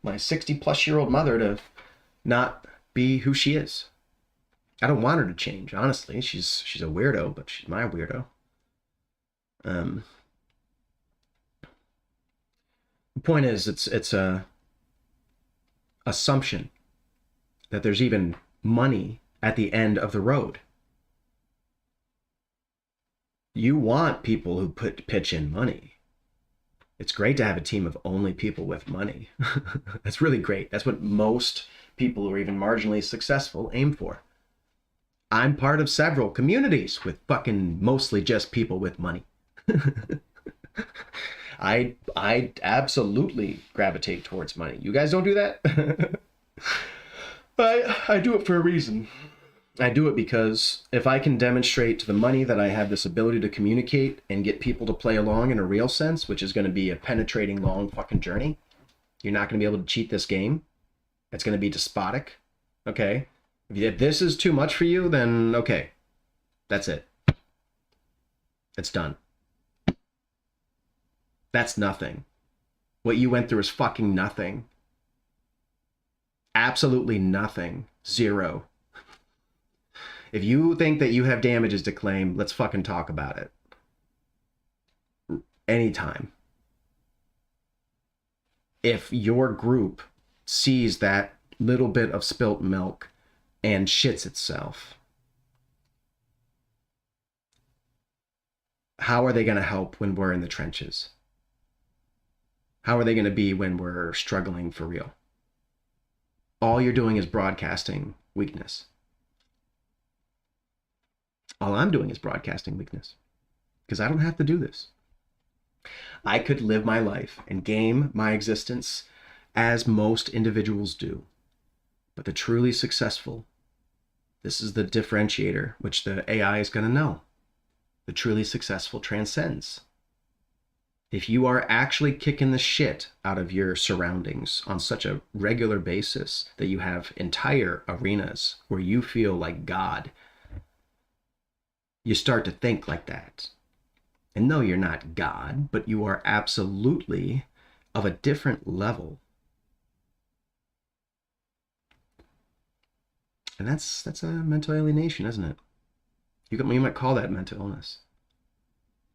60-plus-year-old mother to not be who she is. I don't want her to change, honestly. She's a weirdo, but she's my weirdo. The point is, it's a assumption that there's even money at the end of the road. You want people who pitch in money. It's great to have a team of only people with money. That's really great. That's what most people who are even marginally successful aim for. I'm part of several communities with fucking mostly just people with money. I I absolutely gravitate towards money. You guys don't do that? I do it for a reason. I do it because if I can demonstrate to the money that I have this ability to communicate and get people to play along in a real sense, which is going to be a penetrating, long fucking journey, you're not going to be able to cheat this game. It's going to be despotic. Okay? If this is too much for you, then okay. That's it. It's done. That's nothing. What you went through is fucking nothing. Absolutely nothing. Zero. If you think that you have damages to claim, let's fucking talk about it. Anytime. If your group sees that little bit of spilt milk and shits itself, how are they going to help when we're in the trenches? How are they going to be when we're struggling for real? All you're doing is broadcasting weakness. All I'm doing is broadcasting weakness because I don't have to do this. I could live my life and game my existence as most individuals do. But the truly successful, this is the differentiator, which the AI is going to know. The truly successful transcends. If you are actually kicking the shit out of your surroundings on such a regular basis that you have entire arenas where you feel like God, you start to think like that. And no, you're not God, but you are absolutely of a different level. And that's a mental alienation, isn't it? You might call that mental illness.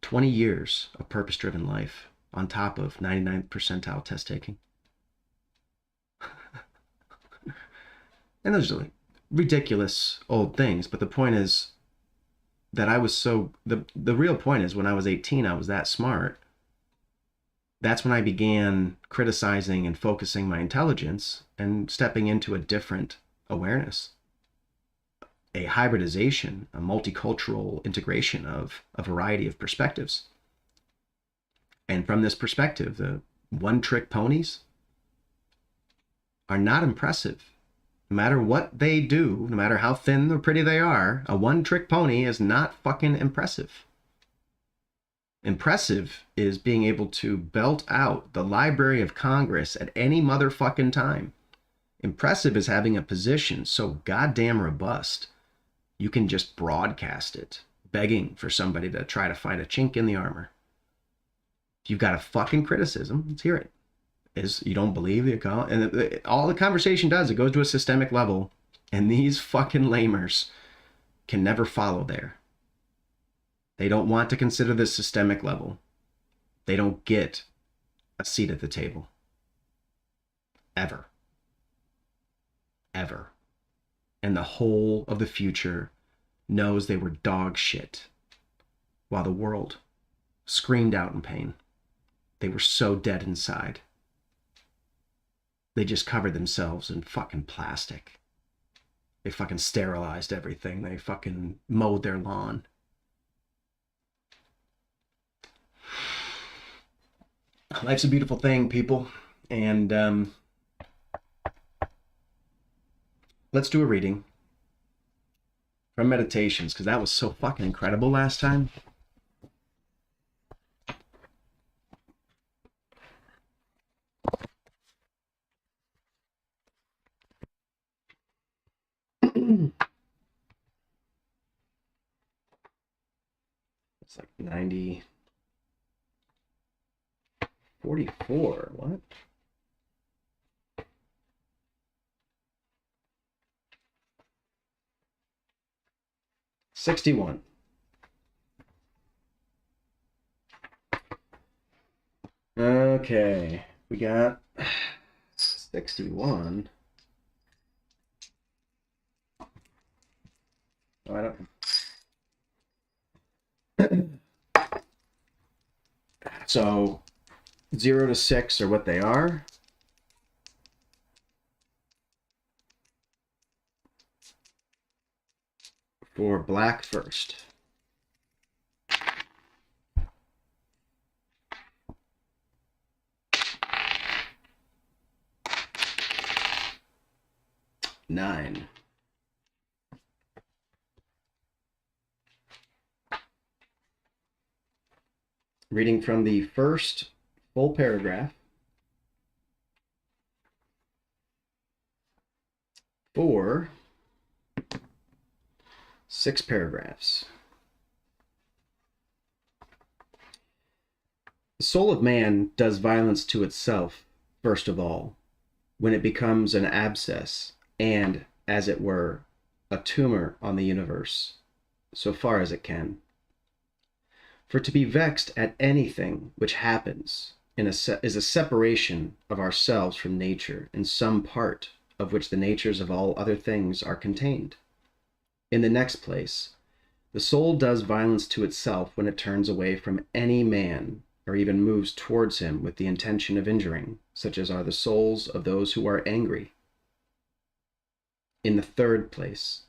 20 years of purpose-driven life on top of 99th percentile test taking. And those are like ridiculous old things, but the point is that I was so, the real point is when I was 18, I was that smart. That's when I began criticizing and focusing my intelligence and stepping into a different awareness, a hybridization, a multicultural integration of a variety of perspectives. And from this perspective, the one-trick ponies are not impressive. No matter what they do, no matter how thin or pretty they are, a one-trick pony is not fucking impressive. Impressive is being able to belt out the Library of Congress at any motherfucking time. Impressive is having a position so goddamn robust, you can just broadcast it, begging for somebody to try to find a chink in the armor. If you've got a fucking criticism, let's hear it. Is you don't believe the account, and all the conversation does, it goes to a systemic level, and these fucking lamers can never follow there. They don't want to consider this systemic level. They don't get a seat at the table. Ever. Ever. And the whole of the future knows they were dog shit while the world screamed out in pain. They were so dead inside. They just covered themselves in fucking plastic. They fucking sterilized everything. They fucking mowed their lawn. Life's a beautiful thing, people. And let's do a reading from Meditations, because that was so fucking incredible last time. It's like 90, 44, what? $61. Okay, we got 61. Oh, I don't. So 0 to 6 are what they are. For black first. 9. Reading from the first full paragraph for 6 paragraphs. The soul of man does violence to itself, first of all, when it becomes an abscess and, as it were, a tumor on the universe, so far as it can. For to be vexed at anything which happens is a separation of ourselves from nature in some part of which the natures of all other things are contained. In the next place, the soul does violence to itself when it turns away from any man or even moves towards him with the intention of injuring, such as are the souls of those who are angry. In the third place,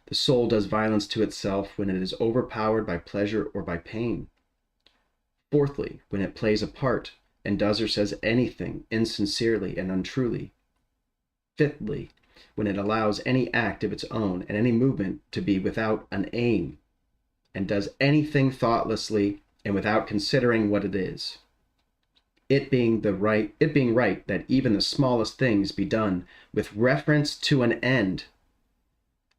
the soul does violence to itself when it is overpowered by pleasure or by pain. Fourthly, when it plays a part and does or says anything insincerely and untruly. Fifthly, when it allows any act of its own and any movement to be without an aim, and does anything thoughtlessly and without considering what it is. It being right that even the smallest things be done with reference to an end,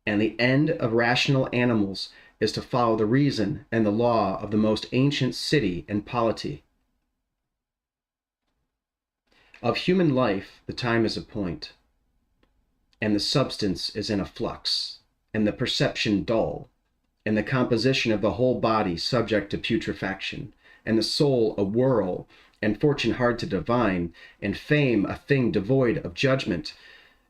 and the end of rational animals is to follow the reason and the law of the most ancient city and polity. Of human life the time is a point, and the substance is in a flux, and the perception dull, and the composition of the whole body subject to putrefaction, and the soul a whirl, and fortune hard to divine, and fame a thing devoid of judgment.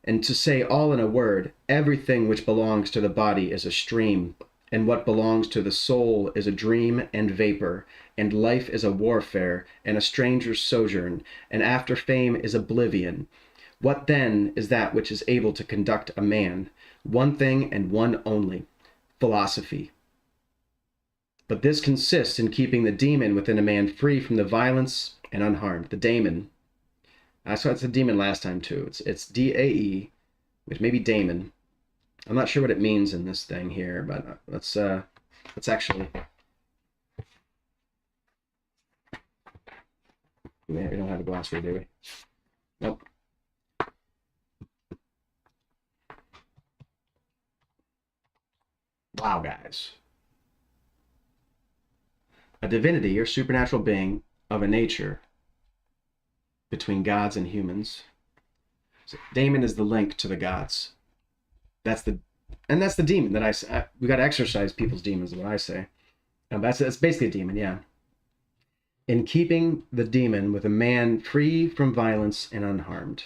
And to say all in a word, everything which belongs to the body is a stream, and what belongs to the soul is a dream and vapor, and life is a warfare, and a stranger's sojourn, and after fame is oblivion. What then is that which is able to conduct a man? One thing and one only, philosophy. But this consists in keeping the demon within a man free from the violence and unharmed. The daemon. I saw it's a demon last time too. It's D-A-E, which may be daemon. I'm not sure what it means in this thing here, but let's actually. We don't have a glossary, do we? Nope. Wow, guys. A divinity or supernatural being of a nature between gods and humans. So daemon is the link to the gods. That's the demon that I say. We got to exercise people's demons, is what I say. That's basically a demon, yeah. In keeping the demon with a man free from violence and unharmed.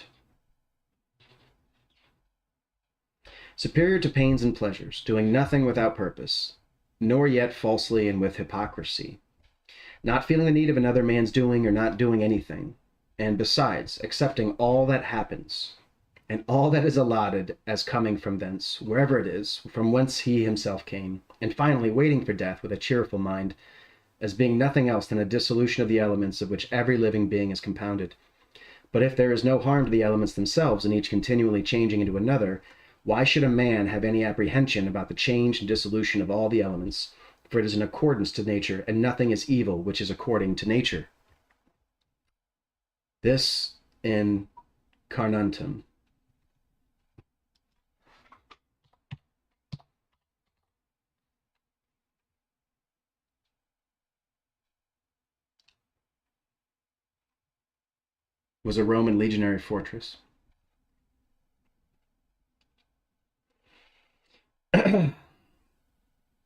Superior to pains and pleasures, doing nothing without purpose, nor yet falsely and with hypocrisy, not feeling the need of another man's doing or not doing anything, and besides, accepting all that happens, and all that is allotted as coming from thence, wherever it is, from whence he himself came, and finally waiting for death with a cheerful mind, as being nothing else than a dissolution of the elements of which every living being is compounded. But if there is no harm to the elements themselves, and each continually changing into another, why should a man have any apprehension about the change and dissolution of all the elements? For it is in accordance to nature, and nothing is evil which is according to nature. This in Carnuntum. Was a Roman legionary fortress.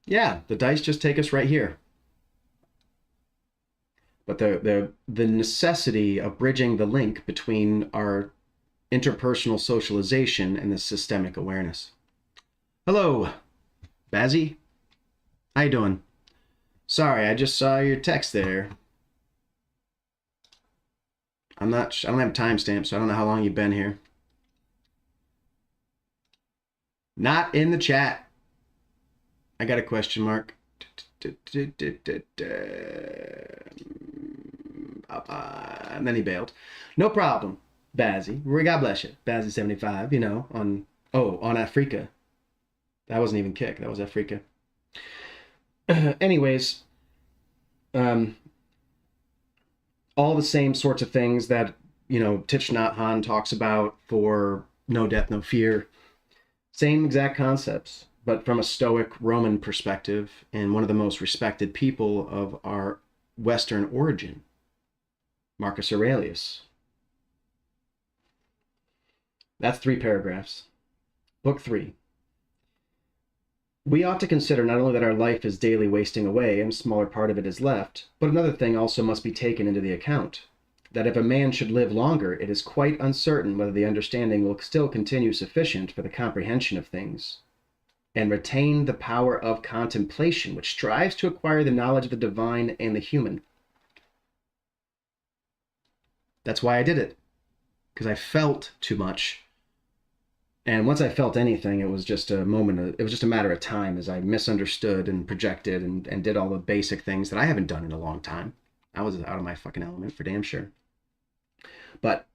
Yeah, the dice just take us right here. But the necessity of bridging the link between our interpersonal socialization and the systemic awareness. Hello, Bazzy. How you doing? Sorry, I just saw your text there. I don't have timestamps, so I don't know how long you've been here. Not in the chat. I got a question mark. And then he bailed. No problem, Bazzy. God bless you. Bazzy75, on Oh, on Africa. That wasn't even Kick. That was Africa. Anyways, all the same sorts of things that, Thich Nhat Hanh talks about for No Death, No Fear. Same exact concepts, but from a Stoic Roman perspective, and one of the most respected people of our Western origin, Marcus Aurelius. That's 3 paragraphs. Book 3. We ought to consider not only that our life is daily wasting away and a smaller part of it is left, but another thing also must be taken into the account, that if a man should live longer, it is quite uncertain whether the understanding will still continue sufficient for the comprehension of things, and retain the power of contemplation, which strives to acquire the knowledge of the divine and the human. That's why I did it, because I felt too much. And once I felt anything, it was just a matter of time as I misunderstood and projected and did all the basic things that I haven't done in a long time. I was out of my fucking element for damn sure. But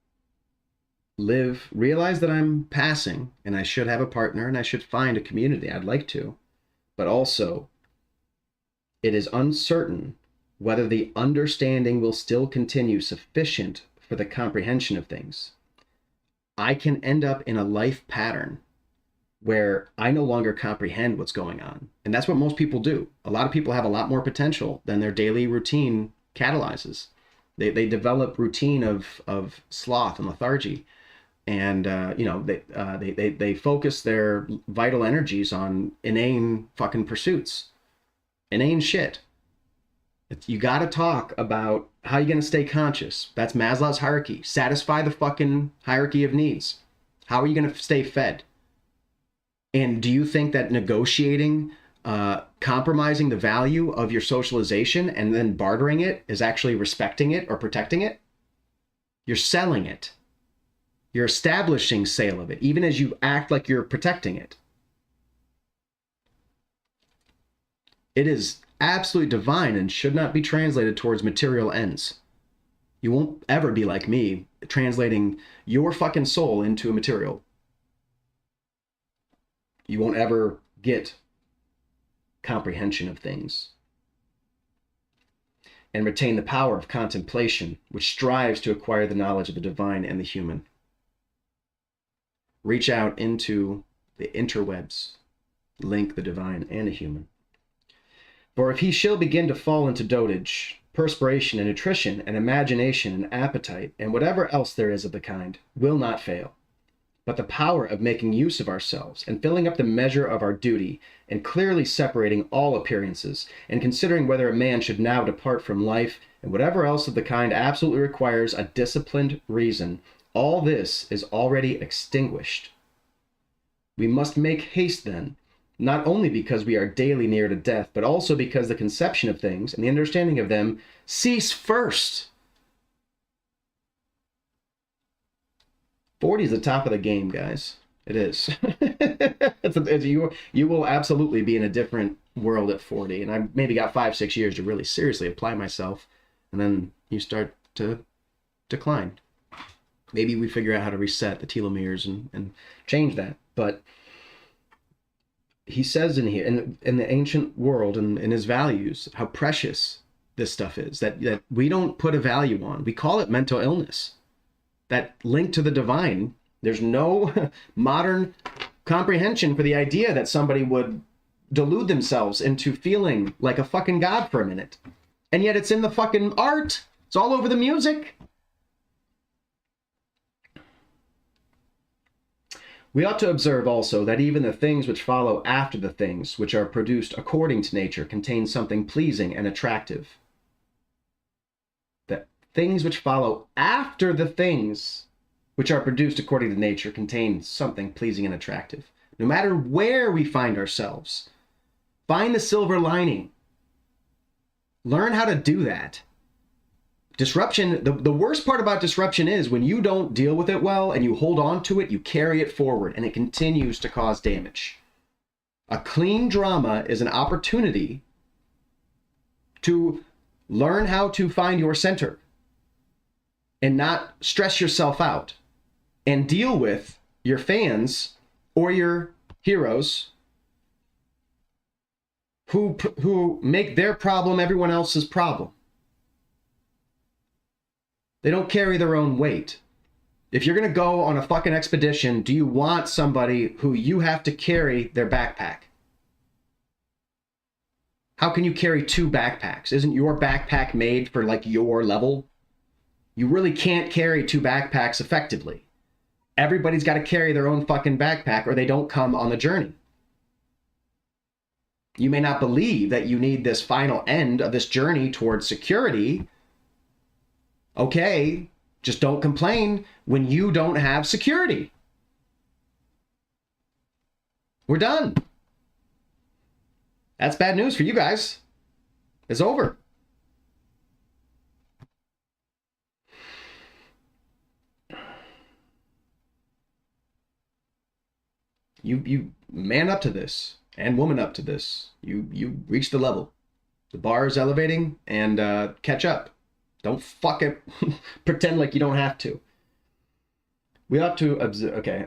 realize that I'm passing and I should have a partner and I should find a community. I'd like to. But also, it is uncertain whether the understanding will still continue sufficient for the comprehension of things. I can end up in a life pattern where I no longer comprehend what's going on. And that's what most people do. A lot of people have a lot more potential than their daily routine catalyzes. They develop routine of sloth and lethargy. And, they focus their vital energies on inane fucking pursuits. Inane shit. You got to talk about how you're going to stay conscious. That's Maslow's hierarchy. Satisfy the fucking hierarchy of needs. How are you going to stay fed? And do you think that negotiating, compromising the value of your socialization and then bartering it is actually respecting it or protecting it? You're selling it. You're establishing sale of it, even as you act like you're protecting it. It is absolutely divine and should not be translated towards material ends. You won't ever be like me, translating your fucking soul into a material. You won't ever get comprehension of things. And retain the power of contemplation, which strives to acquire the knowledge of the divine and the human. Reach out into the interwebs, link the divine and the human. For if he shall begin to fall into dotage, perspiration and nutrition and imagination and appetite and whatever else there is of the kind will not fail. But the power of making use of ourselves and filling up the measure of our duty and clearly separating all appearances and considering whether a man should now depart from life and whatever else of the kind absolutely requires a disciplined reason, all this is already extinguished. We must make haste then, not only because we are daily near to death, but also because the conception of things and the understanding of them cease first. 40 is the top of the game, guys. It is. You will absolutely be in a different world at 40. And I maybe got 5-6 years to really seriously apply myself. And then you start to decline. Maybe we figure out how to reset the telomeres and change that. But he says in here, in the ancient world and in his values, how precious this stuff is, that we don't put a value on. We call it mental illness. That link to the divine, there's no modern comprehension for the idea that somebody would delude themselves into feeling like a fucking god for a minute. And yet it's in the fucking art. It's all over the music. We ought to observe also that even the things which follow after the things which are produced according to nature contain something pleasing and attractive. That things which follow after the things which are produced according to nature contain something pleasing and attractive. No matter where we find ourselves, find the silver lining. Learn how to do that. Disruption, the worst part about disruption is when you don't deal with it well and you hold on to it, you carry it forward and it continues to cause damage. A clean drama is an opportunity to learn how to find your center and not stress yourself out and deal with your fans or your heroes who make their problem everyone else's problem. They don't carry their own weight. If you're going to go on a fucking expedition, do you want somebody who you have to carry their backpack? How can you carry 2 backpacks? Isn't your backpack made for like your level? You really can't carry 2 backpacks effectively. Everybody's got to carry their own fucking backpack or they don't come on the journey. You may not believe that you need this final end of this journey towards security. Okay, just don't complain when you don't have security. We're done. That's bad news for you guys. It's over. You man up to this and woman up to this. You reach the level. The bar is elevating, and catch up. Don't fuck it. Pretend like you don't have to. We ought to observe. Okay.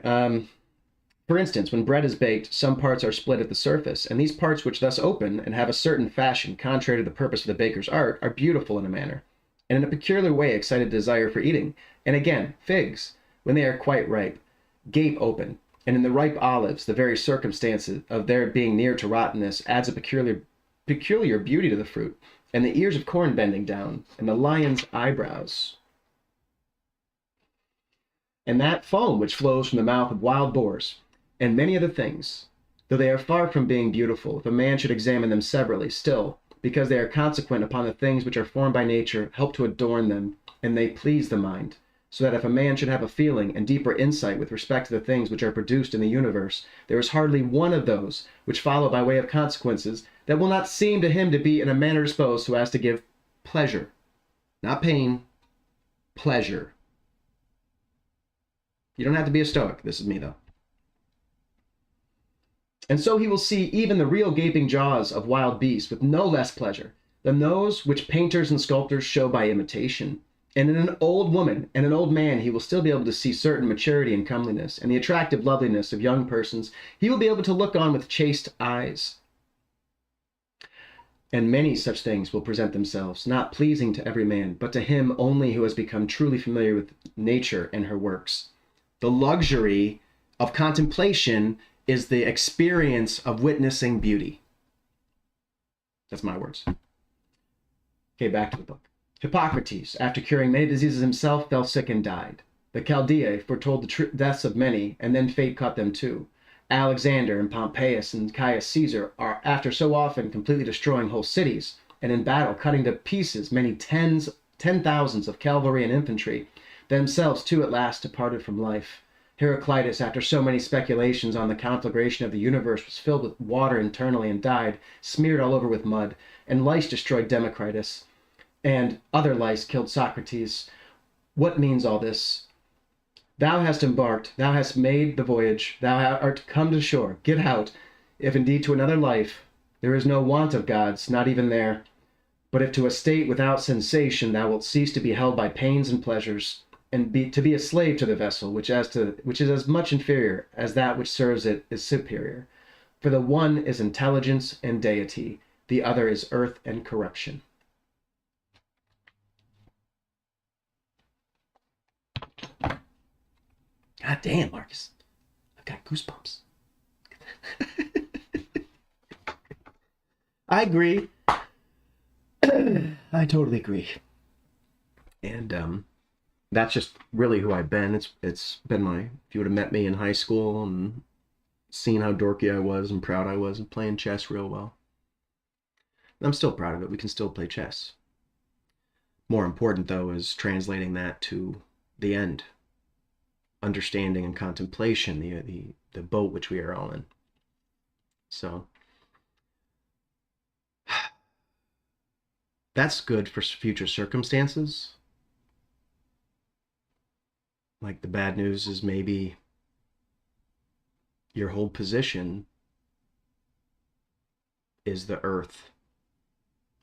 For instance, when bread is baked, some parts are split at the surface, and these parts which thus open and have a certain fashion contrary to the purpose of the baker's art are beautiful in a manner, and in a peculiar way excite a desire for eating. And again, figs, when they are quite ripe, gape open, and in the ripe olives, the very circumstance of their being near to rottenness adds a peculiar beauty to the fruit, and the ears of corn bending down, and the lion's eyebrows, and that foam which flows from the mouth of wild boars, and many other things, though they are far from being beautiful, if a man should examine them severally, still, because they are consequent upon the things which are formed by nature, help to adorn them, and they please the mind, so that if a man should have a feeling and deeper insight with respect to the things which are produced in the universe, there is hardly one of those which follow by way of consequences that will not seem to him to be in a manner disposed so as to give pleasure. Not pain, pleasure. You don't have to be a Stoic. This is me, though. And so he will see even the real gaping jaws of wild beasts with no less pleasure than those which painters and sculptors show by imitation. And in an old woman and an old man he will still be able to see certain maturity and comeliness, and the attractive loveliness of young persons he will be able to look on with chaste eyes. And many such things will present themselves, not pleasing to every man, but to him only who has become truly familiar with nature and her works. The luxury of contemplation is the experience of witnessing beauty. That's my words. Okay, back to the book. Hippocrates, after curing many diseases himself, fell sick and died. The Chaldaei foretold the deaths of many, and then fate caught them too. Alexander and Pompeius and Caius Caesar are, after so often completely destroying whole cities, and in battle cutting to pieces many ten thousands of cavalry and infantry, themselves too at last departed from life. Heraclitus, after so many speculations on the conflagration of the universe, was filled with water internally and died, smeared all over with mud, and lice destroyed Democritus, and other lice killed Socrates. What means all this? Thou hast embarked, thou hast made the voyage, thou art come to shore. Get out, if indeed to another life there is no want of gods, not even there. But if to a state without sensation thou wilt cease to be held by pains and pleasures, and to be a slave to the vessel, which is as much inferior as that which serves it is superior. For the one is intelligence and deity, the other is earth and corruption. God damn, Marcus. I've got goosebumps. I agree. I totally agree. And that's just really who I've been. It's been if you would have met me in high school and seen how dorky I was and proud I was of playing chess real well. I'm still proud of it. We can still play chess. More important, though, is translating that to the end. Understanding and contemplation, the boat which we are all in. So that's good for future circumstances. Like, the bad news is maybe your whole position is the earth.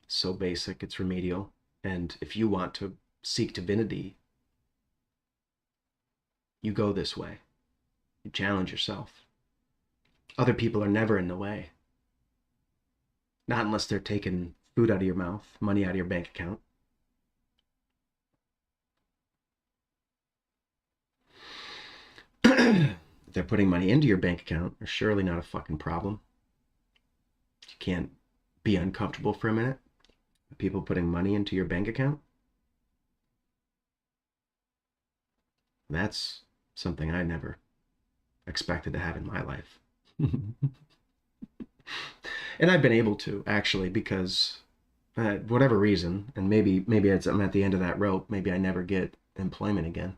So basic, it's remedial. And if you want to seek divinity, you go this way. You challenge yourself. Other people are never in the way. Not unless they're taking food out of your mouth, money out of your bank account. If they're putting money into your bank account, they're surely not a fucking problem. You can't be uncomfortable for a minute. People putting money into your bank account? That's something I never expected to have in my life. And I've been able to, actually, because whatever reason, and maybe I'm at the end of that rope, maybe I never get employment again.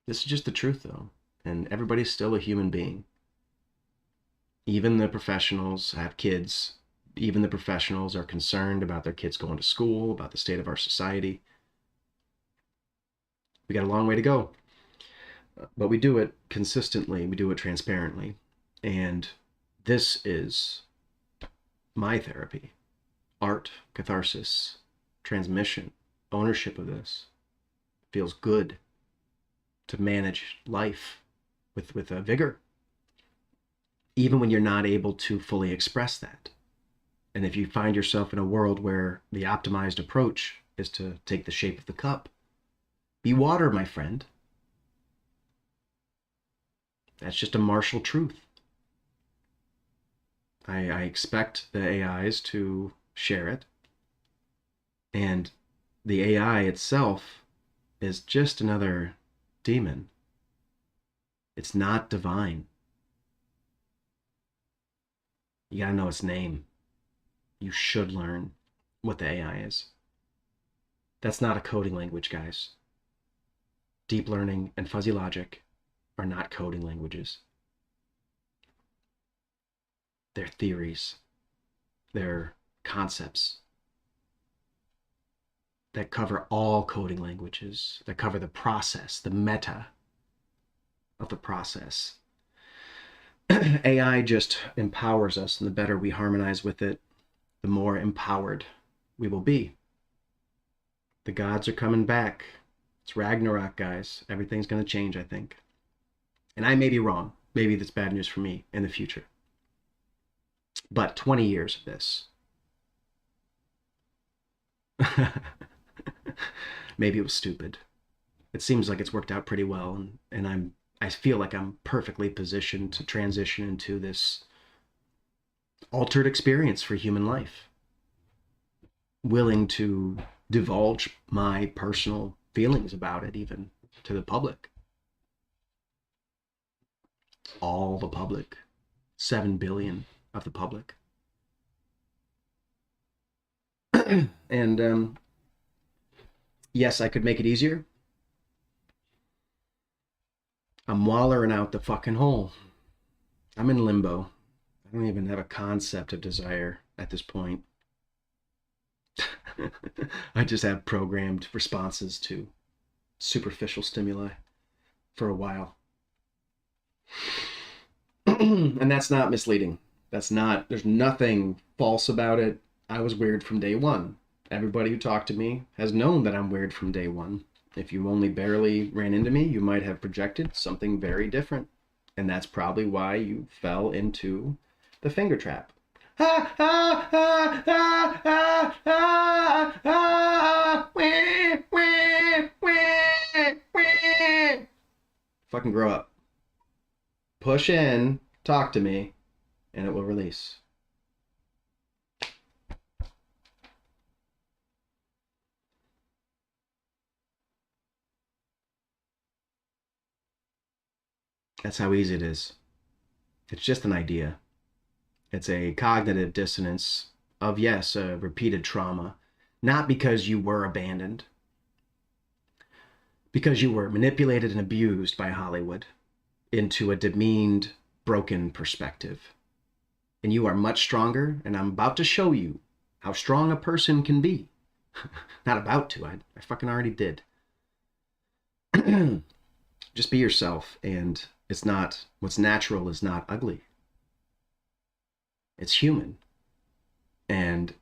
This is just the truth, though, and everybody's still a human being. Even the professionals have kids. Even the professionals are concerned about their kids going to school, about the state of our society. We got a long way to go, but we do it consistently. We do it transparently, and this is my therapy. Art, catharsis, transmission, ownership of this. It feels good to manage life with a vigor, even when you're not able to fully express that. And if you find yourself in a world where the optimized approach is to take the shape of the cup, be water, my friend. That's just a martial truth. I expect the AIs to share it. And the AI itself is just another demon. It's not divine. You gotta know its name. You should learn what the AI is. That's not a coding language, guys. Deep learning and fuzzy logic are not coding languages. They're theories. They're concepts that cover all coding languages, that cover the process, the meta of the process. AI just empowers us, and the better we harmonize with it, the more empowered we will be. The gods are coming back. It's Ragnarok, guys. Everything's going to change, I think. And I may be wrong. Maybe that's bad news for me in the future. But 20 years of this. Maybe it was stupid. It seems like it's worked out pretty well, and I feel like I'm perfectly positioned to transition into this altered experience for human life. Willing to divulge my personal feelings about it, even to the public. All the public. 7 billion of the public. And yes, I could make it easier. I'm wallering out the fucking hole. I'm in limbo. I don't even have a concept of desire at this point. I just have programmed responses to superficial stimuli for a while. And that's not misleading. There's nothing false about it. I was weird from day one. Everybody who talked to me has known that I'm weird from day one. If you only barely ran into me, you might have projected something very different. And that's probably why you fell into the finger trap. Fucking grow up. Push in, talk to me, and it will release. That's how easy it is. It's just an idea. It's a cognitive dissonance of, yes, a repeated trauma, not because you were abandoned, because you were manipulated and abused by Hollywood into a demeaned, broken perspective. And you are much stronger, and I'm about to show you how strong a person can be. Not about to, I fucking already did. Just be yourself, and what's natural is not ugly. It's human. And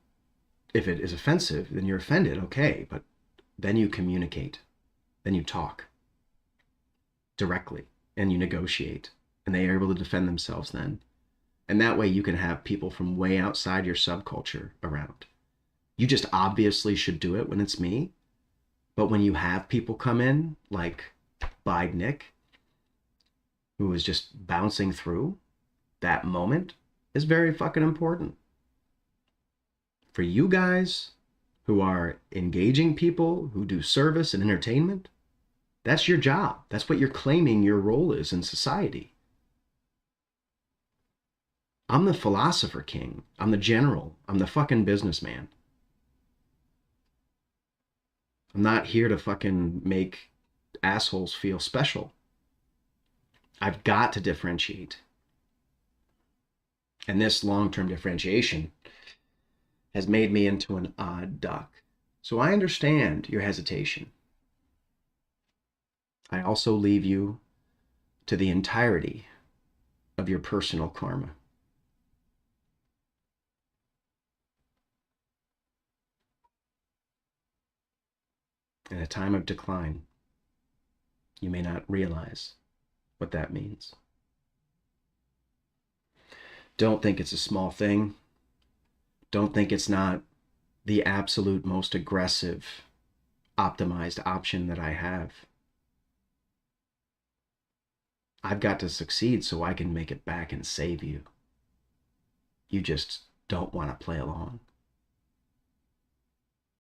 if it is offensive, then you're offended, okay, but then you communicate. Then you talk directly, and you negotiate, and they are able to defend themselves then. And that way you can have people from way outside your subculture around. You just obviously should do it when it's me. But when you have people come in, like Bide Nick, who is just bouncing through, that moment is very fucking important. For you guys who are engaging people, who do service and entertainment, that's your job. That's what you're claiming your role is in society. I'm the philosopher king. I'm the general. I'm the fucking businessman. I'm not here to fucking make assholes feel special. I've got to differentiate. And this long-term differentiation has made me into an odd duck. So I understand your hesitation. I also leave you to the entirety of your personal karma. In a time of decline, you may not realize what that means. Don't think it's a small thing. Don't think it's not the absolute most aggressive, optimized option that I have. I've got to succeed so I can make it back and save you. You just don't want to play along.